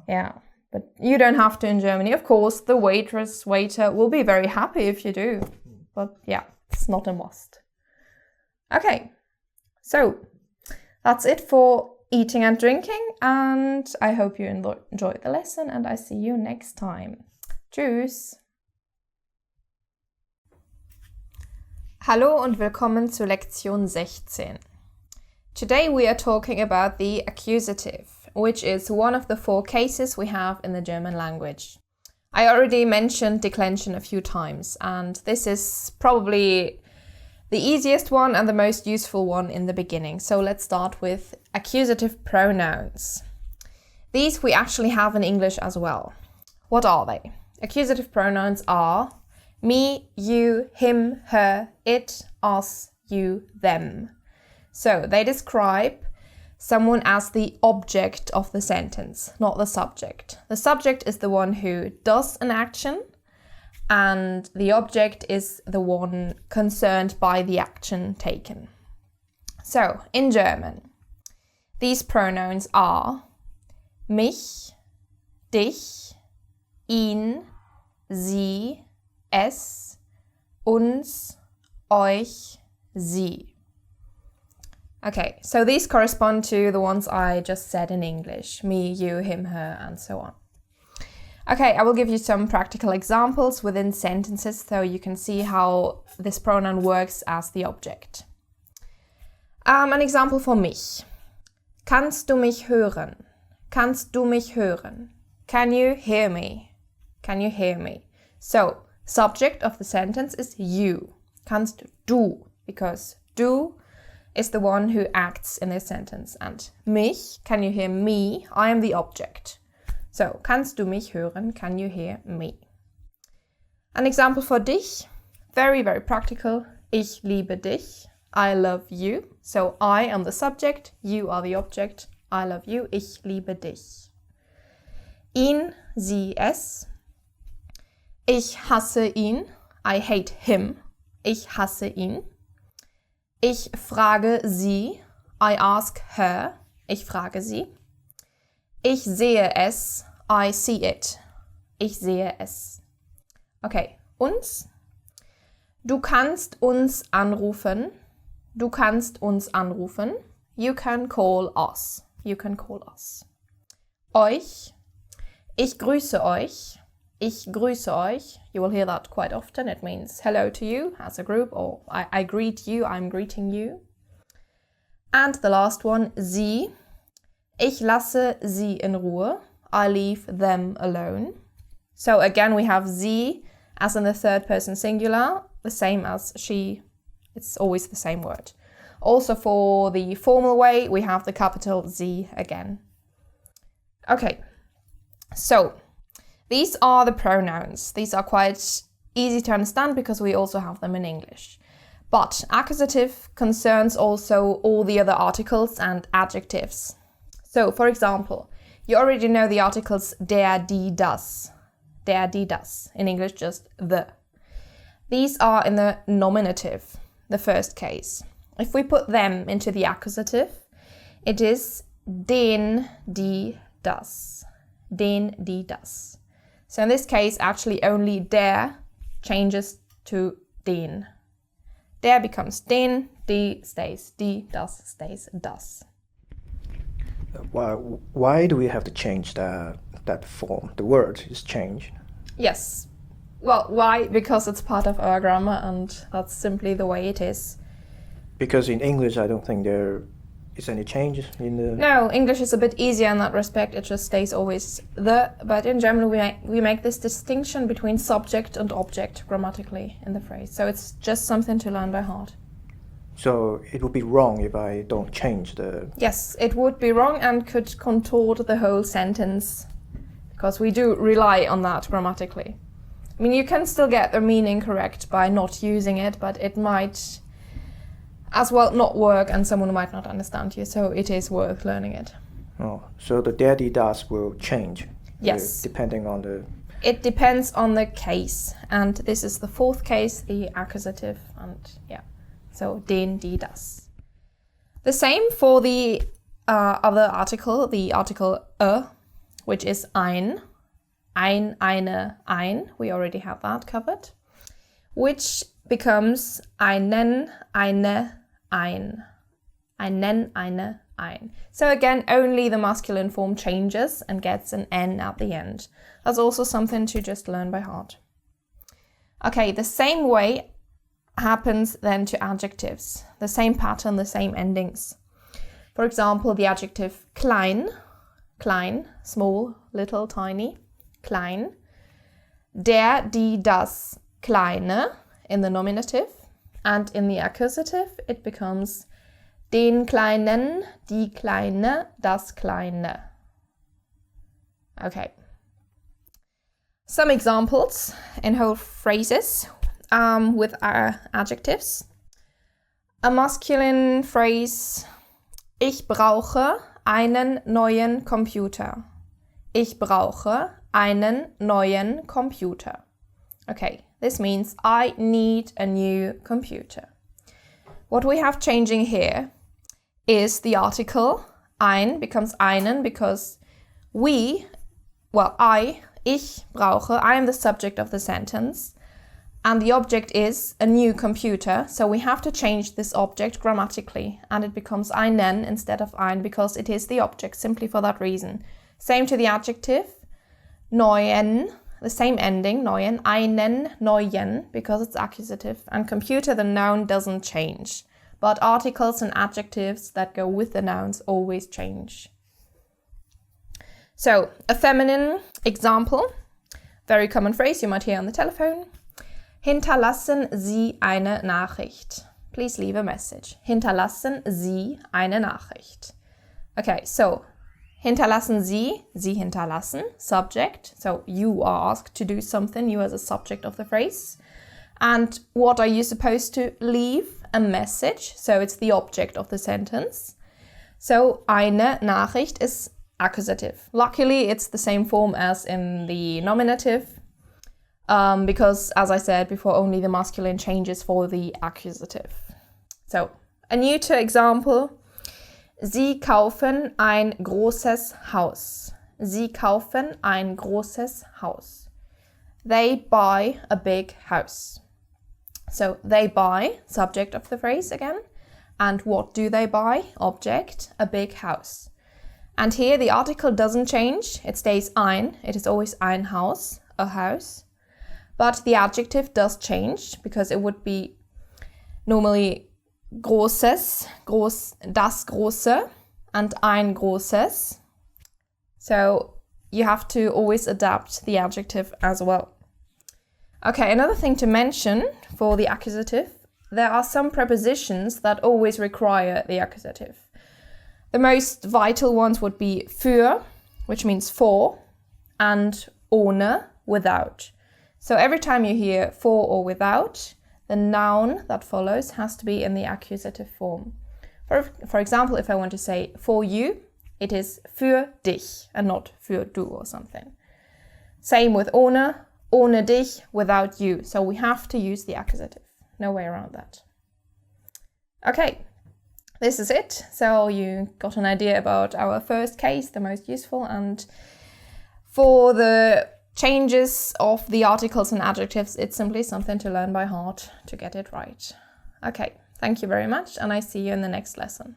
yeah. But you don't have to in Germany. Of course, the waiter will be very happy if you do. But yeah, it's not a must. Okay, so that's it for eating and drinking. And I hope you enjoyed the lesson, and I see you next time. Tschüss! Hallo und willkommen zu Lektion 16. Today we are talking about the accusative, which is one of the 4 cases we have in the German language. I already mentioned declension a few times, and this is probably the easiest one and the most useful one in the beginning. So let's start with accusative pronouns. These we actually have in English as well. What are they? Accusative pronouns are me, you, him, her, it, us, you, them. So they describe someone as the object of the sentence, not the subject. The subject is the one who does an action, and the object is the one concerned by the action taken. So, in German, these pronouns are mich, dich, ihn, sie, es, uns, euch, sie. Okay, so these correspond to the ones I just said in English. Me, you, him, her, and so on. Okay, I will give you some practical examples within sentences so you can see how this pronoun works as the object. An example for mich. Kannst du mich hören? Kannst du mich hören? Can you hear me? Can you hear me? So, subject of the sentence is you. Kannst du, because du is the one who acts in this sentence. And mich, can you hear me? I am the object. So, kannst du mich hören? Can you hear me? An example for dich, very, very practical. Ich liebe dich. I love you. So, I am the subject, you are the object. I love you. Ich liebe dich. Ihn, sie, es. Ich hasse ihn. I hate him. Ich hasse ihn. Ich frage sie. I ask her. Ich frage sie. Ich sehe es. I see it. Ich sehe es. Okay, uns. Du kannst uns anrufen. Du kannst uns anrufen. You can call us. You can call us. Euch. Ich grüße euch. Ich grüße euch. You will hear that quite often. It means hello to you as a group, or I greet you, I'm greeting you. And the last one, sie. Ich lasse sie in Ruhe. I leave them alone. So again, we have sie as in the third person singular, the same as she. It's always the same word. Also for the formal way, we have the capital Z again. Okay, so these are the pronouns. These are quite easy to understand because we also have them in English. But accusative concerns also all the other articles and adjectives. So, for example, you already know the articles der, die, das. Der, die, das. In English, just the. These are in the nominative, the first case. If we put them into the accusative, it is den, die, das. Den, die, das. So in this case, actually only der changes to den. Der becomes den, die stays die, das stays das. Why do we have to change that form? The word is changed. Yes. Well, why? Because it's part of our grammar and that's simply the way it is. Because in English, I don't think there is any change in the... No, English is a bit easier in that respect. It just stays always the. But in general, we make this distinction between subject and object grammatically in the phrase. So it's just something to learn by heart. So it would be wrong if I don't change the... Yes, it would be wrong and could contort the whole sentence because we do rely on that grammatically. I mean, you can still get the meaning correct by not using it, but it might as well not work and someone might not understand you, so it is worth learning it. Oh, so the der, die, das will change? Yes. Depending on the... It depends on the case, and this is the fourth case, the accusative, and yeah. So, den, die, das. The same for the other article, the article which is ein. Ein, eine, ein. We already have that covered. Which becomes einen, eine, ein. Einen, eine, ein. So again, only the masculine form changes and gets an N at the end. That's also something to just learn by heart. Okay, the same way happens then to adjectives. The same pattern, the same endings. For example, the adjective klein, klein, small, little, tiny, klein. Der, die, das, kleine in the nominative. And in the accusative, it becomes den Kleinen, die Kleine, das Kleine. Okay. Some examples in whole phrases with our adjectives. A masculine phrase, ich brauche einen neuen Computer. Ich brauche einen neuen Computer. Okay, this means I need a new computer. What we have changing here is the article ein becomes einen because ich brauche, I am the subject of the sentence, and the object is a new computer, so we have to change this object grammatically, and it becomes einen instead of ein because it is the object, simply for that reason. Same to the adjective, neuen, the same ending, neuen, einen, neuen, because it's accusative, and computer, the noun, doesn't change. But articles and adjectives that go with the nouns always change. So, a feminine example, very common phrase you might hear on the telephone. Hinterlassen Sie eine Nachricht. Please leave a message. Hinterlassen Sie eine Nachricht. Okay, so, hinterlassen Sie, Sie hinterlassen, subject. So, you are asked to do something, you as a subject of the phrase. And what are you supposed to leave? A message, so it's the object of the sentence. So, eine Nachricht is accusative. Luckily, it's the same form as in the nominative, because, as I said before, only the masculine changes for the accusative. So, a neuter example. Sie kaufen ein großes Haus. Sie kaufen ein großes Haus. They buy a big house. So, they buy, subject of the phrase again. And what do they buy? Object, a big house. And here the article doesn't change. It stays ein. It is always ein Haus, a house. But the adjective does change because it would be normally großes, das große, and ein großes. So you have to always adapt the adjective as well. Okay, another thing to mention for the accusative, there are some prepositions that always require the accusative. The most vital ones would be für, which means for, and ohne, without. So every time you hear for or without, the noun that follows has to be in the accusative form. For example, if I want to say for you, it is für dich and not für du or something. Same with ohne dich, without you. So we have to use the accusative. No way around that. Okay, this is it. So you got an idea about our first case, the most useful, and for the changes of the articles and adjectives, it's simply something to learn by heart to get it right. Okay, thank you very much, and I see you in the next lesson.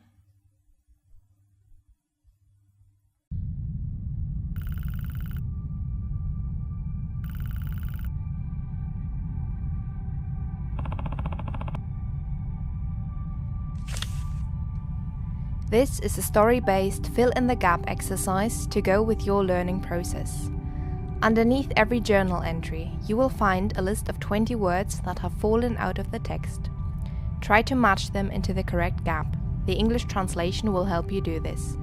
This is a story-based fill-in-the-gap exercise to go with your learning process. Underneath every journal entry, you will find a list of 20 words that have fallen out of the text. Try to match them into the correct gap. The English translation will help you do this.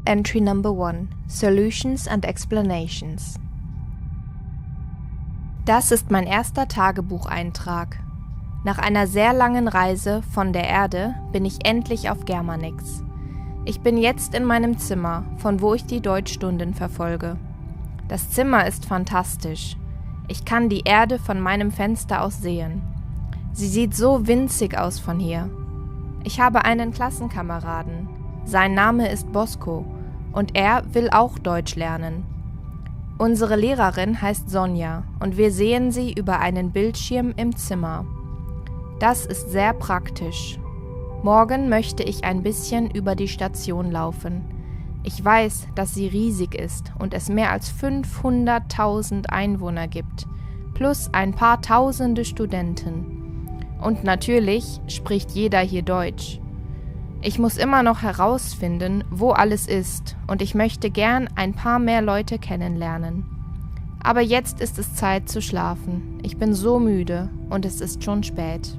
Entry number 1. Solutions and Explanations. Das ist mein erster Tagebucheintrag. Nach einer sehr langen Reise von der Erde bin ich endlich auf Germanix. Ich bin jetzt in meinem Zimmer, von wo ich die Deutschstunden verfolge. Das Zimmer ist fantastisch. Ich kann die Erde von meinem Fenster aus sehen. Sie sieht so winzig aus von hier. Ich habe einen Klassenkameraden. Sein Name ist Bosco und er will auch Deutsch lernen. Unsere Lehrerin heißt Sonja und wir sehen sie über einen Bildschirm im Zimmer. Das ist sehr praktisch. Morgen möchte ich ein bisschen über die Station laufen. Ich weiß, dass sie riesig ist und es mehr als 500.000 Einwohner gibt, plus ein paar tausende Studenten. Und natürlich spricht jeder hier Deutsch. Ich muss immer noch herausfinden, wo alles ist und ich möchte gern ein paar mehr Leute kennenlernen. Aber jetzt ist es Zeit zu schlafen. Ich bin so müde und es ist schon spät.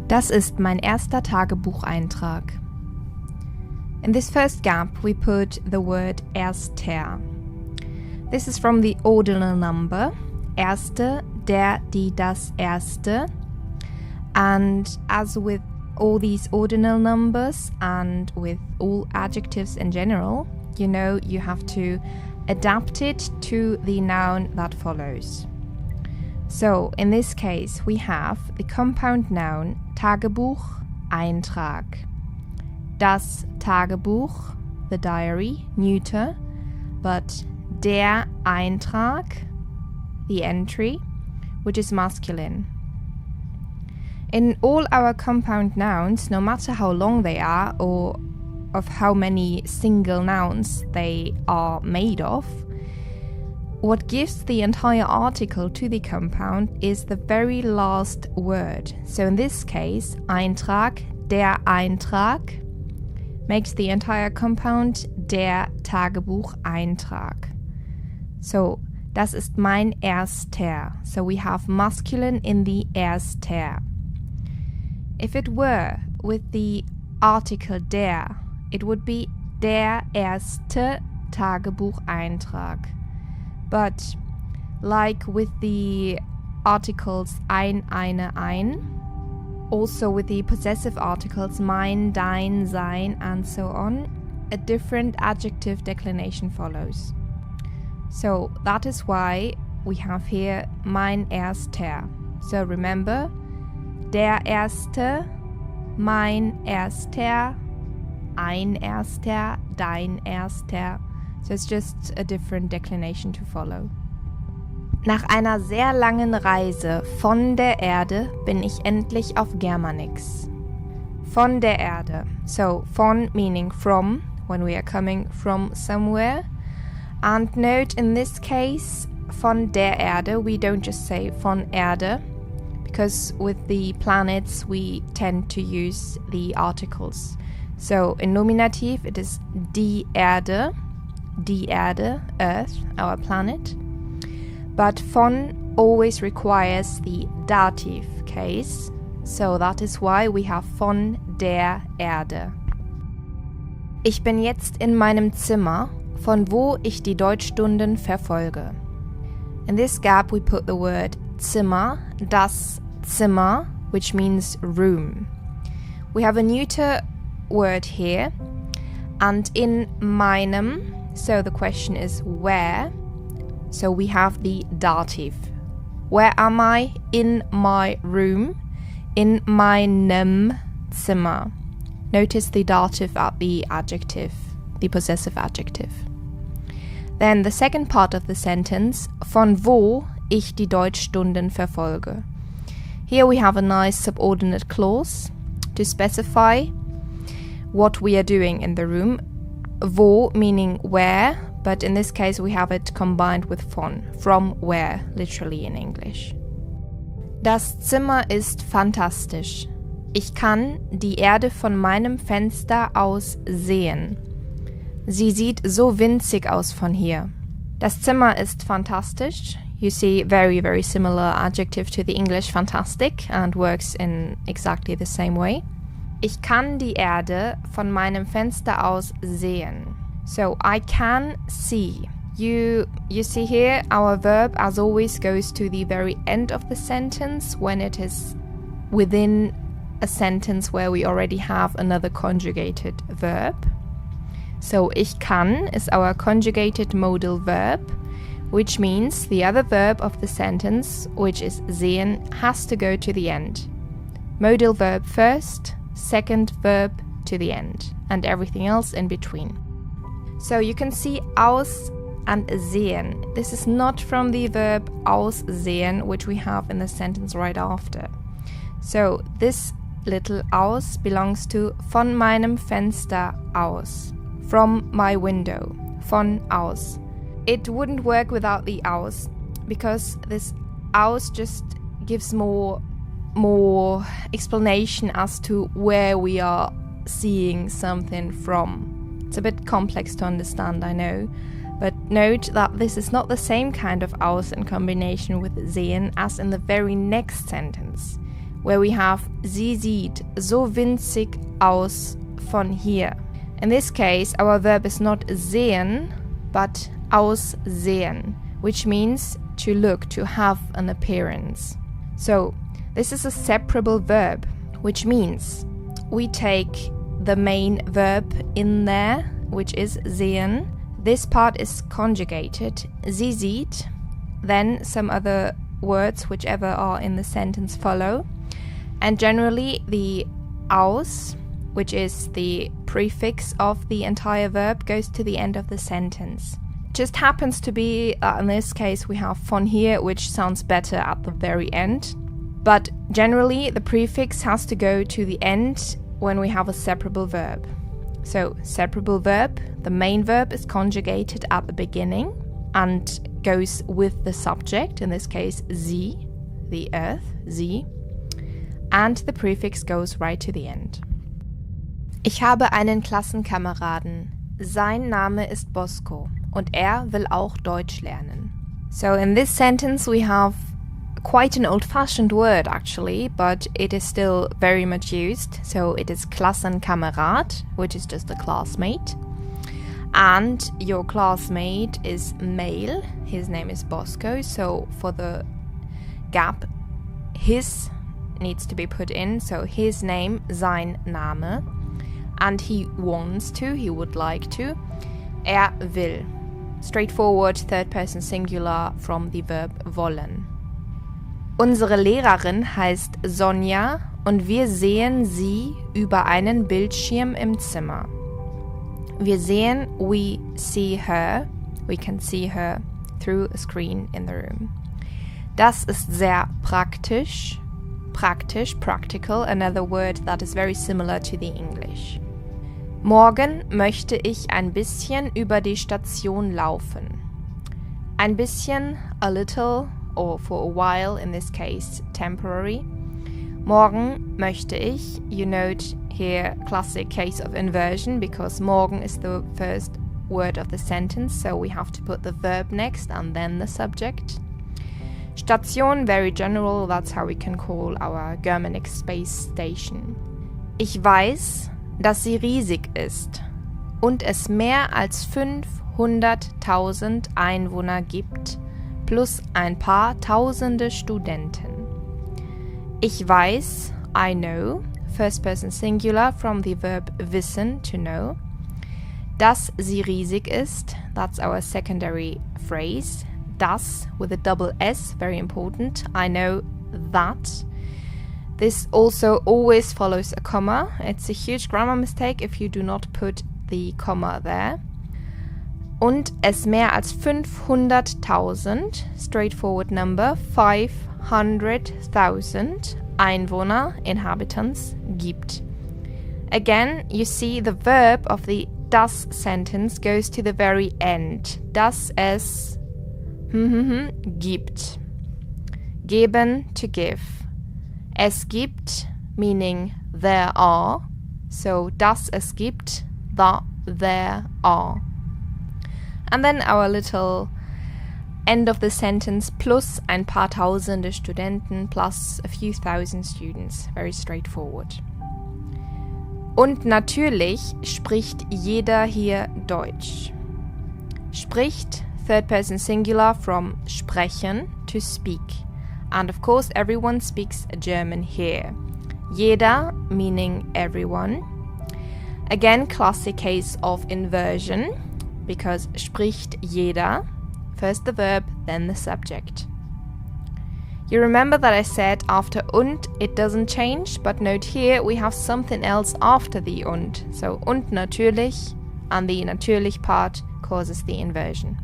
Das ist mein erster Tagebucheintrag. In this first gap we put the word erster. This is from the ordinal number, erste, der, die, das erste. And as with all these ordinal numbers and with all adjectives in general, you know you have to adapted to the noun that follows. So, in this case, we have the compound noun Tagebuch, Eintrag. Das Tagebuch, the diary, neuter, but der Eintrag, the entry, which is masculine. In all our compound nouns, no matter how long they are or of how many single nouns they are made of, what gives the entire article to the compound is the very last word. So in this case, Eintrag, der Eintrag, makes the entire compound der Tagebucheintrag. So, das ist mein erster. So we have masculine in the erster. If it were with the article der, it would be der erste Tagebucheintrag. But like with the articles ein, eine, ein, also with the possessive articles mein, dein, sein, and so on, a different adjective declination follows. So that is why we have here mein erster. So remember, der erste, mein erster, ein erster, dein erster. So it's just a different declination to follow. Nach einer sehr langen Reise von der Erde bin ich endlich auf Germanix. Von der Erde. So von meaning from, when we are coming from somewhere. And note in this case, von der Erde, we don't just say von Erde, because with the planets we tend to use the articles. So in nominative it is die Erde, Earth, our planet. But von always requires the dative case, so that is why we have von der Erde. Ich bin jetzt in meinem Zimmer, von wo ich die Deutschstunden verfolge. In this gap we put the word Zimmer, das Zimmer, which means room. We have a neuter word here, and in meinem, so the question is where, so we have the dative. Where am I? In my room, in meinem Zimmer. Notice the dative at the adjective, the possessive adjective. Then the second part of the sentence, von wo ich die Deutschstunden verfolge. Here we have a nice subordinate clause to specify what we are doing in the room. Wo meaning where, but in this case we have it combined with von, from where, literally in English. Das Zimmer ist fantastisch. Ich kann die Erde von meinem Fenster aus sehen. Sie sieht so winzig aus von hier. Das Zimmer ist fantastisch. You see, very, very similar adjective to the English fantastic and works in exactly the same way. Ich kann die Erde von meinem Fenster aus sehen. So, I can see. You see here, our verb, as always, goes to the very end of the sentence when it is within a sentence where we already have another conjugated verb. So, ich kann is our conjugated modal verb, which means the other verb of the sentence, which is sehen, has to go to the end. Modal verb first, second verb to the end, and everything else in between. So you can see aus and sehen. This is not from the verb aussehen, which we have in the sentence right after. So this little aus belongs to von meinem Fenster aus, from my window, von aus. It wouldn't work without the aus, because this aus just gives more explanation as to where we are seeing something from. It's a bit complex to understand, I know, but note that this is not the same kind of aus in combination with sehen as in the very next sentence, where we have sie sieht so winzig aus von hier. In this case, our verb is not sehen, but aussehen, which means to look, to have an appearance. So, this is a separable verb, which means we take the main verb in there, which is sehen, This part is conjugated. Sie sieht, then some other words, whichever are in the sentence, follow. And generally the aus, which is the prefix of the entire verb, goes to the end of the sentence. It just happens to be, in this case, we have von here, which sounds better at the very end. But generally, the prefix has to go to the end when we have a separable verb. So, separable verb, the main verb is conjugated at the beginning and goes with the subject, in this case, sie, the earth, sie. And the prefix goes right to the end. Ich habe einen Klassenkameraden. Sein Name ist Bosco und er will auch Deutsch lernen. So in this sentence we have quite an old-fashioned word actually, but it is still very much used. So it is Klassenkamerad, which is just a classmate. And your classmate is male. His name is Bosco. So for the gap, his needs to be put in. So his name, sein Name. And he wants to, he would like to. Er will. Straightforward third person singular from the verb wollen. Unsere Lehrerin heißt Sonja und wir sehen sie über einen Bildschirm im Zimmer. Wir sehen, we see her, we can see her through a screen in the room. Das ist sehr praktisch. Praktisch, practical, another word that is very similar to the English. Morgen möchte ich ein bisschen über die Station laufen. Ein bisschen, a little, or for a while, in this case, temporary. Morgen möchte ich, you note here, classic case of inversion, because morgen is the first word of the sentence, so we have to put the verb next and then the subject. Station, very general, that's how we can call our Germanic space station. Ich weiß, dass sie riesig ist und es mehr als 500.000 Einwohner gibt, plus ein paar tausende Studenten. Ich weiß, I know, first person singular from the verb wissen, to know. Dass sie riesig ist, that's our secondary phrase. Das with a double S, very important. I know that. This also always follows a comma. It's a huge grammar mistake if you do not put the comma there. Und es mehr als 500.000, straightforward number, 500,000 Einwohner, inhabitants, gibt. Again, you see the verb of the das sentence goes to the very end. Dass es gibt. Geben, to give. Es gibt, meaning there are. So, dass es gibt, that there are. And then our little end of the sentence, plus ein paar tausende Studenten, plus a few thousand students. Very straightforward. Und natürlich spricht jeder hier Deutsch. Spricht, third person singular from sprechen, to speak. And of course everyone speaks German here. Jeder, meaning everyone. Again, classic case of inversion, because spricht jeder, first the verb, then the subject. You remember that I said after und it doesn't change, but note here we have something else after the und. So und natürlich, and the natürlich part causes the inversion.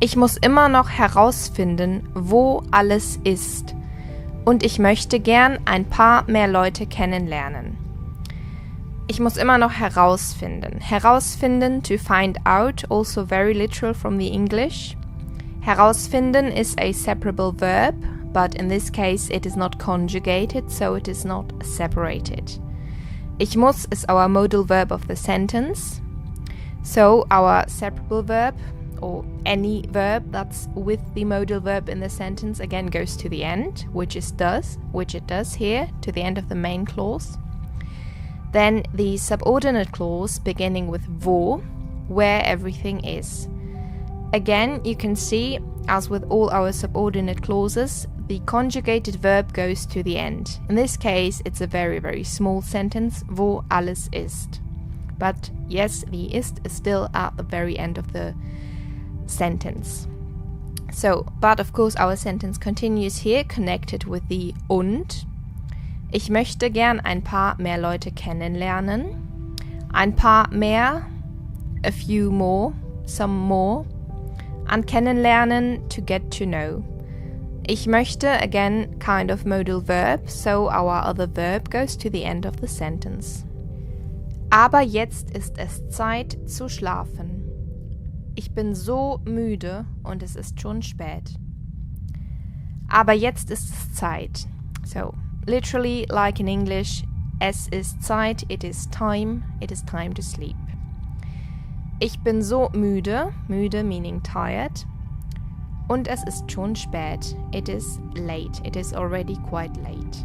Ich muss immer noch herausfinden, wo alles ist. Und ich möchte gern ein paar mehr Leute kennenlernen. Ich muss immer noch herausfinden. Herausfinden, to find out, also very literal from the English. Herausfinden is a separable verb, but in this case it is not conjugated, so it is not separated. Ich muss is our modal verb of the sentence. So our separable verb, or any verb that's with the modal verb in the sentence, again goes to the end, which it does here, to the end of the main clause. Then the subordinate clause beginning with wo, where everything is. Again, you can see, as with all our subordinate clauses, the conjugated verb goes to the end. In this case, it's a very, very small sentence, wo alles ist. But yes, the ist is still at the very end of the sentence. So, but of course our sentence continues here, connected with the und. Ich möchte gern ein paar mehr Leute kennenlernen. Ein paar mehr, a few more, some more. And kennenlernen, to get to know. Ich möchte, again, kind of modal verb, so our other verb goes to the end of the sentence. Aber jetzt ist es Zeit zu schlafen. Ich bin so müde und es ist schon spät. Aber jetzt ist es Zeit. So, literally, like in English, es ist Zeit, it is time to sleep. Ich bin so müde, müde meaning tired. Und es ist schon spät, it is late, it is already quite late.